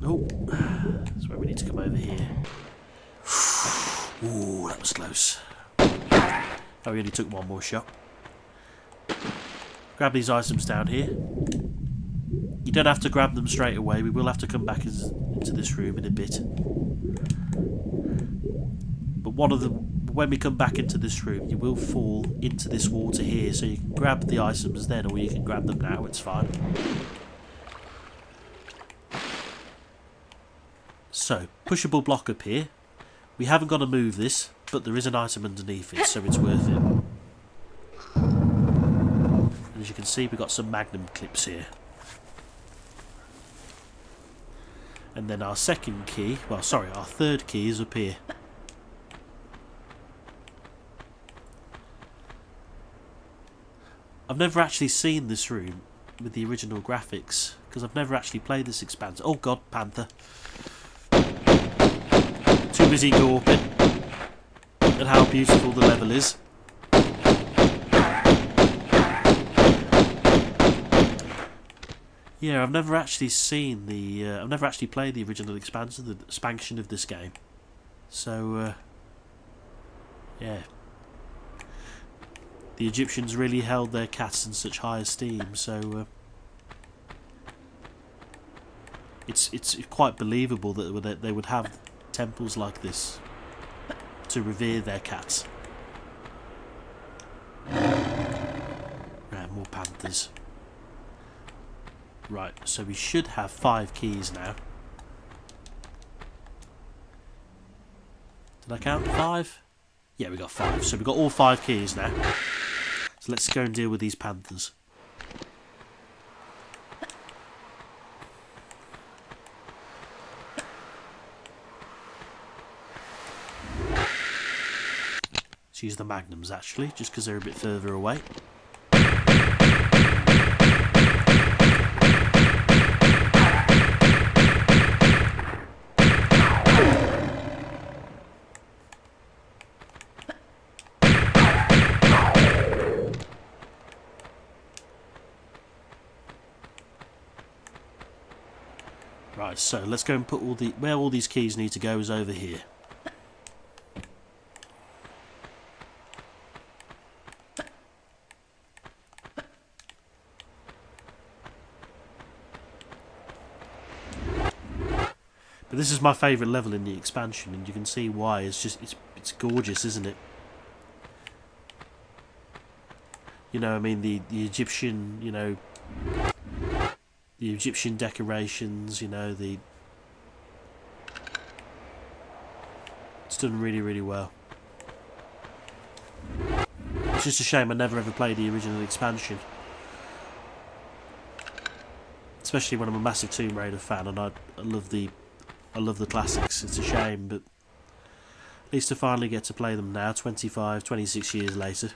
Oh, that's where we need to come over here. Ooh, that was close. I only took 1 more shot. Grab these items down here. You don't have to grab them straight away. We will have to come back into this room in a bit. But when we come back into this room, you will fall into this water here, so you can grab the items then, or you can grab them now. It's fine. So, pushable block up here. We haven't got to move this, but there is an item underneath it, so it's worth it. And as you can see, we've got some magnum clips here. And then our second key, our third key is up here. I've never actually seen this room with the original graphics, because I've never actually played this expansion. Oh god, panther. Too busy gawping at how beautiful the level is. Yeah, I've never actually seen the. I've never actually played the original expansion of this game. So, yeah. The Egyptians really held their cats in such high esteem. So, it's quite believable that they would have temples like this to revere their cats. Right, more panthers. Right, so we should have 5 keys now. Did I count 5? Yeah, we got 5. So we got all 5 keys now. So let's go and deal with these panthers. Let's use the magnums actually, just because they're a bit further away. Right, so let's go and put where all these keys need to go is over here. But this is my favourite level in the expansion, and you can see why. It's gorgeous, isn't it? You know, I mean, the Egyptian, you know, the Egyptian decorations, you know, it's done really, really well. It's just a shame I never ever played the original expansion. Especially when I'm a massive Tomb Raider fan, and I love the classics. It's a shame, but at least I finally get to play them now, 25, 26 years later.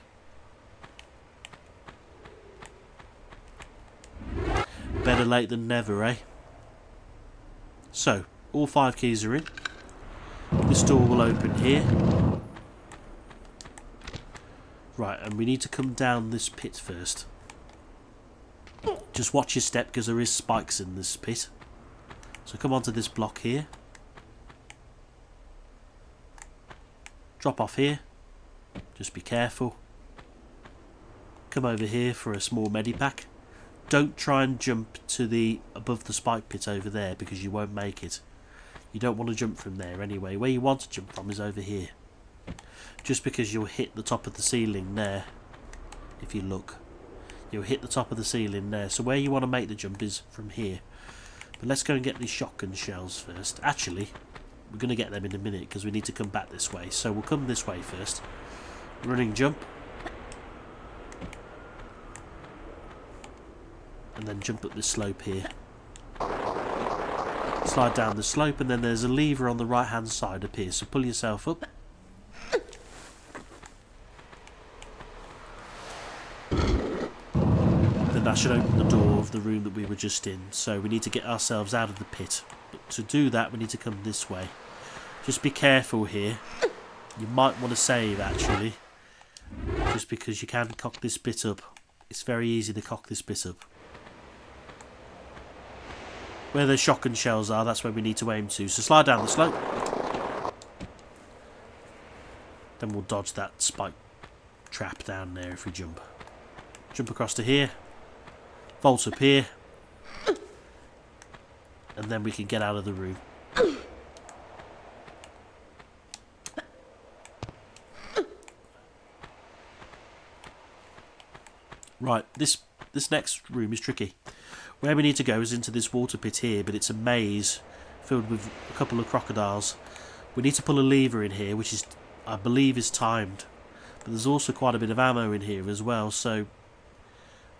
Better late than never, eh? So, all 5 keys are in. This door will open here. Right, and we need to come down this pit first. Just watch your step, because there is spikes in this pit. So come onto this block here. Drop off here. Just be careful. Come over here for a small medipack. Don't try and jump to above the spike pit over there, because you won't make it. You don't want to jump from there anyway. Where you want to jump from is over here. Just because you'll hit the top of the ceiling there. If you look, you'll hit the top of the ceiling there. So where you want to make the jump is from here. But let's go and get these shotgun shells first. Actually, we're going to get them in a minute, because we need to come back this way. So we'll come this way first. Running jump. And then jump up this slope here. Slide down the slope, and then there's a lever on the right hand side up here, so pull yourself up. Then that should open the door of the room that we were just in. So we need to get ourselves out of the pit. But to do that, we need to come this way. Just be careful here. You might want to save, actually, just because you can cock this bit up. It's very easy to cock this bit up. Where the shotgun shells are, that's where we need to aim to. So slide down the slope. Then we'll dodge that spike trap down there if we jump. Jump across to here. Vault up here. And then we can get out of the room. Right, this next room is tricky. Where we need to go is into this water pit here, but it's a maze filled with a couple of crocodiles. We need to pull a lever in here, which is, I believe, is timed. But there's also quite a bit of ammo in here as well, so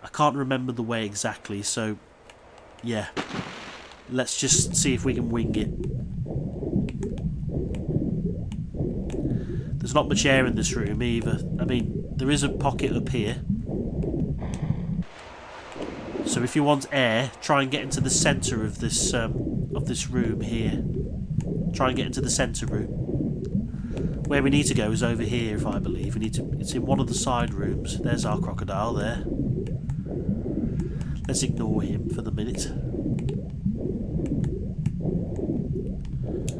I can't remember the way exactly, so yeah. Let's just see if we can wing it. There's not much air in this room either. I mean, there is a pocket up here. So if you want air, try and get into the centre of this room here. Try and get into the centre room. Where we need to go is over here, if I believe. It's in one of the side rooms. There's our crocodile there. Let's ignore him for the minute.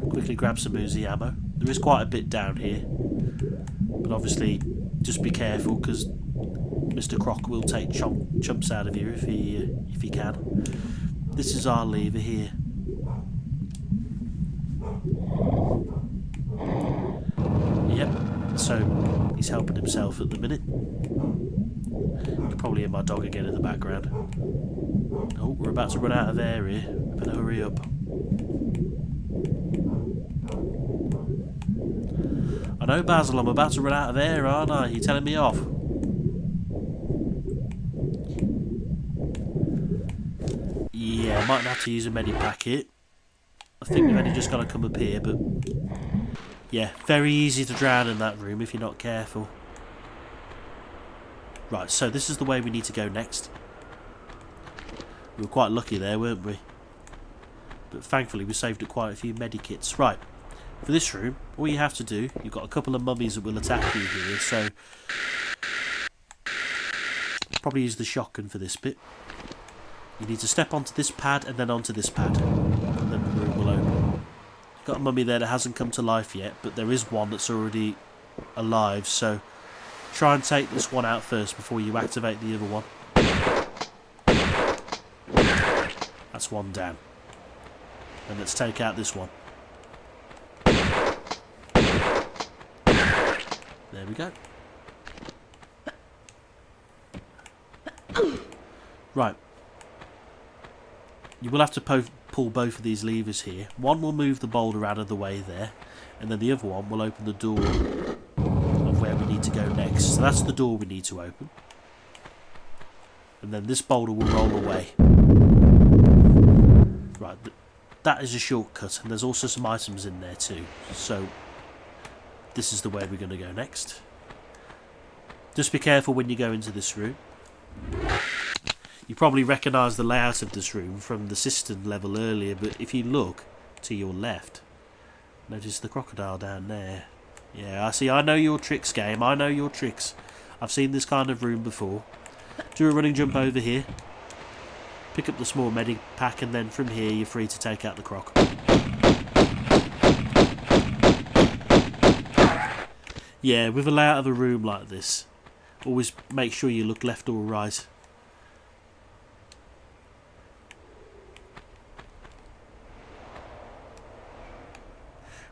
Quickly grab some Uzi ammo. There is quite a bit down here, but obviously just be careful, because Mr. Croc will take chumps out of you if he can. This is our lever here. Yep, so he's helping himself at the minute. You can probably hear my dog again in the background. Oh, we're about to run out of air here. Better hurry up. I know, Basil, I'm about to run out of air, aren't I? You're telling me off. Yeah, I might have to use a medipack here. I think we've only just got to come up here, but yeah, very easy to drown in that room if you're not careful. Right, so this is the way we need to go next. We were quite lucky there, weren't we? But thankfully we saved up quite a few medikits. Right, for this room, all you have to do, you've got a couple of mummies that will attack you here, so probably use the shotgun for this bit. You need to step onto this pad and then onto this pad, and then Got a mummy there that hasn't come to life yet, but there is one that's already alive, so try and take this one out first before you activate the other one. That's one down. And let's take out this one. There we go. Right. You will have to pull both of these levers here. One will move the boulder out of the way there, and then the other one will open the door of where we need to go next. So that's the door we need to open. And then this boulder will roll away. Right, that is a shortcut, and there's also some items in there too. So this is the way we're going to go next. Just be careful when you go into this room. You probably recognise the layout of this room from the cistern level earlier, but if you look to your left, notice the crocodile down there. Yeah, I see. I know your tricks, game. I know your tricks. I've seen this kind of room before. Do a running jump over here. Pick up the small medic pack, and then from here you're free to take out the croc. Yeah, with a layout of a room like this, always make sure you look left or right.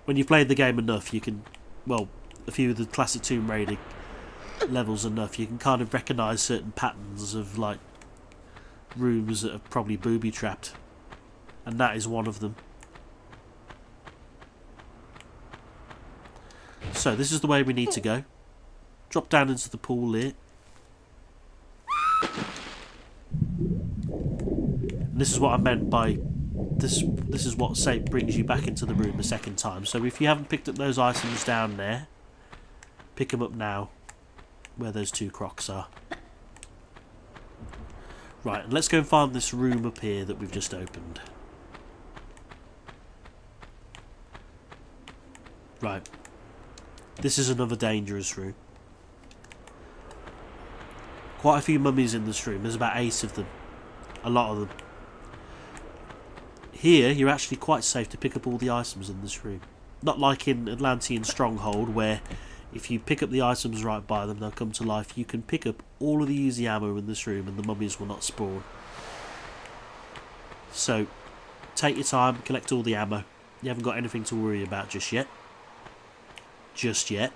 When you've played the game enough, you can, well, a few of the classic Tomb Raider levels enough, you can kind of recognise certain patterns of, like, rooms that are probably booby-trapped. And that is one of them. So, this is the way we need to go. Drop down into the pool here. And this is what I meant by... This is what brings you back into the room a second time. So if you haven't picked up those items down there, pick them up now, where those two crocs are. Right, and let's go and find this room up here that we've just opened. Right, this is another dangerous room. Quite a few mummies in this room. There's about 8 of them. A lot of them. Here, you're actually quite safe to pick up all the items in this room. Not like in Atlantean Stronghold, where if you pick up the items right by them, they'll come to life. You can pick up all of the easy ammo in this room and the mummies will not spawn. So, take your time, collect all the ammo. You haven't got anything to worry about just yet. Just yet.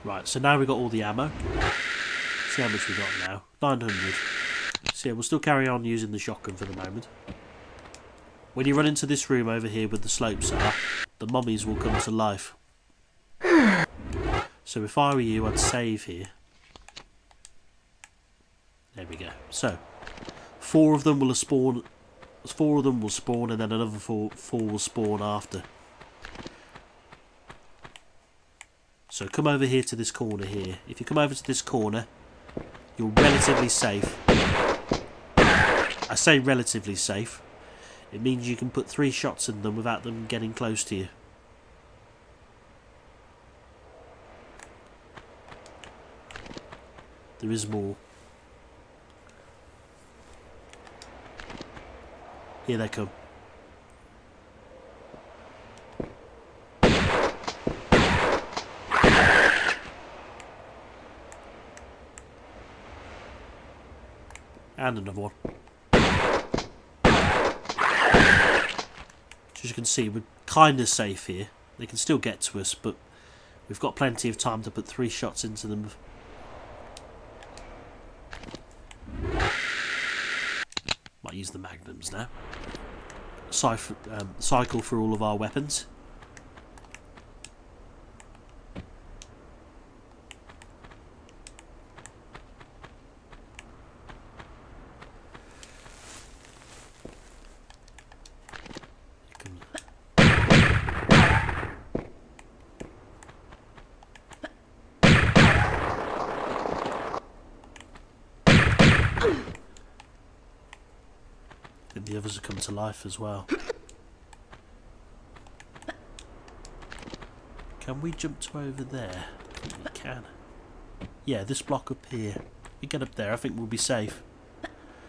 Right, so now we've got all the ammo. See how much we got now. 900. So yeah, we'll still carry on using the shotgun for the moment. When you run into this room over here where the slopes are, the mummies will come to life. So if I were you, I'd save here. There we go. So, 4 of them will spawn. 4 of them will spawn, and then another 4 will spawn after. So come over here to this corner here. If you come over to this corner, you're relatively safe. I say relatively safe. It means you can put 3 shots in them without them getting close to you. There is more. Here they come. And another one. As you can see, we're kind of safe here. They can still get to us, but we've got plenty of time to put 3 shots into them. Might use the magnums now. Cycle for all of our weapons. The others have come to life as well. Can we jump to over there? We can. Yeah, this block up here. We get up there, I think we'll be safe.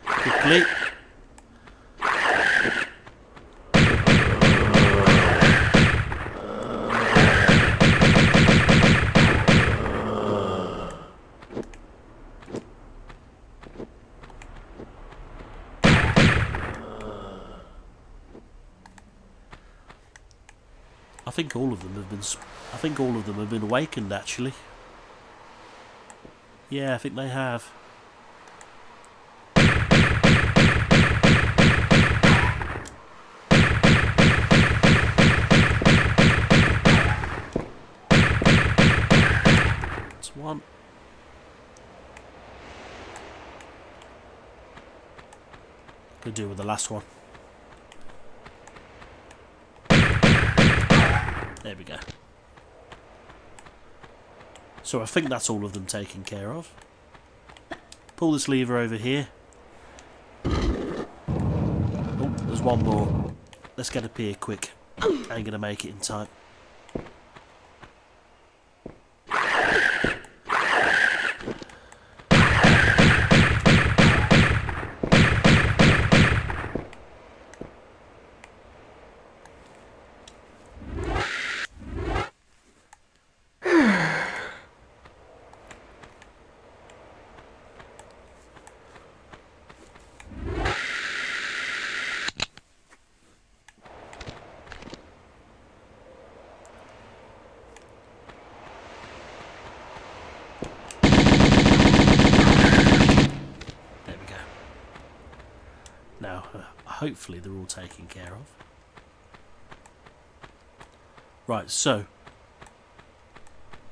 Quickly. I think all of them have been awakened, actually. Yeah, I think they have. That's one. Could do with the last one. There we go. So I think that's all of them taken care of. Pull this lever over here. Oh, there's one more. Let's get up here quick. Ain't gonna make it in time. Now, hopefully they're all taken care of. Right, so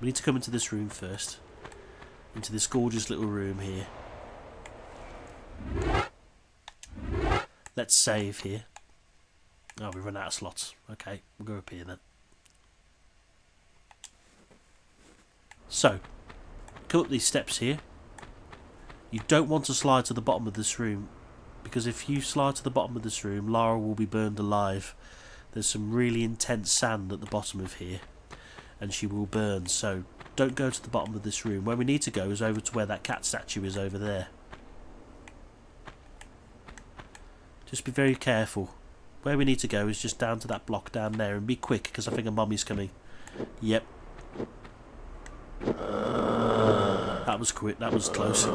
we need to come into this room first. Into this gorgeous little room here. Let's save here. Oh, we've run out of slots. Okay, we'll go up here then. So, come up these steps here. You don't want to slide to the bottom of this room, because if you slide to the bottom of this room, Lara will be burned alive. There's some really intense sand at the bottom of here, and she will burn, so don't go to the bottom of this room. Where we need to go is over to where that cat statue is over there. Just be very careful. Where we need to go is just down to that block down there, and be quick, because I think a mommy's coming. Yep. That was quick, that was close.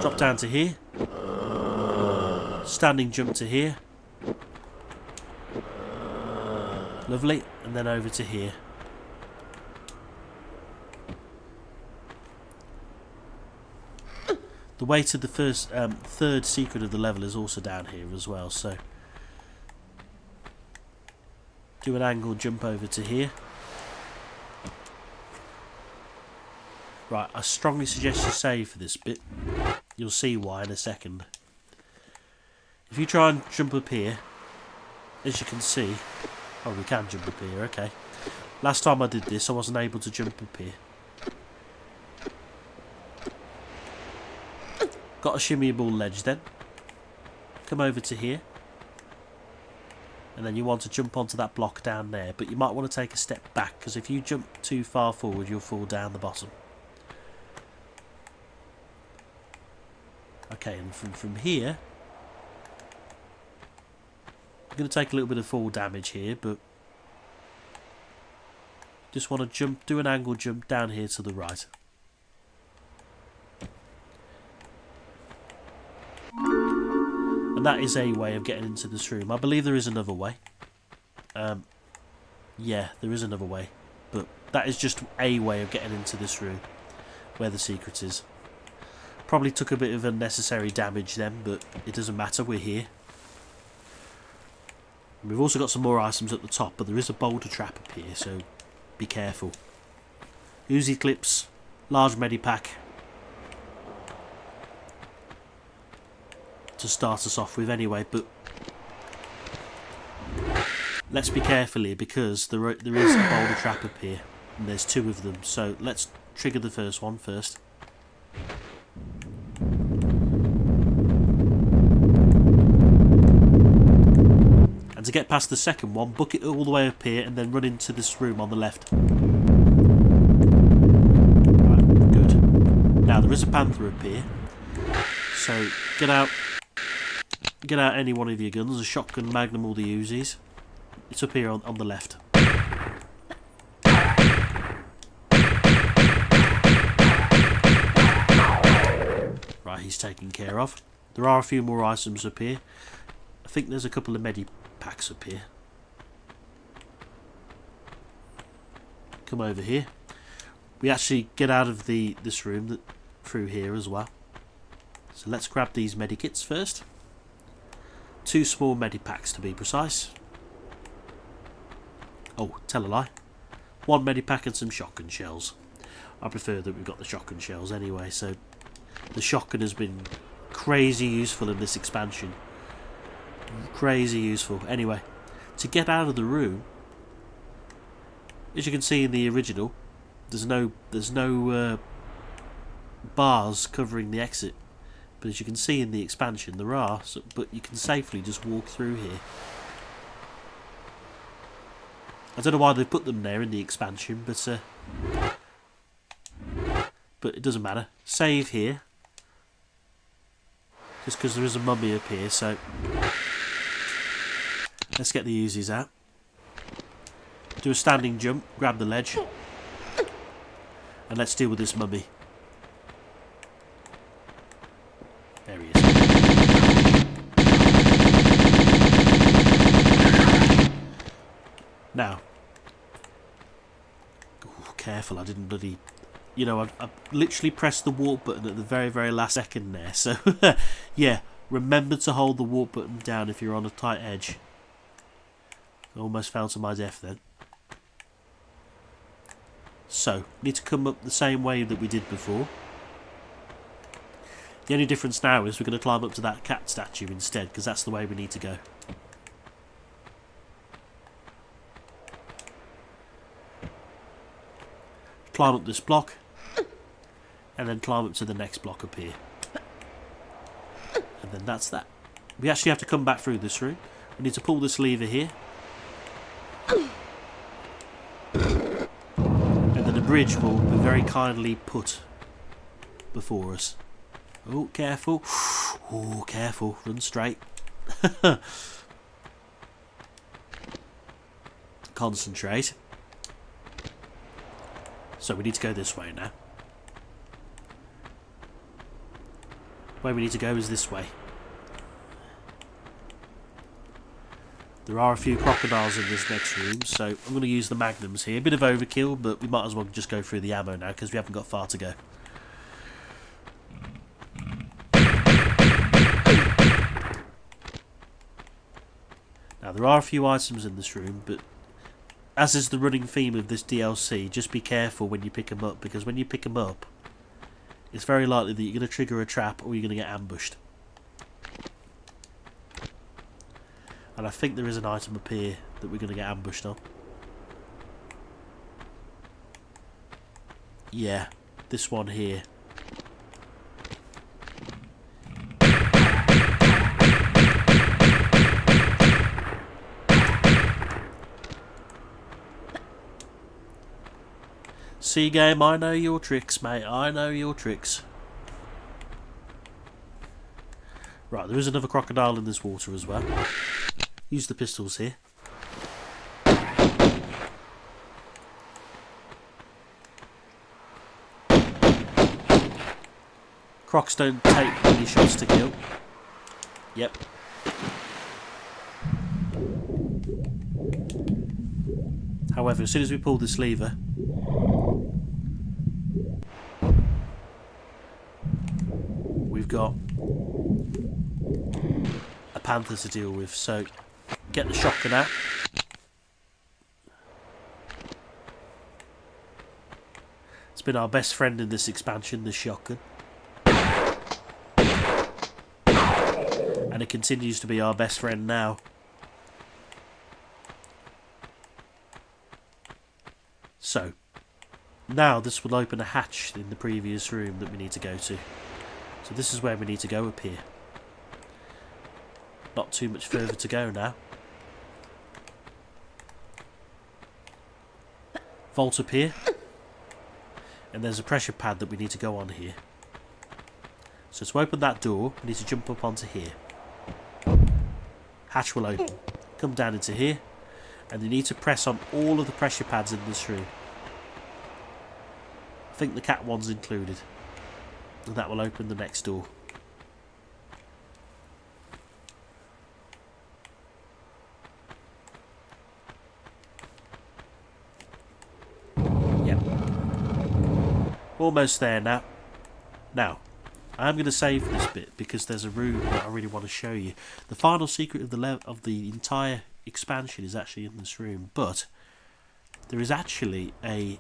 Drop down to here. Standing jump to here. Lovely. And then over to here. The way to the third secret of the level is also down here as well, so do an angle jump over to here. Right, I strongly suggest you save for this bit. You'll see why in a second. If you try and jump up here, as you can see... Oh, we can jump up here, okay. Last time I did this, I wasn't able to jump up here. Got a shimmyable ledge then. Come over to here. And then you want to jump onto that block down there. But you might want to take a step back, because if you jump too far forward, you'll fall down the bottom. Okay, and from here, I'm going to take a little bit of fall damage here, but just want to jump, do an angle jump down here to the right. And that is a way of getting into this room. I believe there is another way. Yeah, there is another way, but that is just a way of getting into this room, where the secret is. Probably took a bit of unnecessary damage then, but it doesn't matter, we're here. And we've also got some more items at the top, but there is a boulder trap up here, so be careful. Uzi clips, large medipack to start us off with anyway, but let's be careful here, because there is a boulder trap up here, and there's two of them, so let's trigger the first one first. And to get past the second one, book it all the way up here and then run into this room on the left. there is a panther up here. So get out any one of your guns, a shotgun, magnum, or the Uzis. It's up here on the left. Right, he's taken care of. There are a few more items up here. I think there's a couple of medipacks up here. Come over here. We actually get out of this room through here as well. So let's grab these medikits first. 2 small medipacks to be precise. Oh, tell a lie. 1 medipack and some shotgun shells. I prefer that we've got the shotgun shells anyway, so the shotgun has been crazy useful in this expansion. Crazy useful. Anyway, to get out of the room, as you can see in the original, there's no bars covering the exit. But as you can see in the expansion, there are, but you can safely just walk through here. I don't know why they put them there in the expansion, but it doesn't matter. Save here. Just because there is a mummy up here, so let's get the Uzis out. Do a standing jump, grab the ledge, and let's deal with this mummy. There he is. Now, ooh, careful, I didn't bloody... You know, I literally pressed the warp button at the very, very last second there. So, yeah, remember to hold the warp button down if you're on a tight edge. I almost fell to my death then. So, need to come up the same way that we did before. The only difference now is we're going to climb up to that cat statue instead, because that's the way we need to go. Climb up this block, and then climb up to the next block up here. And then that's that. We actually have to come back through this room. We need to pull this lever here. And then a bridge will be very kindly put before us. Oh, careful. Oh, careful. Run straight. Concentrate. So we need to go this way now. The way we need to go is this way. There are a few crocodiles in this next room, so I'm going to use the magnums here. A bit of overkill, but we might as well just go through the ammo now, because we haven't got far to go. Now, there are a few items in this room, but as is the running theme of this DLC, just be careful when you pick them up, because when you pick them up, it's very likely that you're going to trigger a trap or you're going to get ambushed. And I think there is an item up here that we're going to get ambushed on. Yeah, this one here. See, game, I know your tricks, mate. I know your tricks. Right, there is another crocodile in this water as well. Use the pistols here. Crocs don't take many shots to kill. Yep. However, as soon as we pull this lever, we've got a panther to deal with, so get the shotgun out. It's been our best friend in this expansion, the shotgun. And it continues to be our best friend now. So, now this will open a hatch in the previous room that we need to go to. So this is where we need to go, up here. Not too much further to go now. Vault up here. And there's a pressure pad that we need to go on here. So to open that door, we need to jump up onto here. Hatch will open. Come down into here, and you need to press on all of the pressure pads in this room. I think the cat one's included. And that will open the next door. Yep. Almost there now. Now, I'm going to save this bit because there's a room that I really want to show you. The final secret of the entire expansion is actually in this room, but there is actually a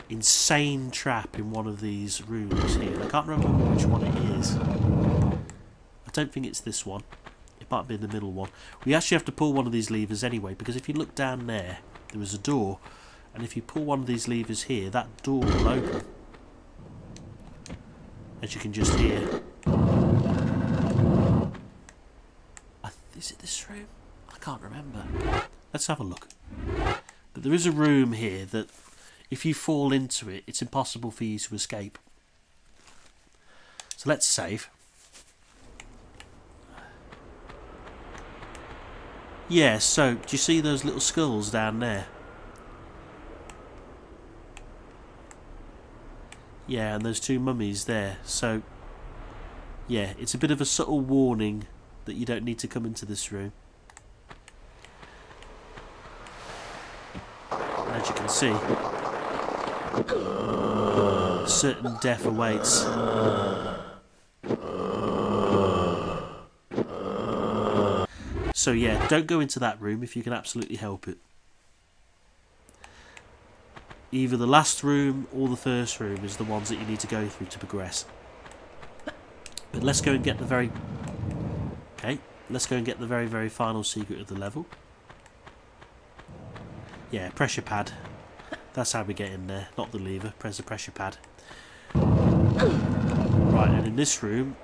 insane trap in one of these rooms here. I can't remember which one it is. I don't think it's this one. It might be the middle one. We actually have to pull one of these levers anyway, because if you look down there, there is a door, and if you pull one of these levers here, that door will open. As you can just hear. Is it this room? I can't remember. Let's have a look. But there is a room here that if you fall into it, it's impossible for you to escape. So let's save. Yeah, so do you see those little skulls down there? Yeah, and those two mummies there. So, yeah, it's a bit of a subtle warning that you don't need to come into this room. And as you can see, certain death awaits. So yeah, don't go into that room if you can absolutely help it. Either the last room or the first room is the ones that you need to go through to progress. But let's go and get the very... Okay, let's go and get the very, very final secret of the level. Yeah, pressure pad. That's how we get in there, not the lever. Press the pressure pad. Right, and in this room,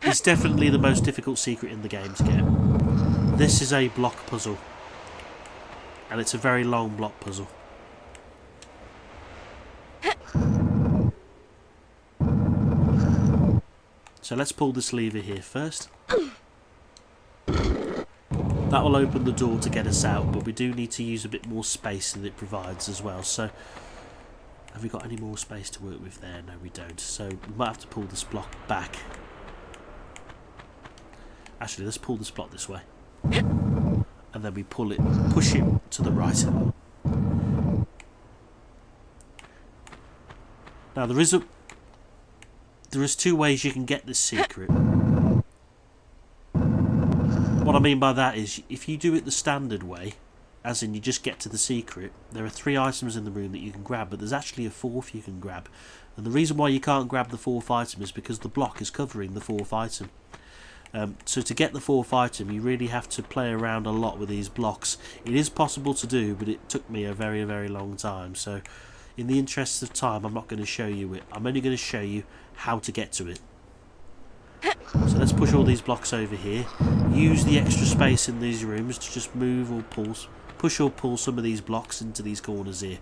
it's definitely the most difficult secret in the game to get. This is a block puzzle. And it's a very long block puzzle. So let's pull this lever here first. That will open the door to get us out, but we do need to use a bit more space than it provides as well. So, have we got any more space to work with there? No, we don't. So, we might have to pull this block back. Actually, let's pull this block this way. And then we pull it, push it to the right. Now, there is two ways you can get this secret. What I mean by that is, if you do it the standard way, as in you just get to the secret, there are 3 items in the room that you can grab, but there's actually a 4th you can grab. And the reason why you can't grab the 4th item is because the block is covering the 4th item. So to get the 4th item, you really have to play around a lot with these blocks. It is possible to do, but it took me a very, very long time. So in the interest of time, I'm not going to show you it. I'm only going to show you how to get to it. So let's push all these blocks over here. Use the extra space in these rooms to just move or push or pull some of these blocks into these corners here.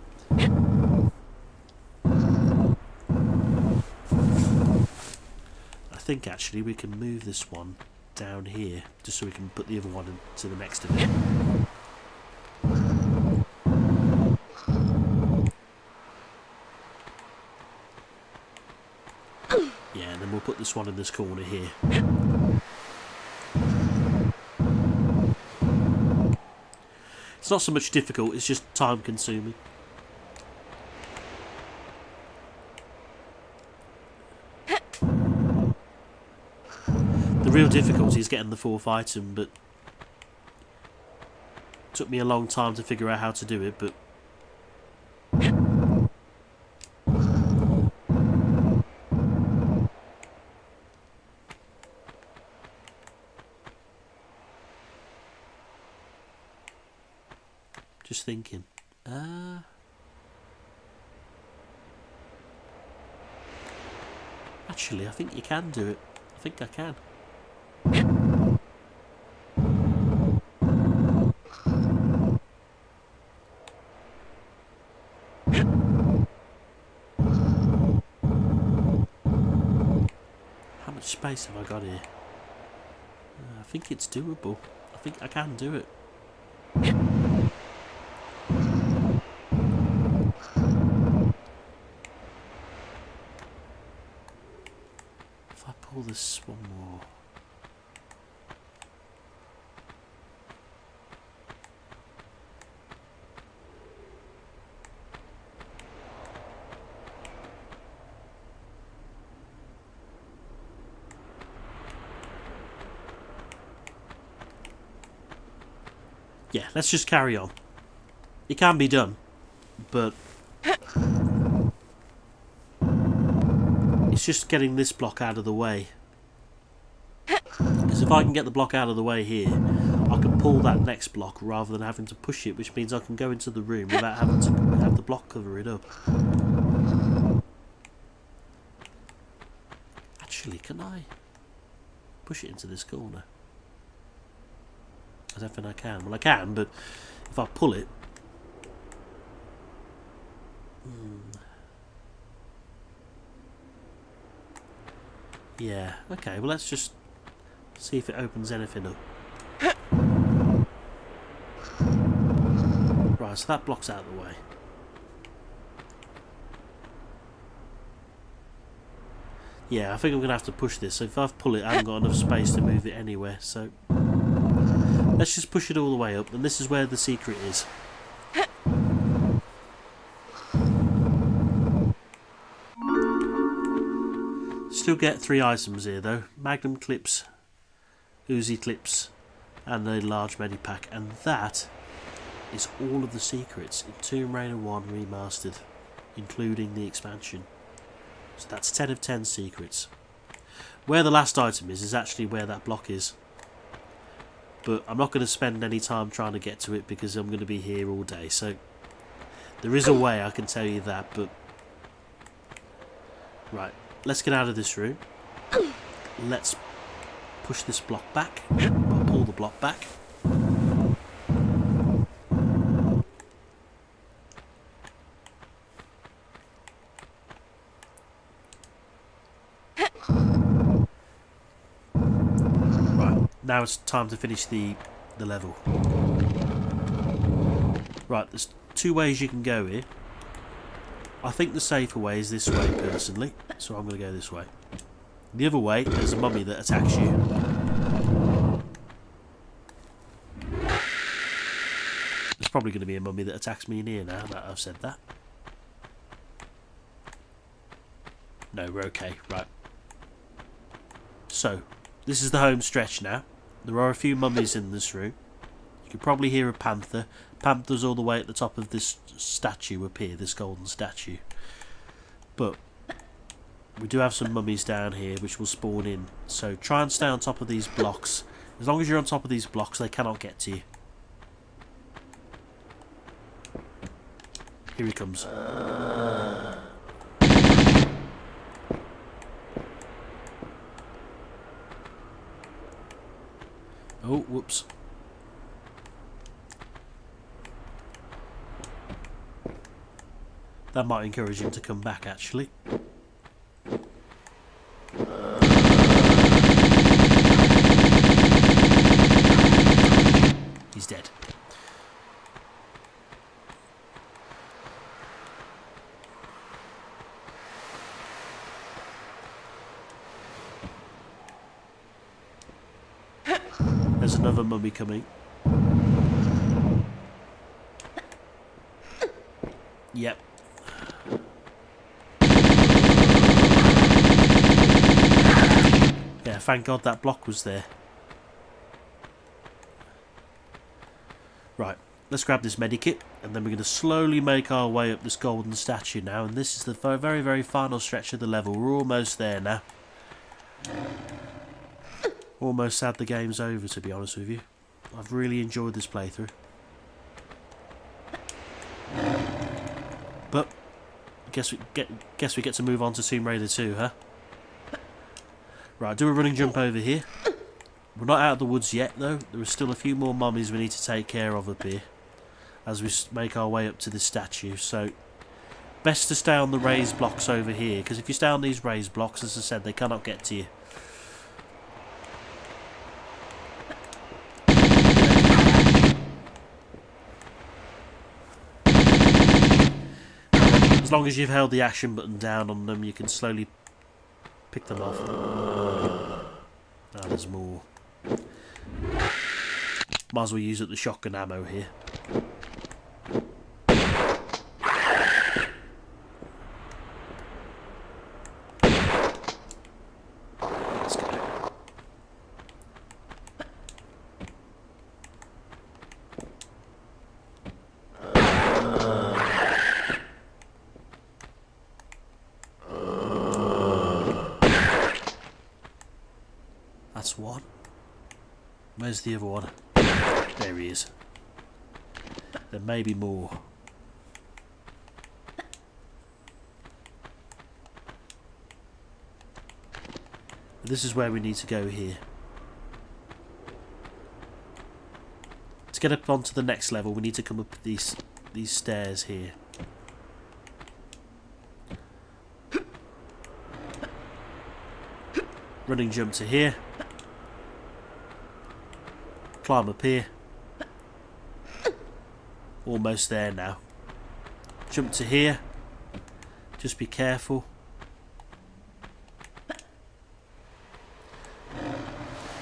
I think actually we can move this one down here just so we can put the other one into the next of it. Yeah, and then we'll put this one in this corner here. It's not so much difficult, it's just time consuming. The real difficulty is getting the 4th item, but it took me a long time to figure out how to do it, but just thinking. Actually, I think you can do it. I think I can. space have I got here? I think it's doable. I think I can do it. If I pull this one more. Yeah, let's just carry on. It can be done, but it's just getting this block out of the way. Because if I can get the block out of the way here, I can pull that next block rather than having to push it, which means I can go into the room without having to have the block cover it up. Actually, can I push it into this corner? I don't think I can. Well, I can, but if I pull it... Yeah, okay, well let's just see if it opens anything up. Right, so that block's out of the way. Yeah, I think I'm going to have to push this. So if I pull it, I haven't got enough space to move it anywhere, so... Let's just push it all the way up, and this is where the secret is. Still get 3 items here though. Magnum clips, Uzi clips, and a large medipack. And that is all of the secrets in Tomb Raider 1 Remastered, including the expansion. So that's 10 of 10 secrets. Where the last item is actually where that block is. But I'm not going to spend any time trying to get to it because I'm going to be here all day. So there is a way, I can tell you that, but... Right, let's get out of this room. Let's push this block back. Or pull the block back. Now it's time to finish the level. Right, there's 2 ways you can go here. I think the safer way is this way, personally. So I'm going to go this way. The other way, there's a mummy that attacks you. There's probably going to be a mummy that attacks me in here now that I've said that. No, we're okay. Right. So, this is the home stretch now. There are a few mummies in this room. You can probably hear a panther. Panther's all the way at the top of this statue up here, this golden statue. But we do have some mummies down here which will spawn in. So try and stay on top of these blocks. As long as you're on top of these blocks, they cannot get to you. Here he comes. Oh, whoops. That might encourage him to come back, actually. He's dead. There's another mummy coming. Yep. Yeah, thank God that block was there. Right, let's grab this medikit, and then we're going to slowly make our way up this golden statue now, and this is the very, very final stretch of the level. We're almost there now. Almost sad the game's over, to be honest with you. I've really enjoyed this playthrough. But guess we get to move on to Tomb Raider 2, huh? Right, do a running jump over here. We're not out of the woods yet, though. There are still a few more mummies we need to take care of up here as we make our way up to this statue. So best to stay on the raised blocks over here, because if you stay on these raised blocks, as I said, they cannot get to you. As long as you've held the action button down on them, you can slowly pick them off. Ah, there's more. Might as well use up the shotgun ammo here. Let's go. That's one. Where's the other one? There he is. There may be more. This is where we need to go here. To get up onto the next level, we need to come up these stairs here. Running jump to here. Climb up here. Almost there now. Jump to here. Just be careful.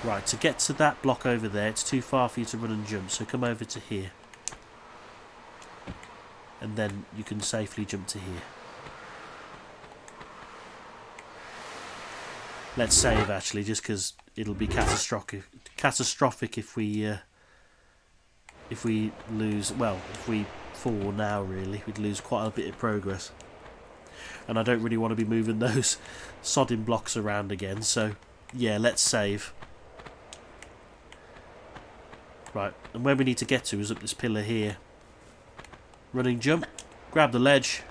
Right, to get to that block over there, it's too far for you to run and jump, so come over to here. And then you can safely jump to here. Let's save actually, just because it'll be catastrophic if we lose. Well, if we fall now, really, we'd lose quite a bit of progress. And I don't really want to be moving those sodding blocks around again. So yeah, let's save. Right, and where we need to get to is up this pillar here. Running jump, grab the ledge.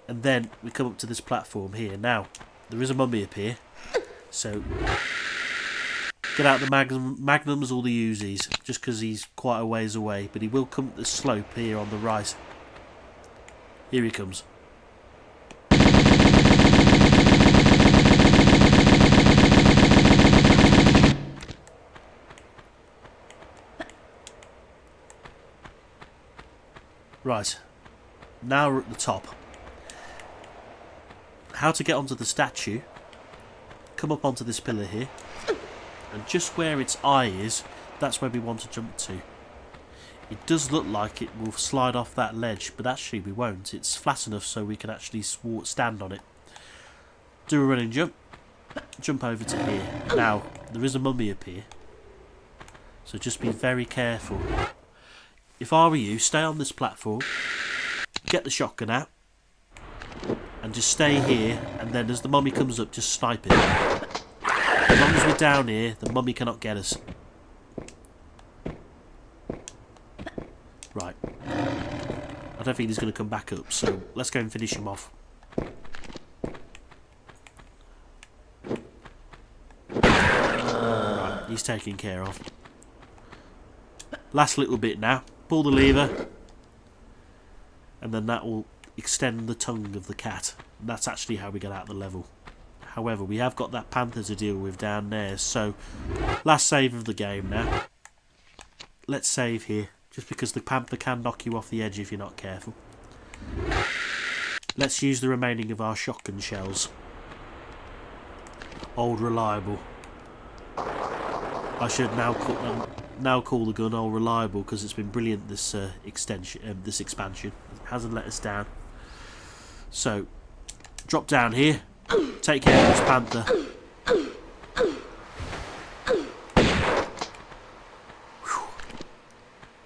And then we come up to this platform here. Now, there is a mummy up here. So, get out the magnums or the Uzis. Just because he's quite a ways away. But he will come up the slope here on the right. Here he comes. Right. Now we're at the top. How to get onto the statue, come up onto this pillar here, and just where its eye is, that's where we want to jump to. It does look like it will slide off that ledge, but actually we won't. It's flat enough so we can actually stand on it. Do a running jump, jump over to here. Now, there is a mummy up here, so just be very careful. If I were you, stay on this platform, get the shotgun out, and just stay here, and then as the mummy comes up, just snipe it. As long as we're down here, the mummy cannot get us. Right. I don't think he's going to come back up, so let's go and finish him off. Right, he's taken care of. Last little bit now. Pull the lever, and then that will extend the tongue of the cat. And that's actually how we get out of the level. However, we have got that panther to deal with down there, so last save of the game now. Let's save here, just because the panther can knock you off the edge if you're not careful. Let's use the remaining of our shotgun shells. Old Reliable. I should now call the gun Old Reliable because it's been brilliant this expansion. It hasn't let us down. So, drop down here, take care of this panther. Whew.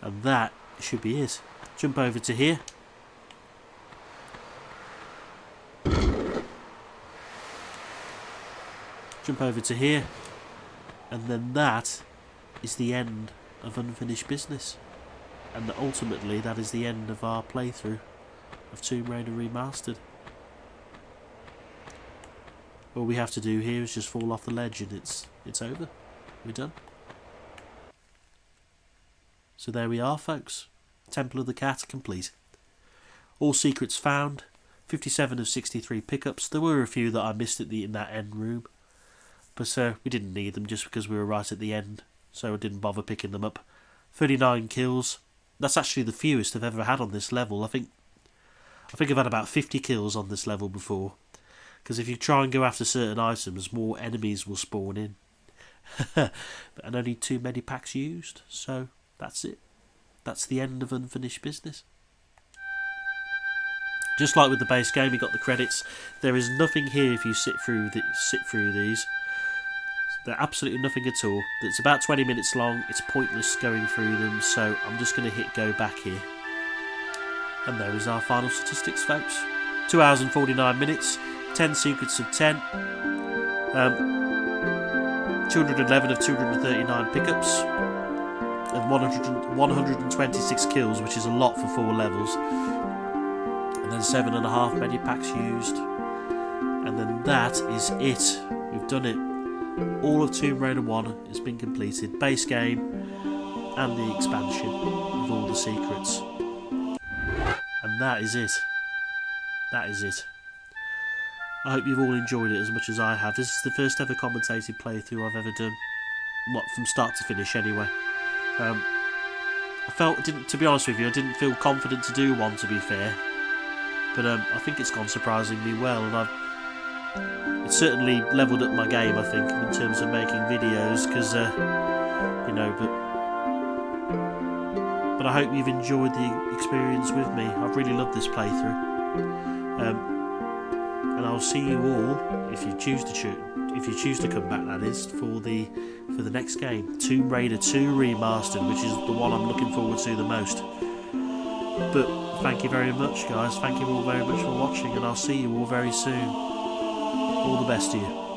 And that should be it. Jump over to here. Jump over to here. And then that is the end of Unfinished Business. And ultimately that is the end of our playthrough of Tomb Raider Remastered. All we have to do here is just fall off the ledge and it's over. We're done. So there we are, folks. Temple of the Cat complete. All secrets found. 57 of 63 pickups. There were a few that I missed in that end room. But we didn't need them just because we were right at the end. So I didn't bother picking them up. 39 kills. that's actually the fewest I've ever had on this level. I think I've had about 50 kills on this level before. Because if you try and go after certain items, more enemies will spawn in. And only 2 medipacks used. So that's it. That's the end of unfinished business. Just like with the base game, you got the credits. There is nothing here if you sit through these. They're absolutely nothing at all. It's about 20 minutes long. It's pointless going through them, so I'm just going to hit go back here. And there is our final statistics, folks. 2 hours and 49 minutes, 10 secrets of 10, 211 of 239 pickups, and 126 kills, which is a lot for 4 levels. And then 7.5 medipacks used. And then that is it. We've done it. All of Tomb Raider 1 has been completed. Base game and the expansion with all the secrets. And that is it. That is it. I hope you've all enjoyed it as much as I have. This is the first ever commentated playthrough I've ever done. From start to finish anyway. To be honest with you, I didn't feel confident to do one, to be fair. But I think it's gone surprisingly well, and it's certainly levelled up my game, I think, in terms of making videos, because, you know, but I hope you've enjoyed the experience with me. I've really loved this playthrough. And I'll see you all, if you choose to come back, that is, for the next game, Tomb Raider 2 Remastered, which is the one I'm looking forward to the most. But thank you very much, guys. Thank you all very much for watching, and I'll see you all very soon. All the best to you.